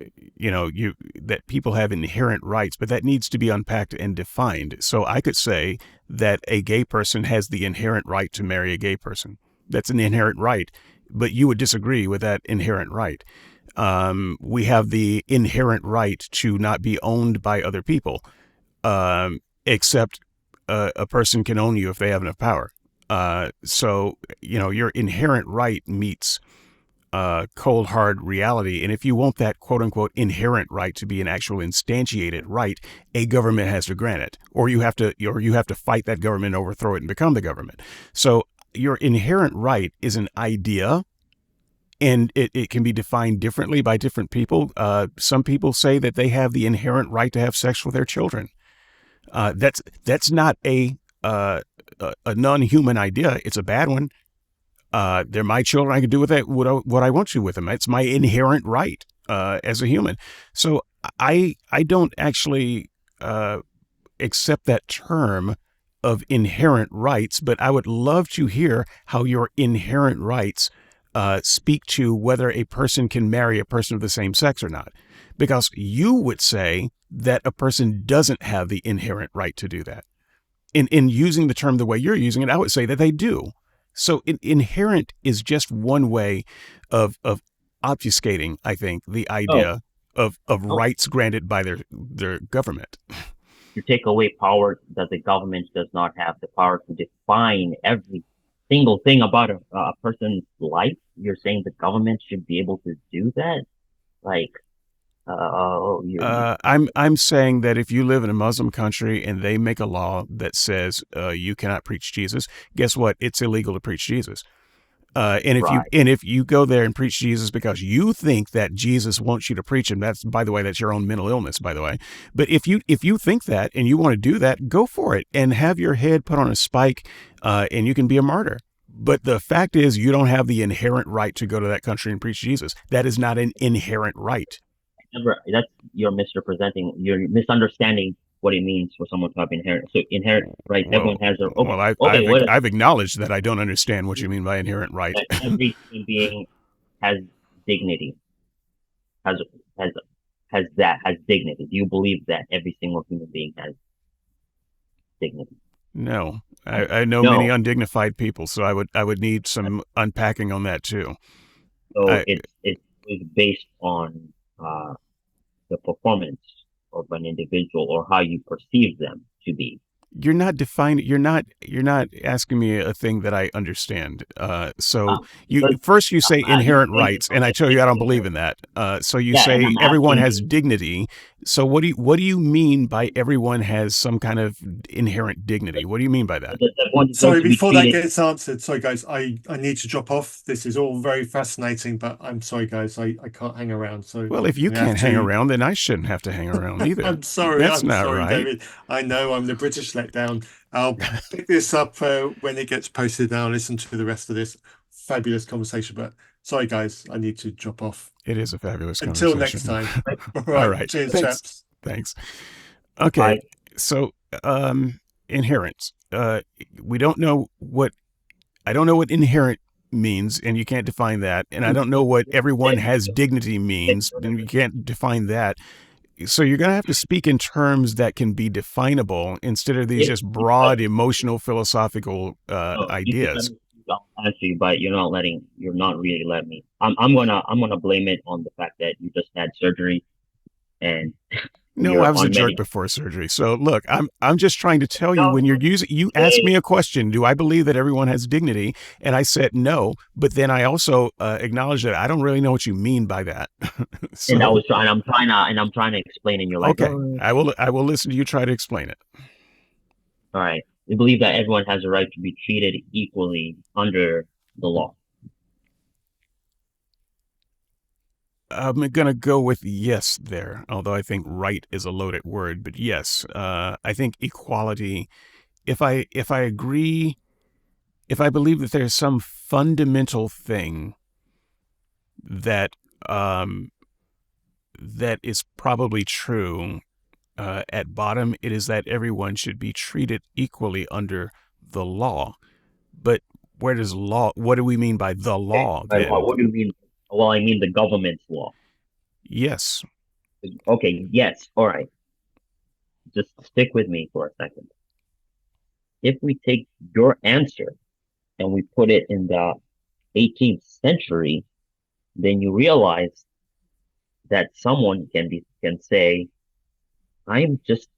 people have inherent rights, but that needs to be unpacked and defined. So I could say that a gay person has the inherent right to marry a gay person. That's an inherent right, but you would disagree with that inherent right. We have the inherent right to not be owned by other people, except a person can own you if they have enough power. So your inherent right meets cold hard reality, and if you want that quote unquote inherent right to be an actual instantiated right, a government has to grant it, or you have to fight that government, overthrow it, and become the government. So your inherent right is an idea, and it can be defined differently by different people. Some people say that they have the inherent right to have sex with their children. That's not a non-human idea. It's a bad one. They're my children. I can do with that what I want to with them. It's my inherent right as a human. So I don't actually accept that term of inherent rights, but I would love to hear how your inherent rights speak to whether a person can marry a person of the same sex or not. Because you would say that a person doesn't have the inherent right to do that. In using the term the way you're using it, I would say that they do. So inherent is just one way of obfuscating, I think, the idea of rights granted by their government. You take away power that the government does not have, the power to define every single thing about a person's life. You're saying the government should be able to do that? I'm saying that if you live in a Muslim country and they make a law that says you cannot preach Jesus, guess what? It's illegal to preach Jesus. If you go there and preach Jesus because you think that Jesus wants you to preach him, that's your own mental illness, by the way. But if you think that and you want to do that, go for it and have your head put on a spike, and you can be a martyr. But the fact is, you don't have the inherent right to go to that country and preach Jesus. That is not an inherent right. You're misrepresenting. You're misunderstanding what it means for someone to have inherent. So inherent right, everyone has their own. Well, I've acknowledged that I don't understand what you mean by inherent right. Every human being has dignity. Has dignity. Do you believe that every single human being has dignity? No, I know many undignified people, so I would need some unpacking on that too. So it's based on the performance of an individual or how you perceive them to be. You're not defining. You're not asking me a thing that I understand. So you But first you say you inherent think rights, and I tell you I don't believe in that. So you yeah, and say I'm everyone asking has you, dignity. So what do you mean by everyone has some kind of inherent dignity? What do you mean by that? that everyone is going Sorry, to be before that treated. gets answered, sorry guys, I need to drop off. This is all very fascinating, but I'm sorry guys, I can't hang around. So Well, if you we have can't hang to. around, then I shouldn't have to hang around either. That's I'm not sorry, right. David. I know I'm the British letdown. I'll pick this up when it gets posted, and I'll listen to the rest of this fabulous conversation. But sorry, guys, I need to drop off. It is a fabulous Until next conversation. time. All All right. right. Cheers, Thanks. chaps. Thanks. Okay. I So, inherent. We don't know what I don't know what inherent means, and you can't define that. And I don't know what everyone has dignity means, and you can't define that. So you're going to have to speak in terms that can be definable instead of these if just you broad, emotional, philosophical no, you should let ideas. me answer you, but you're not really letting me. I'm gonna blame it on the fact that you just had surgery and No, I you're was a on jerk medi. before surgery. So look, I'm just trying to tell you No, when you're using you asked me a question, do I believe that everyone has dignity? And I said no, but then I also acknowledged that I don't really know what you mean by that. and So I'm trying to explain, and you're like, okay, oh, I will listen to you try to explain it. all right. We believe that everyone has a right to be treated equally under the law. I'm gonna go with yes there, although I think right is a loaded word, but yes, I think equality. If I agree, if I believe that there's some fundamental thing that um, that is probably true, at bottom, it is that everyone should be treated equally under the law. But where does law? What do we mean by the Okay. law But then? what do you mean? Well, I mean the government's law. Yes, Okay, yes, all right. Just stick with me for a second. If we take your answer and we put it in the 18th century, then you realize that someone can say, I'm just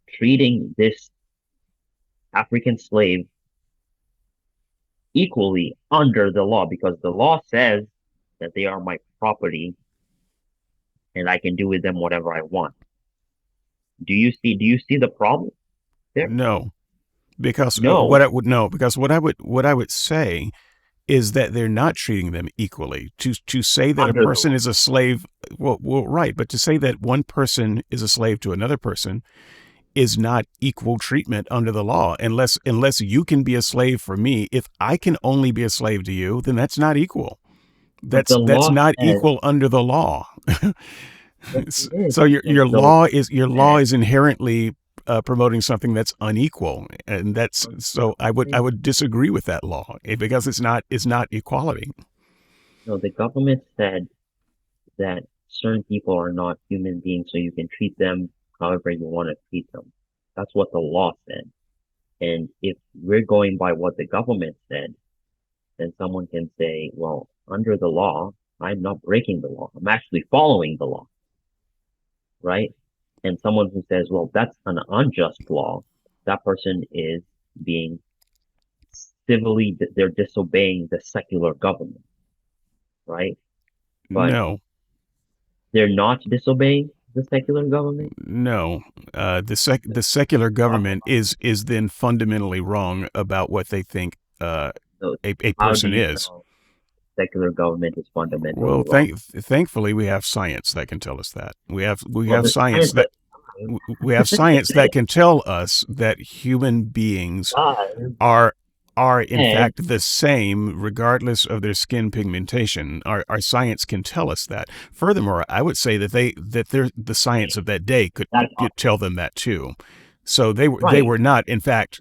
treating this African slave equally under the law because the law says that they are my property and I can do with them whatever I want. Do you see the problem there? no, because No, what I would say is that they're not treating them equally. To say that a under the person law. is a slave, right, but to say that one person is a slave to another person is not equal treatment under the law. Unless you can be a slave for me, if I can only be a slave to you, then that's not equal. But the That's law not says, equal under the law. yes, it is. So The your law says, is inherently promoting something that's unequal, and that's so I would disagree with that law because it's not equality. no, the government said that certain people are not human beings, so you can treat them however you want to treat them. That's what the law said. And if we're going by what the government said, then someone can say, well, under the law, I'm not breaking the law. I'm actually following the law, right? And someone who says, well, that's an unjust law, that person is being civilly, they're disobeying the secular government, right? But No, they're not disobeying the secular government. no. The secular government is then fundamentally wrong about what they think So a how do person you is. know secular government is fundamentally Well, wrong? thankfully we have science that can tell us that. We Well, have the science science that that we have science that can tell us that human beings God are in said fact the same regardless of their skin pigmentation. Our science can tell us that. Furthermore, I would say that the science of that day that's could tell them that too. So they right. were not in fact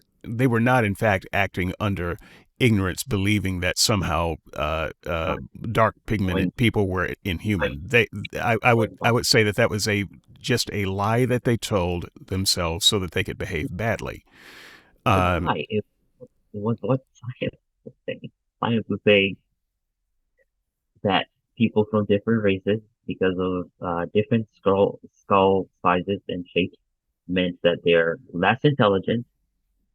acting under ignorance, believing that somehow Not dark going, pigmented people were going, inhuman. going by I would say that that was a just a lie that they told themselves so that they could behave badly. the Um, lie. It was what science was saying. Science was saying that people from different races because of different skull sizes and shapes meant that they're less intelligent.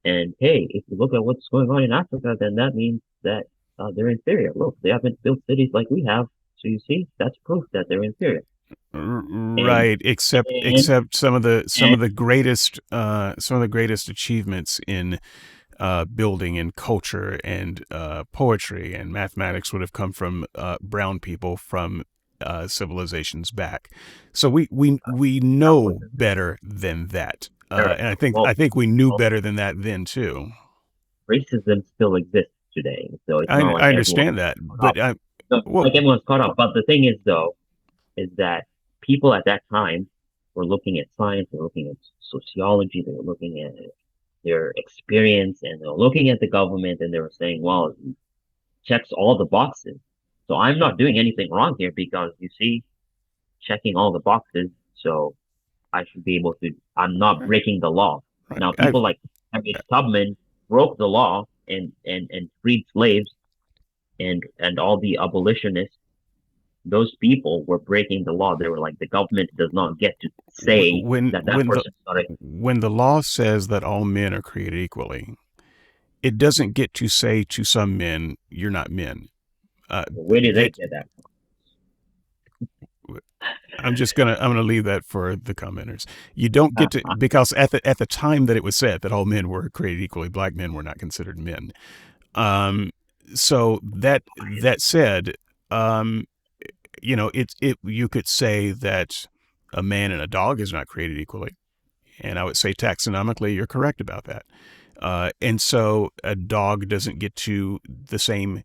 And hey, if you look at what's going on in Africa, then that means that they're inferior. Look, they haven't built cities like we have, so you see, that's proof that they're inferior. And Right, except and some of the and greatest achievements in building and culture and poetry and mathematics would have come from brown people from civilizations back. So we that was know better than that, there. and I Well, think we knew well, better than that then too. racism still exists today, so it's not I like everyone's understand that, caught but up. No, well, like everyone's caught up. But the thing is, though, is that people at that time were looking at science, they were looking at sociology, they were looking at their experience, and they were looking at the government, and they were saying, well, it checks all the boxes. So I'm not doing anything wrong here because you see, checking all the boxes. So I should be able to, I'm not breaking the law. right, Now, people like Harriet Tubman broke the law and freed slaves and all the abolitionists. Those people were breaking the law. They were like, the government does not get to say that that person's not a. when the law says that all men are created equally, it doesn't get to say to some men, "You're not men." Where did they That get that I'm gonna leave that for the commenters. You don't get to, from? because at the time that it was said that all men were created equally, black men were not considered men. Um, so that said, um, you could say that a man and a dog is not created equally, and I would say taxonomically you're correct about that. And so a dog doesn't get to the same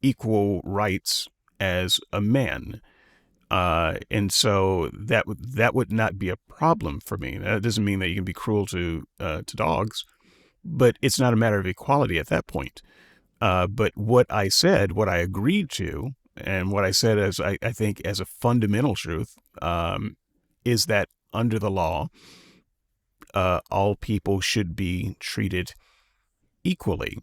equal rights as a man. And so that would not be a problem for me. That doesn't mean that you can be cruel to dogs, but it's not a matter of equality at that point. But what I agreed to, and what I said as I think as a fundamental truth, is that under the law, all people should be treated equally.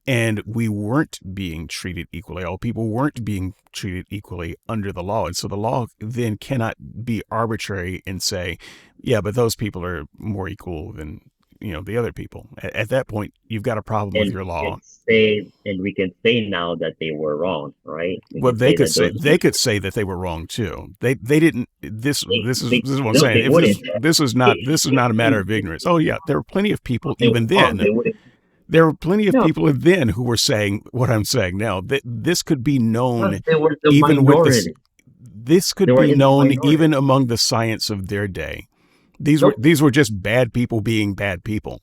And we weren't being treated equally. All people weren't being treated equally under the law. And so the law then cannot be arbitrary and say, yeah, but those people are more equal than, the other people. At that point, you've got a problem with And your law. we can say now that they were wrong, right? We Well, can say that those they could say that they were wrong too. They didn't. This is what I'm no, saying. they If wouldn't. this is not a matter of ignorance. Oh yeah, there were plenty of people They were even wrong. then. They wouldn't. There were plenty of No, people then who were saying what I'm saying now. That this could be known because they were the even with this. minority. This They could were be in the known minority. even among the science of their day. Nope. These were just bad people being bad people,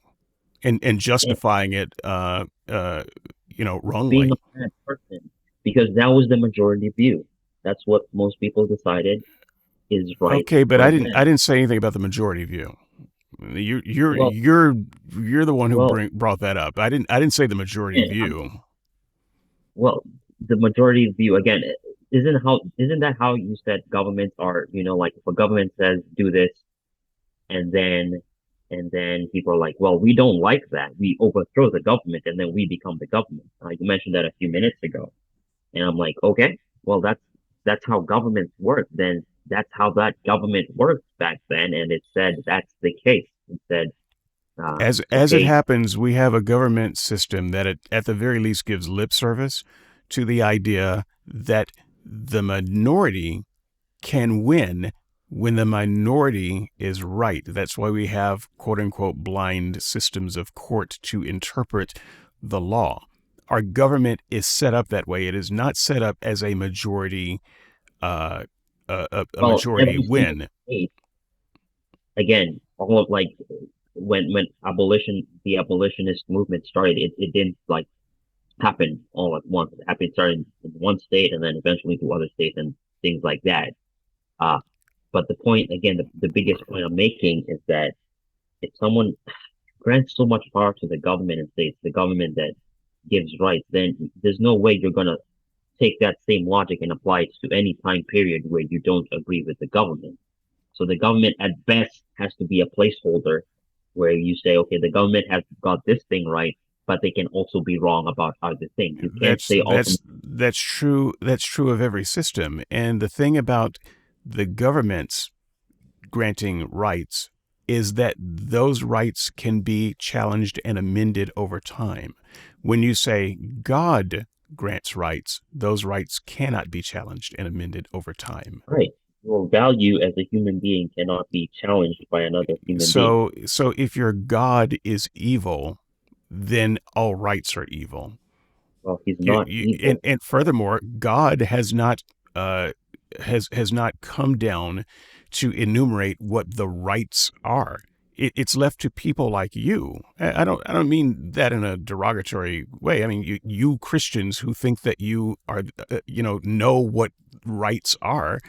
and And justifying it, being wrongly. a bad person because that was the majority view. That's what most people decided is right Okay, but for I them. didn't say anything about the majority view. Well, You're the one who well, brought that up. I didn't say the majority again, view. well, the majority view again isn't that how you said governments are, like if a government says do this and then people are like, well, we don't like that. We overthrow the government and then we become the government. You mentioned that a few minutes ago. And I'm like, okay, well, that's how governments work. Then that's how that government worked back then. And it said that's the case. It said, As it okay, happens, we have a government system that at the very least gives lip service to the idea that the minority can win when the minority is right. That's why we have quote unquote blind systems of court to interpret the law. Our government is set up that way. It is not set up as a majority a well, majority every single win. state, again, all of like when the abolitionist movement started, it didn't like happen all at once. It happened started in one state and then eventually to other states and things like that. Uh, but the point again, the biggest point I'm making is that if someone grants so much power to the government and states the government that gives rights, then there's no way you're gonna take that same logic and apply it to any time period where you don't agree with the government. So the government at best has to be a placeholder where you say, okay, the government has got this thing right, but they can also be wrong about other things. You can't say ultimately. That's true. That's true of every system. And the thing about the government's granting rights is that those rights can be challenged and amended over time. When you say God grants rights, those rights cannot be challenged and amended over time. Right. Your value as a human being cannot be challenged by another human being. So if your God is evil, then all rights are evil. Well, he's not evil. And furthermore, God has not has not come down to enumerate what the rights are. It's left to people like you. I don't mean that in a derogatory way. I mean you Christians who think that you are know what rights are,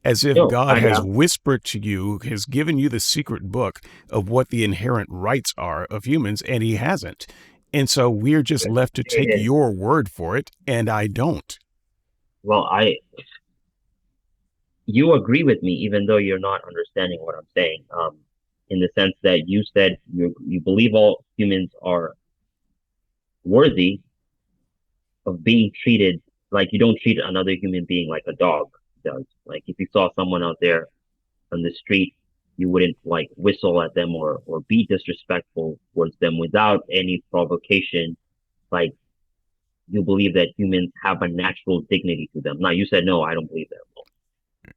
as if No, God I has have. whispered to you, has given you the secret book of what the inherent rights are of humans, and he hasn't. And so we're just left to take It is. your word for it, and I don't. Well, you agree with me, even though you're not understanding what I'm saying. In the sense that you said you believe all humans are worthy of being treated like you don't treat another human being like a dog does. Like if you saw someone out there on the street, you wouldn't like whistle at them or be disrespectful towards them without any provocation. Like you believe that humans have a natural dignity to them. Now you said no, I don't believe that.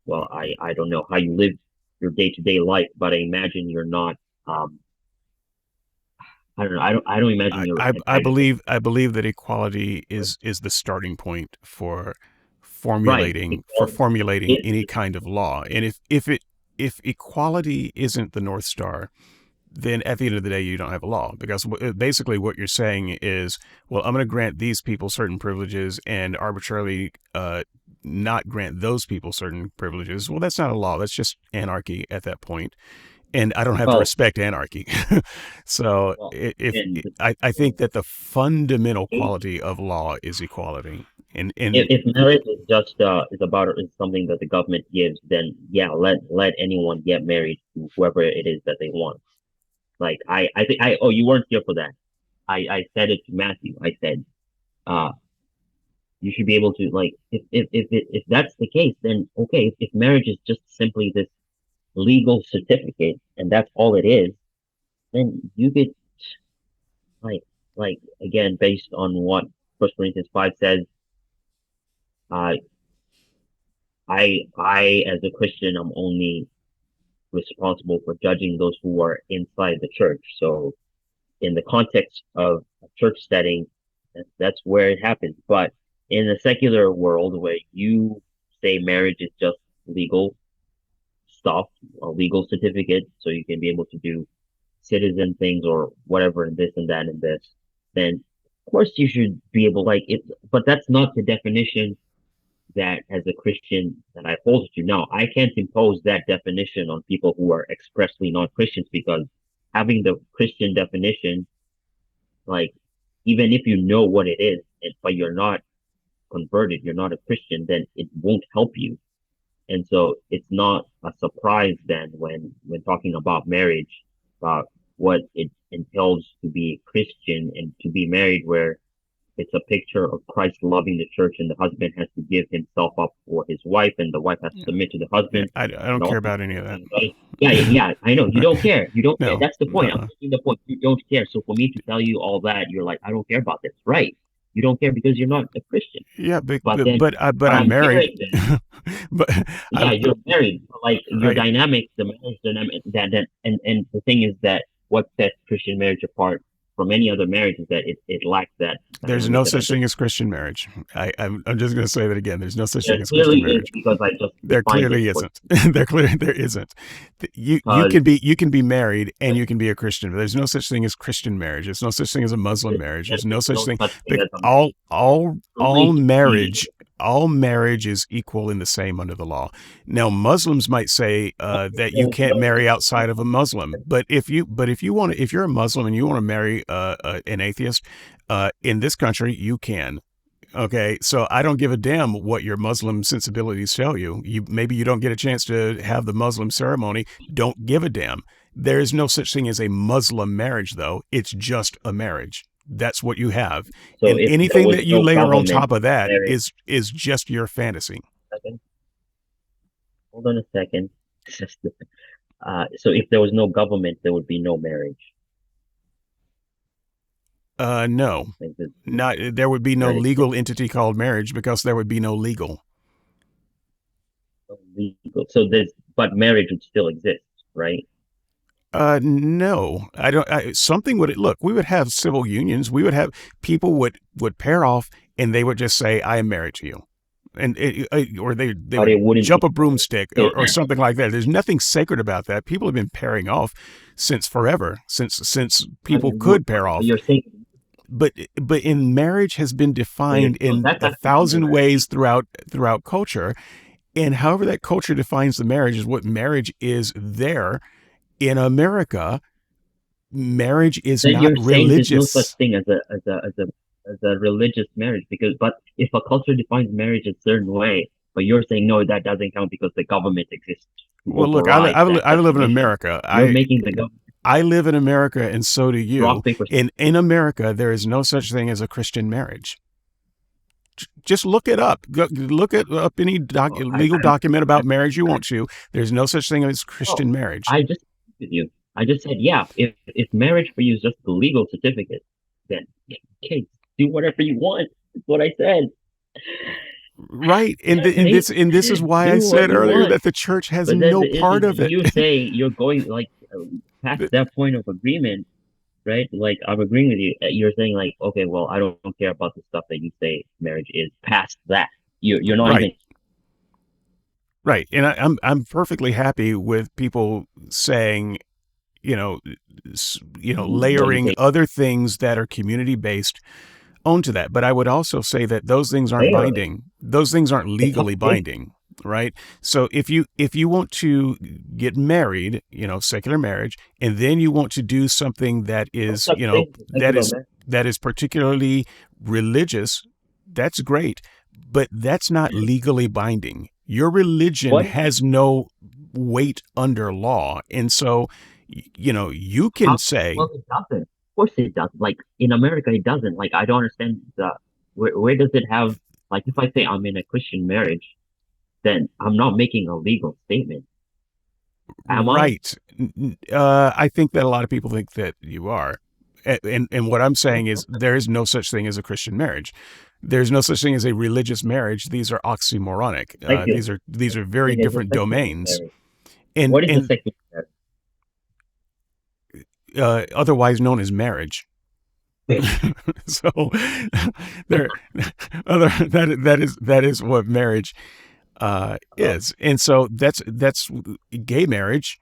Well, I don't know how you live your day-to-day life, but I imagine you're not. I don't know. I don't imagine you're. I believe that equality is the starting point for right. formulating It, any kind of law. And if equality isn't the North Star, then at the end of the day, you don't have a law, because basically what you're saying is, well, I'm going to grant these people certain privileges and arbitrarily not grant those people certain privileges. Well, that's not a law. That's just anarchy at that point. And I don't have to well, respect anarchy. So well, if and I think that the fundamental quality of law is equality. And if marriage is just is something that the government gives, then yeah, let anyone get married to whoever it is that they want. Like I think you weren't here for that. I said it to Matthew. I said, you should be able to like if that's the case, then okay. If marriage is just simply this legal certificate and that's all it is, then you get like again based on what First Corinthians 5 says. Uh, I as a Christian, I'm only responsible for judging those who are inside the church. So in the context of a church setting, that's where it happens. But in the secular world where you say marriage is just legal stuff, a legal certificate, so you can be able to do citizen things or whatever and this and that and this, then of course you should be able like it. But that's not the definition that as a Christian that I hold to. Now, I can't impose that definition on people who are expressly not Christians, because having the Christian definition, like even if you know what it is, but you're not converted, you're not a Christian, then it won't help you. And so it's not a surprise then when talking about marriage, about what it entails to be Christian and to be married, where it's a picture of Christ loving the church, and the husband has to give himself up for his wife, and the wife has to submit to the husband. I don't care about any of that. Yeah, I know. You don't care. You don't No, care. That's the point. no. I'm making the point. You don't care. So for me to tell you all that, you're like, I don't care about this. Right. You don't care because you're not a Christian. Yeah, But I'm married. But yeah, you're married. Like your right. dynamic, the marriage dynamic, and the thing is that what sets Christian marriage apart from any other marriage is that it lacks that. There's no such thing as Christian marriage. I'm just going to say that again. There's no such thing as Christian marriage. Because I just there clearly isn't. There isn't. You can be married and you can be a Christian, but there's no such thing as Christian marriage. There's no such thing as a Muslim marriage. There's no such thing. All marriage is equal in the same under the law. Now, Muslims might say that you can't marry outside of a Muslim, but if you're a Muslim and you want to marry an atheist in this country, you can. Okay, so I don't give a damn what your Muslim sensibilities tell you. Maybe you don't get a chance to have the Muslim ceremony. Don't give a damn. There is no such thing as a Muslim marriage, though. It's just a marriage. That's what you have. So and anything that you layer on top of that marriage, is just your fantasy. hold on a second. So if there was no government, there would be no marriage. No, Like not there would be no marriage legal entity called marriage because there would be no legal. legal. So but marriage would still exist, right? No, I don't. Something would look. We would have civil unions. We would have people would pair off, and they would just say, "I am married to you," and or they But it would wouldn't jump be. a broomstick It, or something like that. There's nothing sacred about that. People have been pairing off since forever, since people could pair off. you're saying, But in marriage has been defined so in that's a actually thousand marriage. ways throughout culture, and however that culture defines the marriage is what marriage is there. In America, marriage is Then not you're saying there's no such religious. thing as a religious marriage but if a culture defines marriage a certain way, but you're saying no, that doesn't count because the government exists to Well, look, override that I live in definition. America. You're making the government I live in America, and so do you. rock paper. In America, there is no such thing as a Christian marriage. Just look it up. Look up any legal document about marriage you want to. There's no such thing as Christian marriage. I just agreed with you. I just said, yeah, if marriage for you is just the legal certificate, then okay, do whatever you want. That's what I said. Right, and this is why Do I what said you earlier want. that the church has But then no part of it. you say you're going like past that point of agreement, right? Like I'm agreeing with you. You're saying like, okay, well, I don't care about the stuff that you say marriage is. Past that, you're not Right. even. Right, and I'm perfectly happy with people saying, layering other things that are community based onto that. But I would also say that those things aren't Layering. binding. Those things aren't legally binding, right? So if you want to get married, secular marriage, and then you want to do something that is, that is particularly religious, that's great, but that's not legally binding. Your religion What? has no weight under law, and so you can say, Well, it doesn't. Of course, it doesn't. Like in America, it doesn't. Like I don't understand where does it have? Like if I say I'm in a Christian marriage, then I'm not making a legal statement. Am I? right. I think that a lot of people think that you are. And what I'm saying is there is no such thing as a Christian marriage. There's no such thing as a religious marriage. These are oxymoronic. Thank you. These are very It is a different secular domains. marriage. And What is a secular marriage? Otherwise known as marriage. So that is what marriage is. And so that's gay marriage.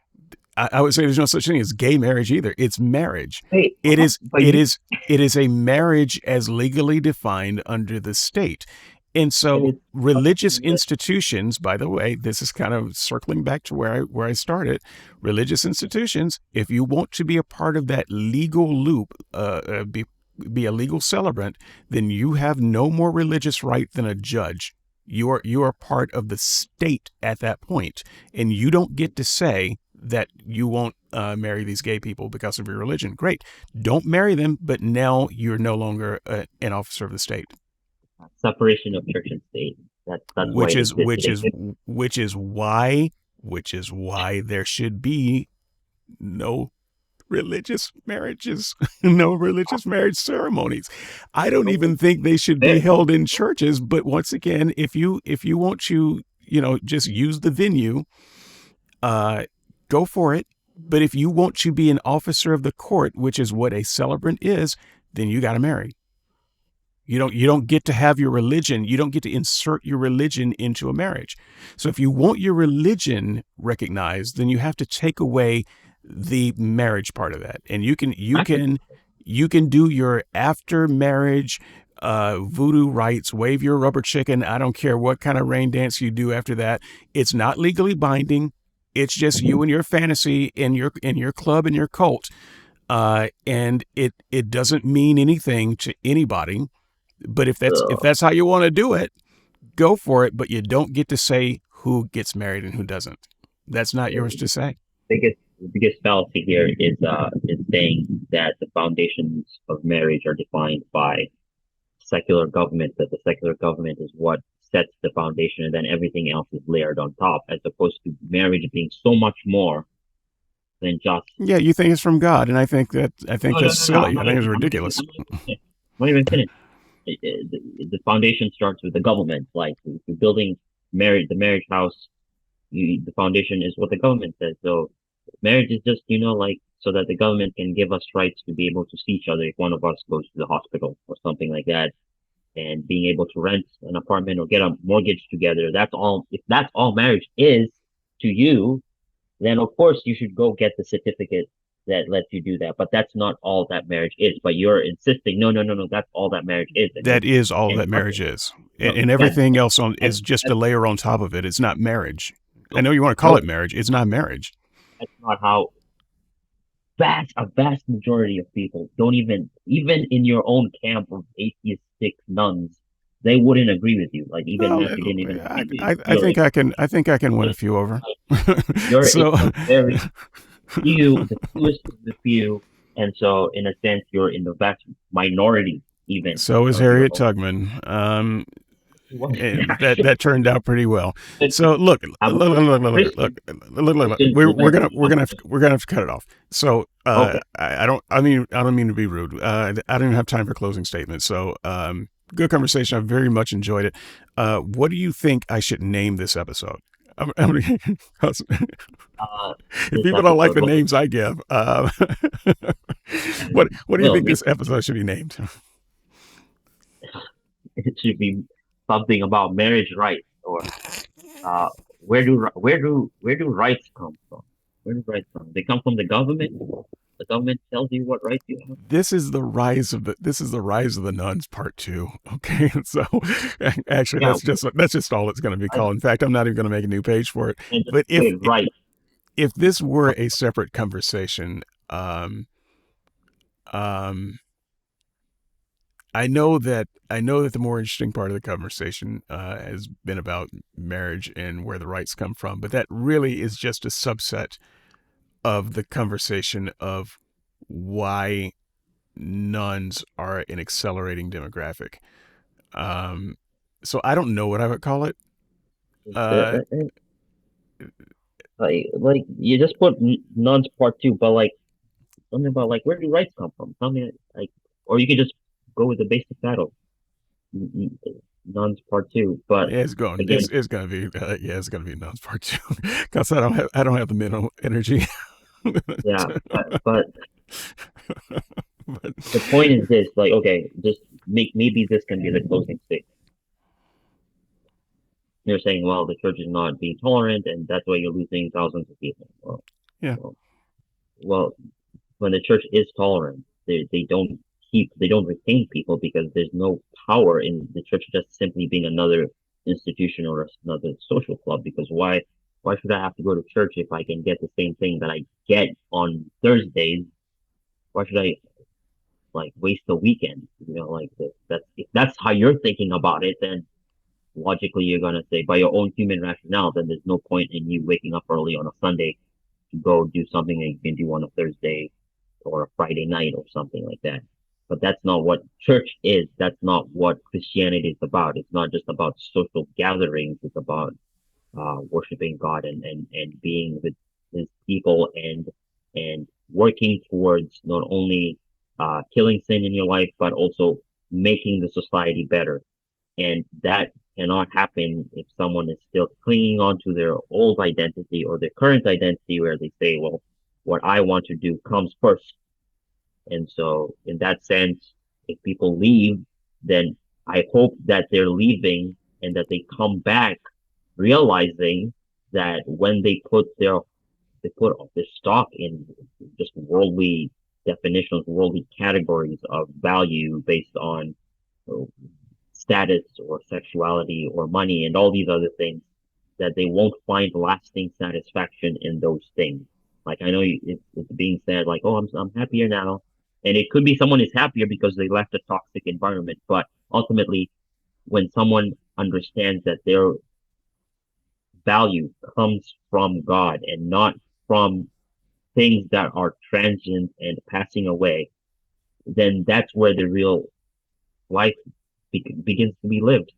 I would say there's no such thing as gay marriage either. It's marriage. Wait, It is but it you- is it is a marriage as legally defined under the state. And so religious institutions, by the way, this is kind of circling back to where I started. Religious institutions, if you want to be a part of that legal loop, be a legal celebrant, then you have no more religious right than a judge. You are part of the state at that point, and you don't get to say that you won't marry these gay people because of your religion. Great, don't marry them, but now you're no longer an officer of the state. Separation of church and state. That's Which why is why there should be no religious marriages, no religious marriage ceremonies. I don't even think they should be held in churches. But once again, if you want to, just use the venue, go for it. But if you want to be an officer of the court, which is what a celebrant is, then you got to marry. You don't get to have your religion. You don't get to insert your religion into a marriage. So if you want your religion recognized, then you have to take away the marriage part of that. And you can do your after marriage voodoo rites, wave your rubber chicken. I don't care what kind of rain dance you do after that. It's not legally binding. It's just you and your fantasy in your club and your cult. And it doesn't mean anything to anybody. But if that's how you want to do it, go for it. But you don't get to say who gets married and who doesn't. That's not yours to say. The biggest fallacy here is saying that the foundations of marriage are defined by secular government. That the secular government is what sets the foundation, and then everything else is layered on top, as opposed to marriage being so much more than just. Yeah, you think it's from God, and I think No, that's no, no, no. silly. I think it's ridiculous. I'm not even finished. The foundation starts with the government. Like, if you're building the marriage house, the foundation is what the government says. So marriage is just, like, so that the government can give us rights to be able to see each other if one of us goes to the hospital or something like that, and being able to rent an apartment or get a mortgage together. That's all. If that's all marriage is to you, then of course you should go get the certificate that lets you do that. But that's not all that marriage is. But you're insisting, no, no, no, no, that's all that marriage is. That is all and that marriage is, no, and everything else is that's- just a layer on top of it. It's not marriage. I know you want to call it marriage. It's not marriage. that's not how a vast majority of people don't even in your own camp of atheistic nuns, they wouldn't agree with you. Like, even Well, if you didn't even agree with you, I think I can win a few over. you're So, in the very the fewest of the few, and so in a sense you're in the vast minority even. so is of your Harriet own- Tubman. Well, And that turned out pretty well. So look. I'm- We're gonna have to cut it off. So Okay. I don't mean to be rude. I don't even have time for closing statements. So good conversation. I very much enjoyed it. What do you think I should name this episode? If This people don't like the episode- names I give, what do you Well, think this episode should be named? it should be something about marriage rights, or where do rights come from? Where do rights come? They come from the government. The government tells you what rights you have. This is the rise of the nuns part 2. Okay. So actually Yeah. that's just all it's going to be called. In fact, I'm not even going to make a new page for it. And just But say right. if this were a separate conversation, I know that the more interesting part of the conversation has been about marriage and where the rights come from, but that really is just a subset of the conversation of why nuns are an accelerating demographic. So I don't know what I would call it. Like you just put nuns part 2, but like something about like where do rights come from? Something like, or you can just go with the basic title, nuns part 2. But It's going. again- It's going to be. It's going to be nuns part 2 because I don't have the mental energy. yeah, but But the point is this: like, okay, just maybe this can be the closing statement. You're saying, well, the church is not being tolerant, and that's why you're losing thousands of people. Well, Yeah. Well, when the church is tolerant, they don't retain people because there's no power in the church just simply being another institution or another social club. Because why should I have to go to church if I can get the same thing that I get on Thursdays? Why should I like waste the weekend? Like if that's how you're thinking about it, then logically you're gonna say, by your own human rationale, then there's no point in you waking up early on a Sunday to go do something that you can do on a Thursday or a Friday night or something like that. But that's not what church is. That's not what Christianity is about. It's not just about social gatherings. It's about worshiping God and being with His people and working towards not only killing sin in your life, but also making the society better. And that cannot happen if someone is still clinging on to their old identity or their current identity, where they say, well, what I want to do comes first. And so in that sense, if people leave, then I hope that they're leaving and that they come back realizing that when they put their stock in just worldly definitions, worldly categories of value based on status or sexuality or money and all these other things, that they won't find lasting satisfaction in those things. Like, I know it's being said like, oh, I'm happier now. And it could be someone is happier because they left a toxic environment. But ultimately, when someone understands that their value comes from God and not from things that are transient and passing away, then that's where the real life begins to be lived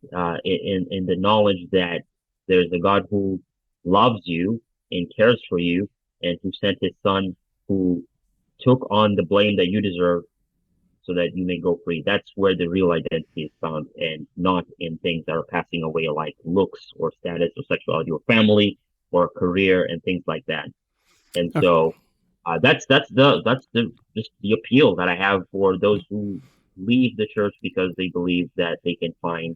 in the knowledge that there's a God who loves you and cares for you, and who sent his son, who took on the blame that you deserve so that you may go free. That's where the real identity is found, and not in things that are passing away like looks or status or sexuality or family or career and things like that. And Okay. so that's just the appeal that I have for those who leave the church because they believe that they can find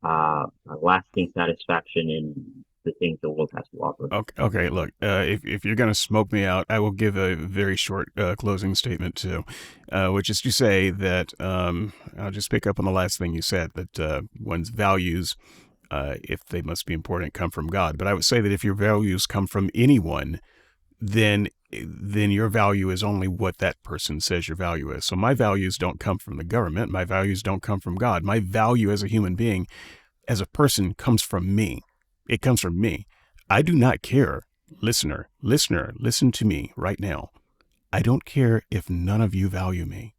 a lasting satisfaction in the things the world has to offer. Okay. Look, if you're gonna smoke me out, I will give a very short closing statement too, which is to say that I'll just pick up on the last thing you said, that one's values, if they must be important, come from God. But I would say that if your values come from anyone, then your value is only what that person says your value is. So my values don't come from the government. My values don't come from God. My value as a human being, as a person, comes from me. It comes from me. I do not care. Listener, listen to me right now. I don't care if none of you value me.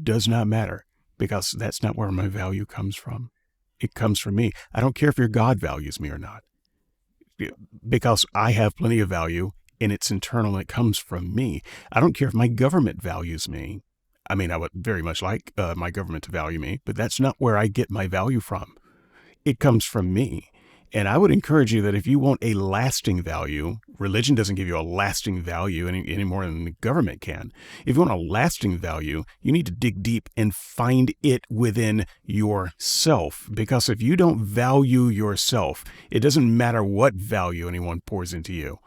Does not matter, because that's not where my value comes from. It comes from me. I don't care if your God values me or not, because I have plenty of value and it's internal and it comes from me. I don't care if my government values me. I mean, I would very much like my government to value me, but that's not where I get my value from. It comes from me. And I would encourage you that if you want a lasting value, religion doesn't give you a lasting value any more than the government can. If you want a lasting value, you need to dig deep and find it within yourself. Because if you don't value yourself, it doesn't matter what value anyone pours into you.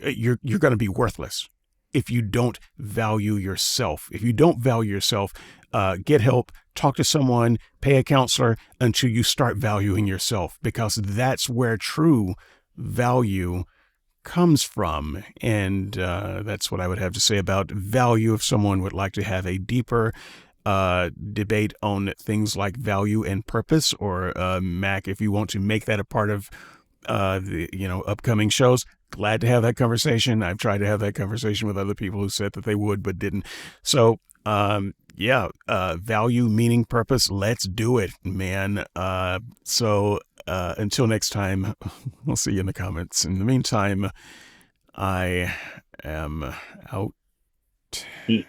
You're going to be worthless if you don't value yourself. If you don't value yourself, get help, talk to someone, pay a counselor until you start valuing yourself, because that's where true value comes from. And that's what I would have to say about value. If someone would like to have a deeper debate on things like value and purpose, or Mac, if you want to make that a part of the upcoming shows, glad to have that conversation. I've tried to have that conversation with other people who said that they would but didn't. So value, meaning, purpose, let's do it, man. So until next time, we'll see you in the comments. In the meantime, I am out. Peace.